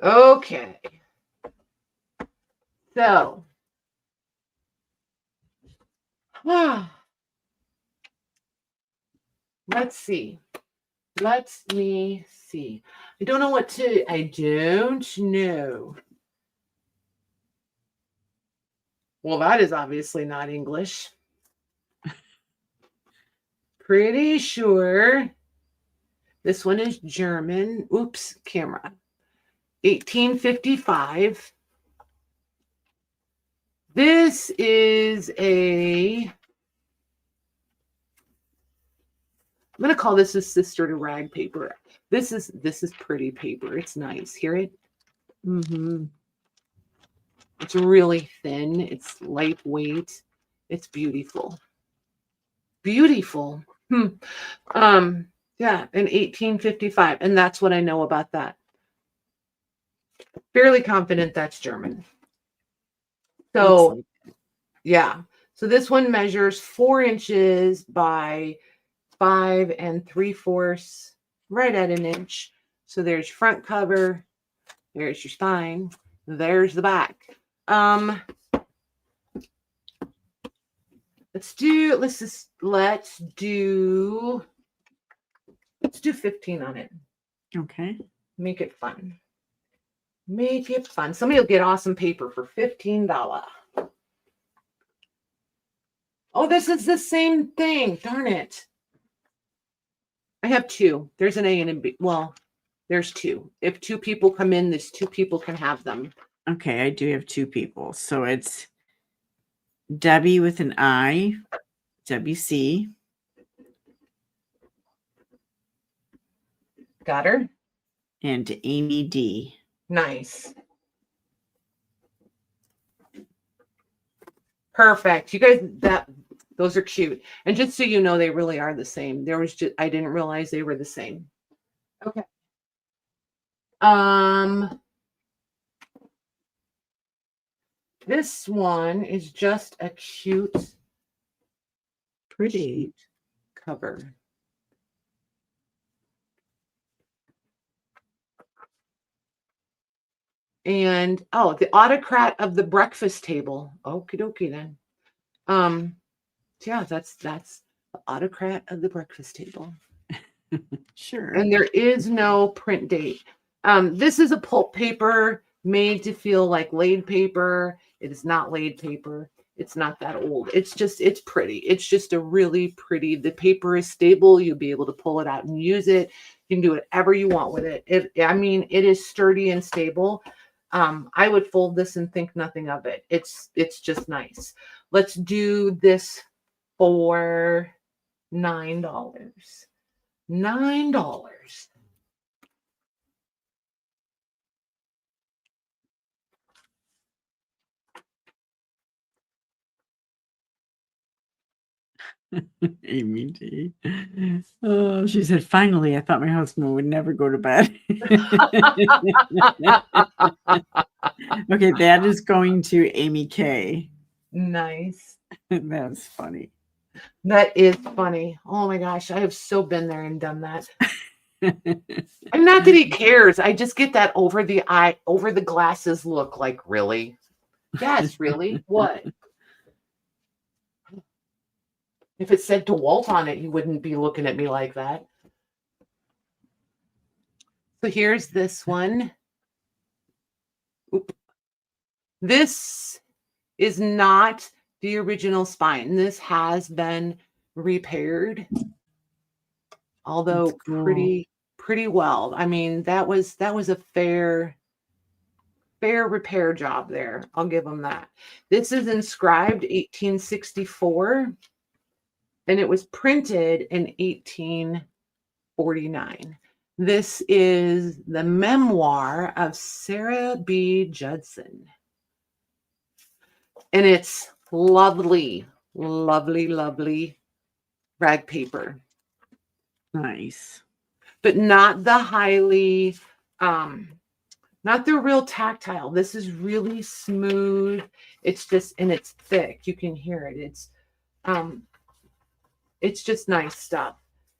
Okay. So, let's see. Let me see. I don't know. Well, that is obviously not English. Pretty sure this one is German. Oops, camera. 1855. This is I'm going to call this a sister to rag paper. This is pretty paper. It's nice. Hear it? Mm-hmm. It's really thin. It's lightweight. It's beautiful. Beautiful. Yeah, in 1855. And that's what I know about that. Fairly confident that's German. So, yeah. So this one measures 4 inches by 5 3/4, right at an inch. So there's your front cover, there's your spine, there's the back. Let's do 15 on it. Okay. Make it fun. Somebody will get awesome paper for $15. Oh, this is the same thing. Darn it. I have 2. There's an A and a B. Well, there's 2. If 2 people come in, there's 2 people can have them. Okay, I do have 2 people. So it's Debbie with an I, WC. Got her. And Amy D. Nice. Perfect. You guys, those are cute. And just so you know, they really are the same. I didn't realize they were the same. Okay. This one is just a cute Pretty. Cover. And oh, the autocrat of the breakfast table. Okie dokie then. Yeah, that's the autocrat of the breakfast table. Sure. And there is no print date. This is a pulp paper made to feel like laid paper. It is not laid paper. It's not that old. It's pretty. It's just a really pretty, the paper is stable. You'll be able to pull it out and use it. You can do whatever you want with it. It is sturdy and stable. I would fold this and think nothing of it. It's just nice. Let's do this for $9. $9. Amy G. Oh, she said, finally, I thought my husband would never go to bed. Okay, that is going to Amy K. Nice. That's funny. That is funny. Oh my gosh, I have so been there and done that. And not that he cares. I just get that over the glasses look like, really? Yes, really? What? If it said DeWalt on it, you wouldn't be looking at me like that. So here's this one. Oop. This is not the original spine. This has been repaired. Although cool. pretty well. I mean, that was a fair repair job there. I'll give them that. This is inscribed 1864 and it was printed in 1849. This is the memoir of Sarah B. Judson. And it's lovely, lovely, lovely rag paper. Nice. But not the highly, not the real tactile. This is really smooth. It's just, and it's thick. You can hear it. It's just nice stuff.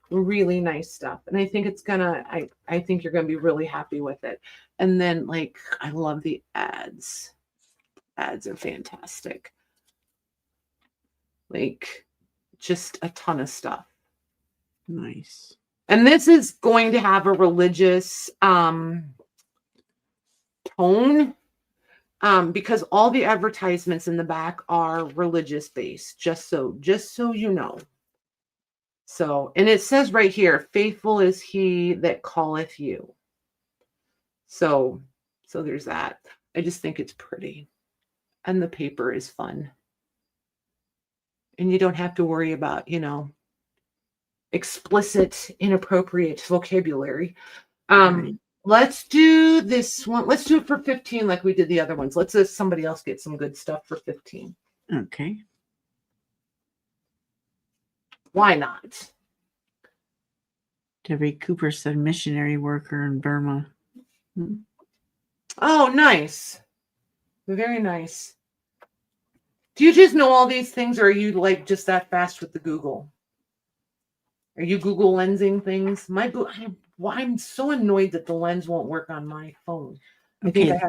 Really nice stuff. And I think it's gonna, I think you're gonna be really happy with it. And then like, I love the ads. Ads are fantastic. Like just a ton of stuff. Nice. And this is going to have a religious tone because all the advertisements in the back are religious based, just so you know. So, and it says right here, faithful is he that calleth you. So there's that. I just think it's pretty. And the paper is fun. And you don't have to worry about, explicit, inappropriate vocabulary. Right. Let's do this one. Let's do it for 15 like we did the other ones. Let's let somebody else get some good stuff for 15. Okay. Why not? Debbie Cooper said missionary worker in Burma. Oh, nice. Very nice. Do you just know all these things or are you like just that fast with the Google? Are you Google lensing things? I'm so annoyed that the lens won't work on my phone. Okay.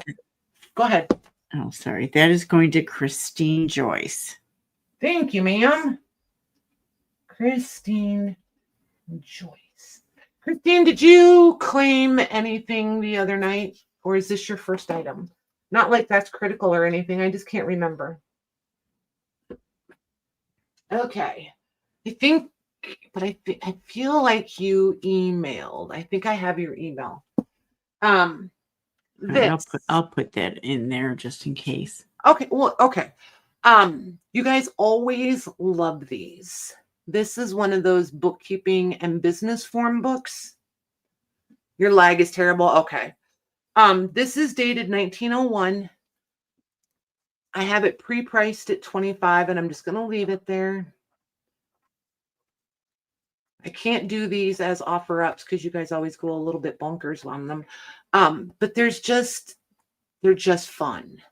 Go ahead. Oh, sorry. That is going to Christine Joyce. Thank you, ma'am. Christine Joyce. Christine, did you claim anything the other night? Or is this your first item? Not like that's critical or anything. I just can't remember. Okay. I feel like you emailed. I think I have your email. Right, I'll put that in there just in case. Okay. Well, okay. You guys always love these. This is one of those bookkeeping and business form books. Your lag is terrible. Okay. This is dated 1901. I have it pre-priced at $25 and I'm just going to leave it there. I can't do these as offer ups because you guys always go a little bit bonkers on them. But they're just fun.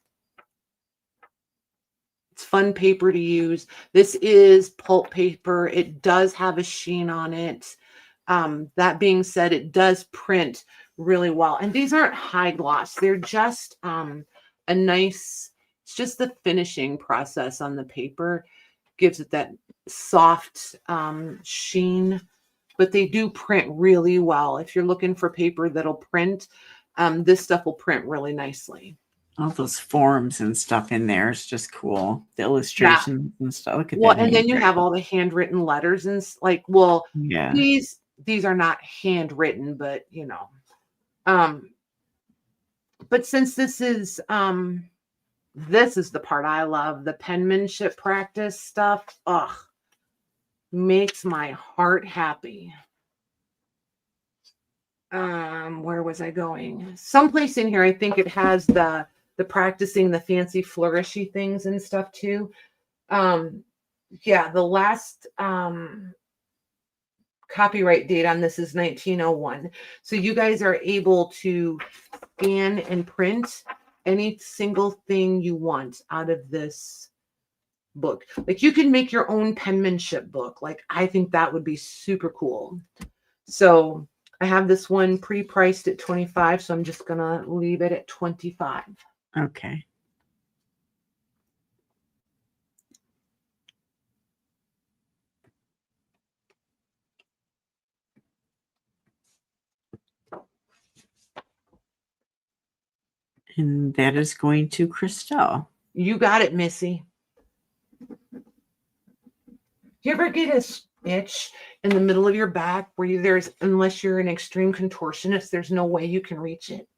It's fun paper to use. This is pulp paper. It does have a sheen on it. That being said, it does print really well. And these aren't high gloss. They're just a nice, it's just the finishing process on the paper gives it that soft sheen, but they do print really well. If you're looking for paper that'll print, this stuff will print really nicely. All those forms and stuff in there is just cool. The illustrations and stuff. Look at well, that. And then you have all the handwritten letters and like, well, yeah, these are not handwritten, but you know, but since this is the part I love, the penmanship practice stuff. Ugh, makes my heart happy. Where was I going? Someplace in here, I think it has the practicing the fancy flourishy things and stuff too. Yeah, the last copyright date on this is 1901. So you guys are able to scan and print any single thing you want out of this book. Like you can make your own penmanship book. Like I think that would be super cool. So I have this one pre-priced at 25, so I'm just gonna leave it at 25. okay. And that is going to Christelle. You got it, Missy. You ever get a itch in the middle of your back where there's, unless you're an extreme contortionist, there's no way you can reach it?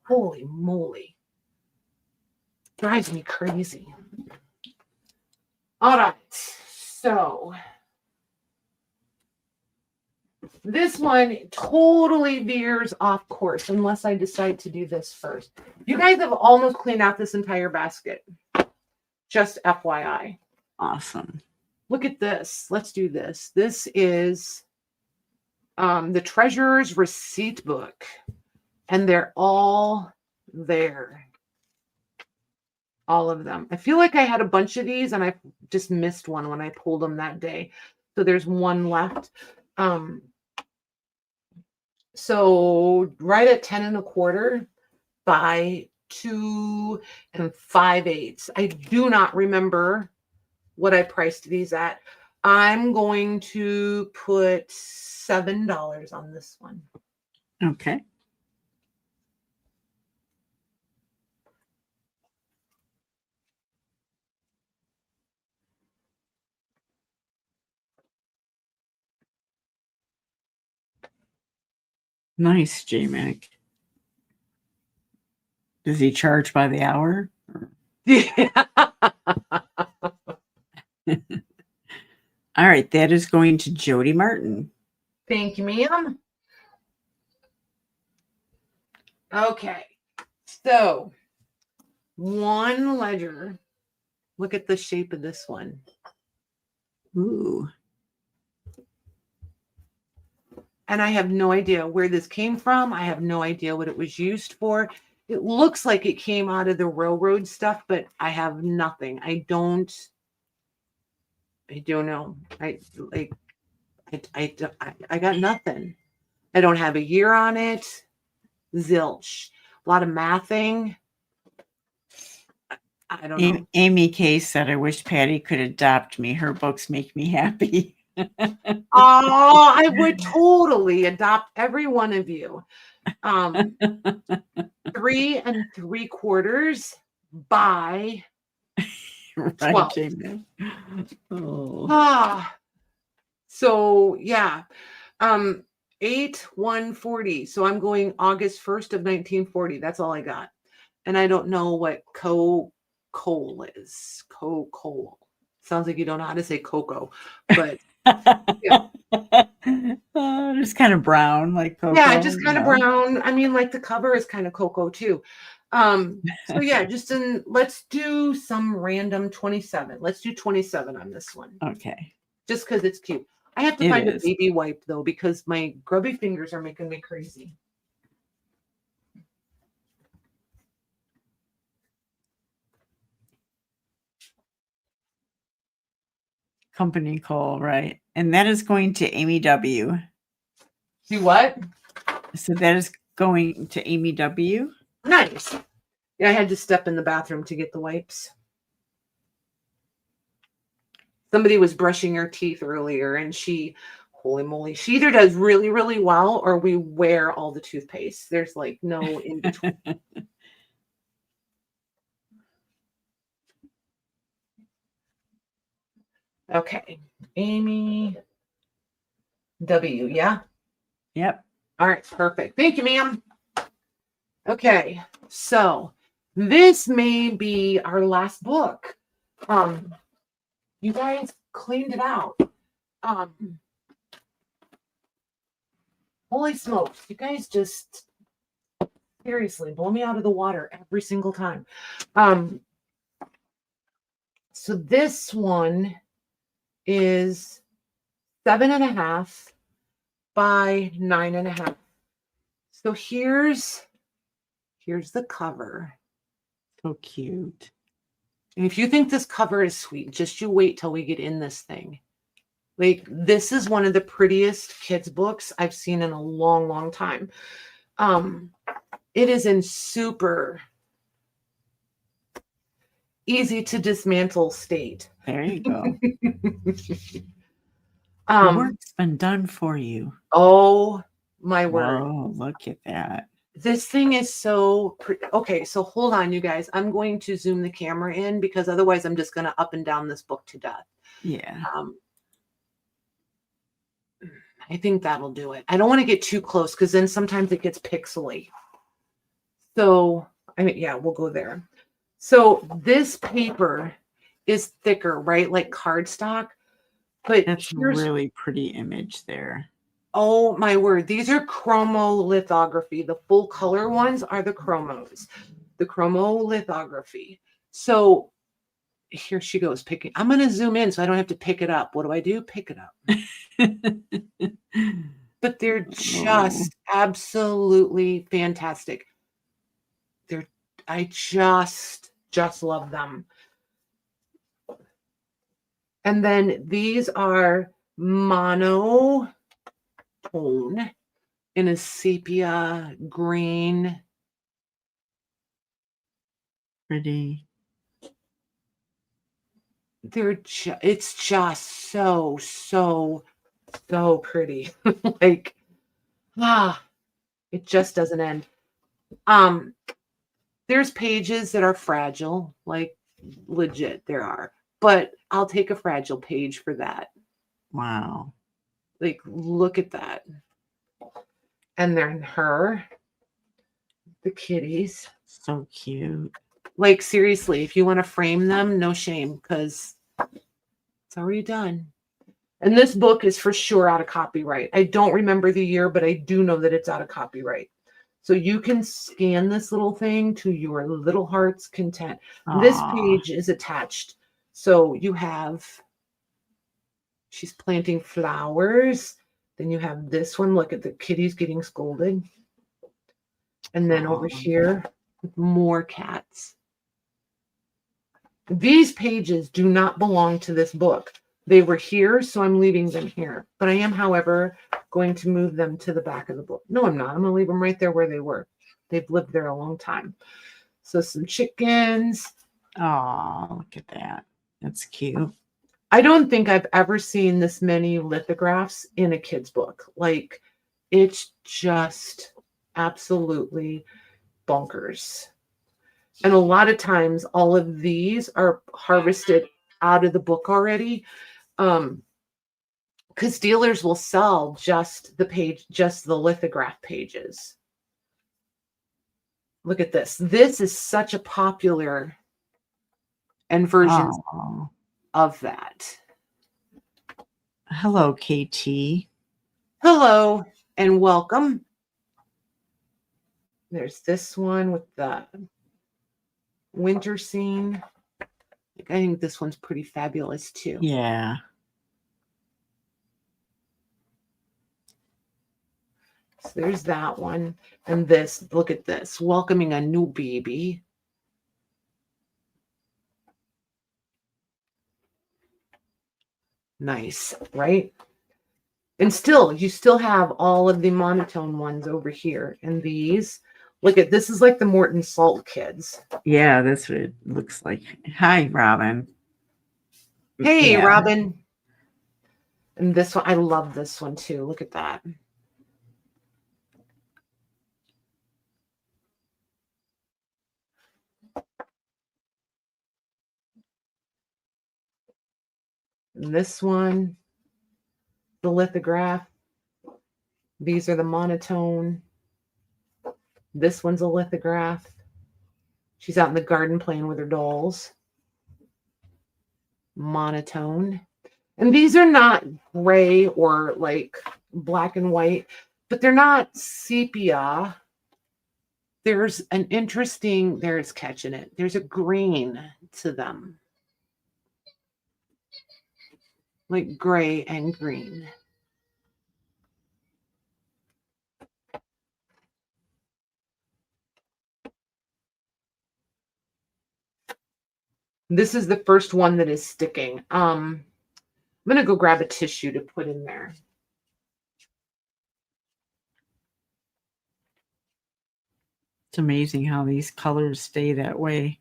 Holy moly. Drives me crazy. All right. So this one totally veers off course unless I decide to do this first. You guys have almost cleaned out this entire basket. Just FYI. Awesome. Look at this. Let's do this. This is the Treasurer's Receipt Book. And they're all there. All of them. I feel like I had a bunch of these and I just missed one when I pulled them that day. So there's one left. So right at 10 1/4 by 2 5/8. I do not remember what I priced these at. I'm going to put $7 on this one. Okay. Nice, J-Mac. Does he charge by the hour? Yeah. All right, that is going to Jody Martin. Thank you, ma'am. Okay, so one ledger. Look at the shape of this one. Ooh. And I have no idea where this came from. I have no idea what it was used for. It looks like it came out of the railroad stuff, but I have nothing. I don't know. I got nothing. I don't have a year on it. Zilch. A lot of mathing. I don't know. Amy K said, I wish Patty could adopt me. Her books make me happy. Oh, I would totally adopt every one of you. 3 3/4 by 12. Right, oh. So yeah. 8 1/40. So I'm going August 1st of 1940. That's all I got. And I don't know what coal is. Coal. Sounds like you don't know how to say cocoa, but yeah. Just kind of brown, like cocoa. Yeah, just kind of brown. I mean, like the cover is kind of cocoa too. So yeah, let's do some random 27. Let's do 27 on this one. Okay. Just because it's cute. I have to find a baby wipe though, because my grubby fingers are making me crazy. Company Cole, right? And that is going to Amy W. See what? So that is going to Amy W. Nice. Yeah, I had to step in the bathroom to get the wipes. Somebody was brushing her teeth earlier, and she, holy moly, she either does really, really well or we wear all the toothpaste. There's like no in between. Okay. Amy W. Yeah. Yep. All right. Perfect. Thank you, ma'am. Okay. So this may be our last book. You guys cleaned it out. Holy smokes. You guys just seriously blow me out of the water every single time. So this one is 7.5 by 9.5. So here's the cover. So cute. And if you think this cover is sweet, just you wait till we get in this thing. Like, this is one of the prettiest kids books I've seen in a long, long time. It is in super easy to dismantle state. There you go. The work's been done for you. Oh my word. Oh, look at that. This thing is so pretty. Okay, so hold on, you guys. I'm going to zoom the camera in because otherwise I'm just going to up and down this book to death. Yeah. I think that'll do it. I don't want to get too close because then sometimes it gets pixely. So, I mean, yeah, we'll go there. So this paper is thicker, right? Like cardstock. But that's a really pretty image there. Oh my word. These are chromolithography. The full color ones are the chromos. The chromolithography. So here she goes picking. I'm going to zoom in so I don't have to pick it up. What do? Pick it up. But they're just absolutely fantastic. I just love them. And then these are monotone in a sepia green. Pretty. It's just so pretty. Like, it just doesn't end. There's pages that are fragile, like legit there are, but I'll take a fragile page for that. Wow. Like, look at that. And then the kitties. So cute. Like, seriously, if you want to frame them, no shame, because it's already done. And this book is for sure out of copyright. I don't remember the year, but I do know that it's out of copyright. So you can scan this little thing to your little heart's content. Aww. This page is attached. So you have, she's planting flowers. Then you have this one. Look at the kitties getting scolded. And then over here, more cats. These pages do not belong to this book. They were here, so I'm leaving them here. But I am, however, going to move them to the back of the book. No, I'm not. I'm going to leave them right there where they were. They've lived there a long time. So some chickens. Oh, look at that. That's cute. I don't think I've ever seen this many lithographs in a kid's book. Like, it's just absolutely bonkers. And a lot of times, all of these are harvested out of the book already. Because dealers will sell just the lithograph pages. Look at this. This is such a popular and versions of that. Hello, KT. Hello and welcome. There's this one with the winter scene. I think this one's pretty fabulous too. Yeah. So there's that one. And this, look at this, welcoming a new baby. Nice, right? And still, you still have all of the monotone ones over here. And these, look at this is like the Morton Salt kids. Yeah, that's what it looks like. Hi, Robin. Hey, Yeah. Robin. And this one, I love this one too. Look at that. And this one, the lithograph. These are the monotone. This one's a lithograph. She's out in the garden playing with her dolls. Monotone. And these are not gray or like black and white, but they're not sepia. There's an interesting, there's catching it. There's a green to them. Like gray and green. This is the first one that is sticking. I'm going to go grab a tissue to put in there. It's amazing how these colors stay that way.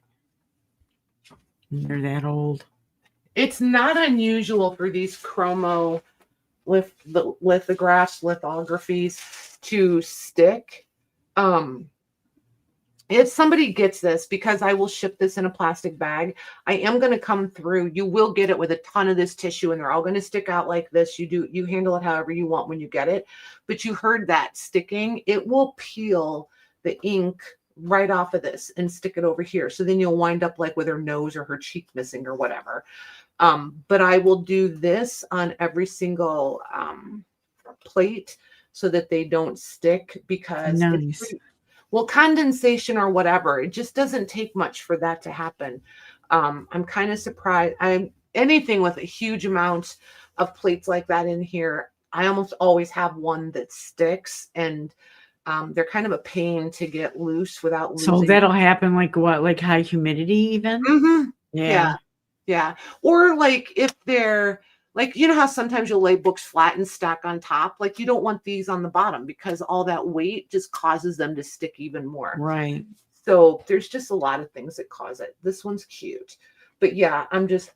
They're that old. It's not unusual for these chromo lithographs, lithographies to stick. If somebody gets this, because I will ship this in a plastic bag, I am going to come through. You will get it with a ton of this tissue, and they're all going to stick out like this. You handle it however you want when you get it. But you heard that sticking. It will peel the ink right off of this and stick it over here. So then you'll wind up like with her nose or her cheek missing or whatever. But I will do this on every single plate so that they don't stick, because nice. Well, condensation or whatever, it just doesn't take much for that to happen. I'm kind of surprised. Anything with a huge amount of plates like that in here, I almost always have one that sticks, and they're kind of a pain to get loose without losing. So that'll happen like what? Like high humidity even? Mm-hmm. Yeah. Or like if they're like, you know how sometimes you'll lay books flat and stack on top? Like you don't want these on the bottom because all that weight just causes them to stick even more. Right. So there's just a lot of things that cause it. This one's cute. But yeah, if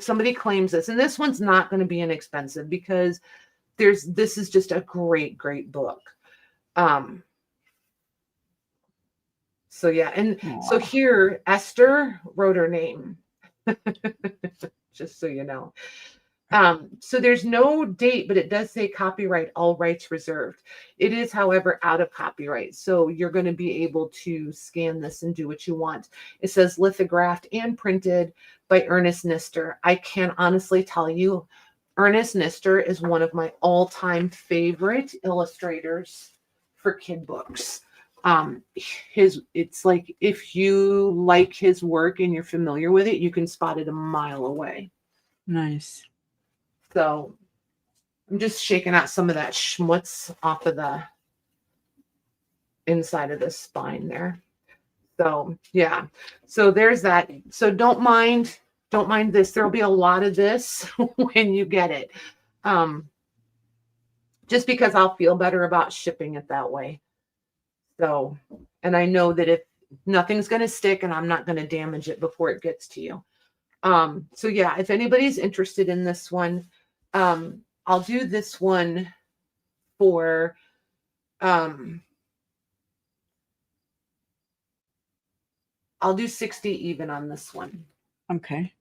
somebody claims this, and this one's not going to be inexpensive because this is just a great, great book. So yeah, and so here Esther wrote her name. Just so you know. So there's no date, but it does say copyright, all rights reserved. It is, however, out of copyright. So you're going to be able to scan this and do what you want. It says lithographed and printed by Ernest Nister. I can honestly tell you, Ernest Nister is one of my all-time favorite illustrators for kid books. It's like if you like his work and you're familiar with it, you can spot it a mile away. Nice. So I'm just shaking out some of that schmutz off of the inside of the spine there. So yeah, so there's that. So don't mind this. There'll be a lot of this when you get it. Just because I'll feel better about shipping it that way. So, and I know that if nothing's going to stick and I'm not going to damage it before it gets to you. So yeah, if anybody's interested in this one, I'll do this one for, I'll do 60 even on this one. Okay.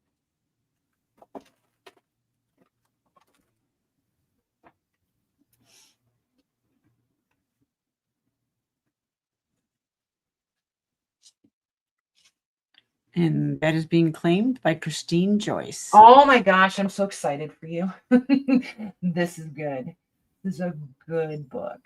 And that is being claimed by Christine Joyce. Oh my gosh, I'm so excited for you. This is good. This is a good book.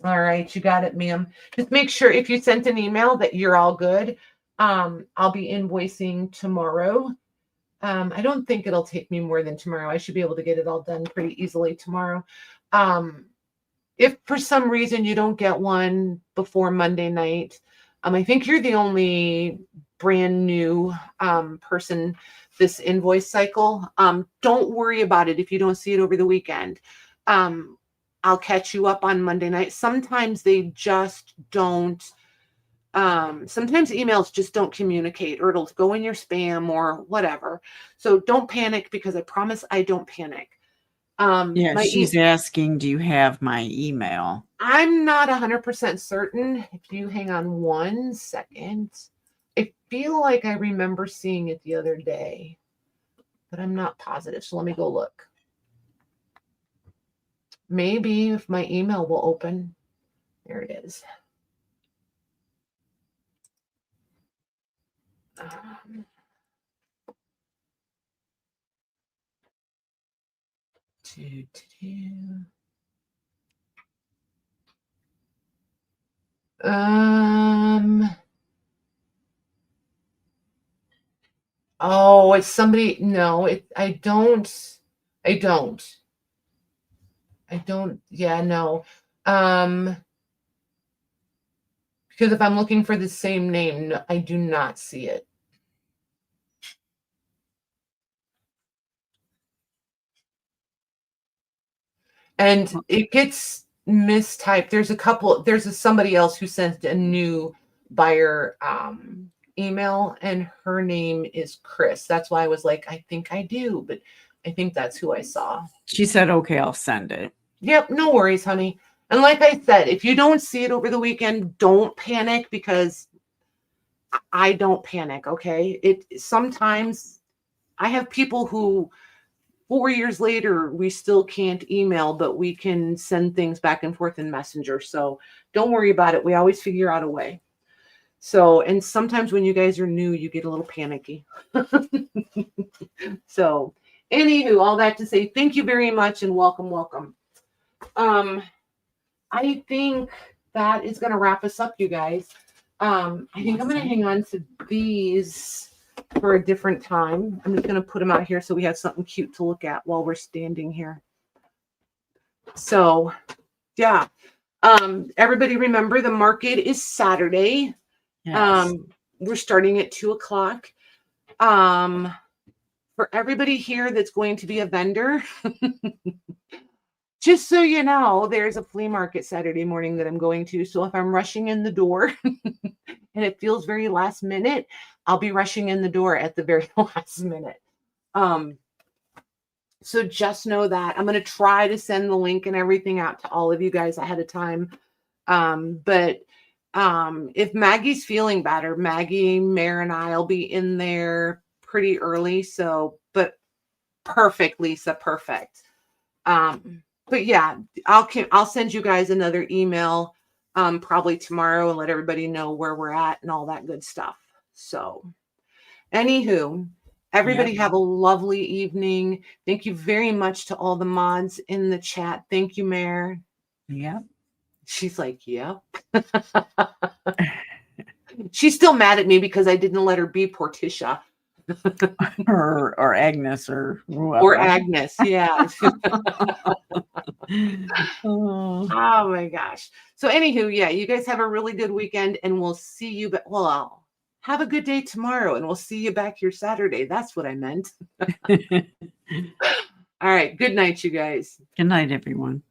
All right, you got it, ma'am. Just make sure if you sent an email that you're all good. I'll be invoicing tomorrow. I don't think it'll take me more than tomorrow. I should be able to get it all done pretty easily tomorrow. If for some reason you don't get one before Monday night, I think you're the only brand new person this invoice cycle. Don't worry about it if you don't see it over the weekend. I'll catch you up on Monday night. Sometimes they just don't, sometimes emails just don't communicate, or it'll go in your spam or whatever. So don't panic, because I promise I don't panic. Yeah, she's asking, do you have my email? I'm not 100% certain. If you hang on 1 second, I feel like I remember seeing it the other day, but I'm not positive. So let me go look. Maybe if my email will open. There it is. Oh, it's somebody. No, I don't. Yeah, no. Because if I'm looking for the same name, no, I do not see it. And it gets mistyped. There's somebody else who sent a new buyer email, and her name is Chris. That's why I was like, I think I do, but I think that's who I saw. She said, okay, I'll send it. Yep, no worries, honey. And like I said, if you don't see it over the weekend, don't panic, because I don't panic, okay? Sometimes I have people who 4 years later, we still can't email, but we can send things back and forth in Messenger. So don't worry about it. We always figure out a way. So, and sometimes when you guys are new, you get a little panicky. So, anywho, all that to say, thank you very much and welcome, welcome. I think that is going to wrap us up, you guys. I think I'm going to hang on to these for a different time. I'm just going to put them out here so we have something cute to look at while we're standing here. So, yeah. Everybody remember, the market is Saturday. Yes. We're starting at 2:00. For everybody here that's going to be a vendor, just so you know, there's a flea market Saturday morning that I'm going to. So if I'm rushing in the door and it feels very last minute, I'll be rushing in the door at the very last minute. So just know that. I'm going to try to send the link and everything out to all of you guys ahead of time. But if Maggie's feeling better, Maggie, Mare, and I'll be in there pretty early. So, but perfect, Lisa, perfect. But yeah, I'll send you guys another email probably tomorrow and let everybody know where we're at and all that good stuff. So, anywho, everybody have a lovely evening. Thank you very much to all the mods in the chat. Thank you, Mare. Yeah. She's like, yeah. She's still mad at me because I didn't let her be Portia. or Agnes or whoever. Or Agnes, yeah. Oh my gosh. So anywho, yeah, you guys have a really good weekend and we'll see you. Well, I'll have a good day tomorrow and we'll see you back here Saturday. That's what I meant. All right. Good night, you guys. Good night, everyone.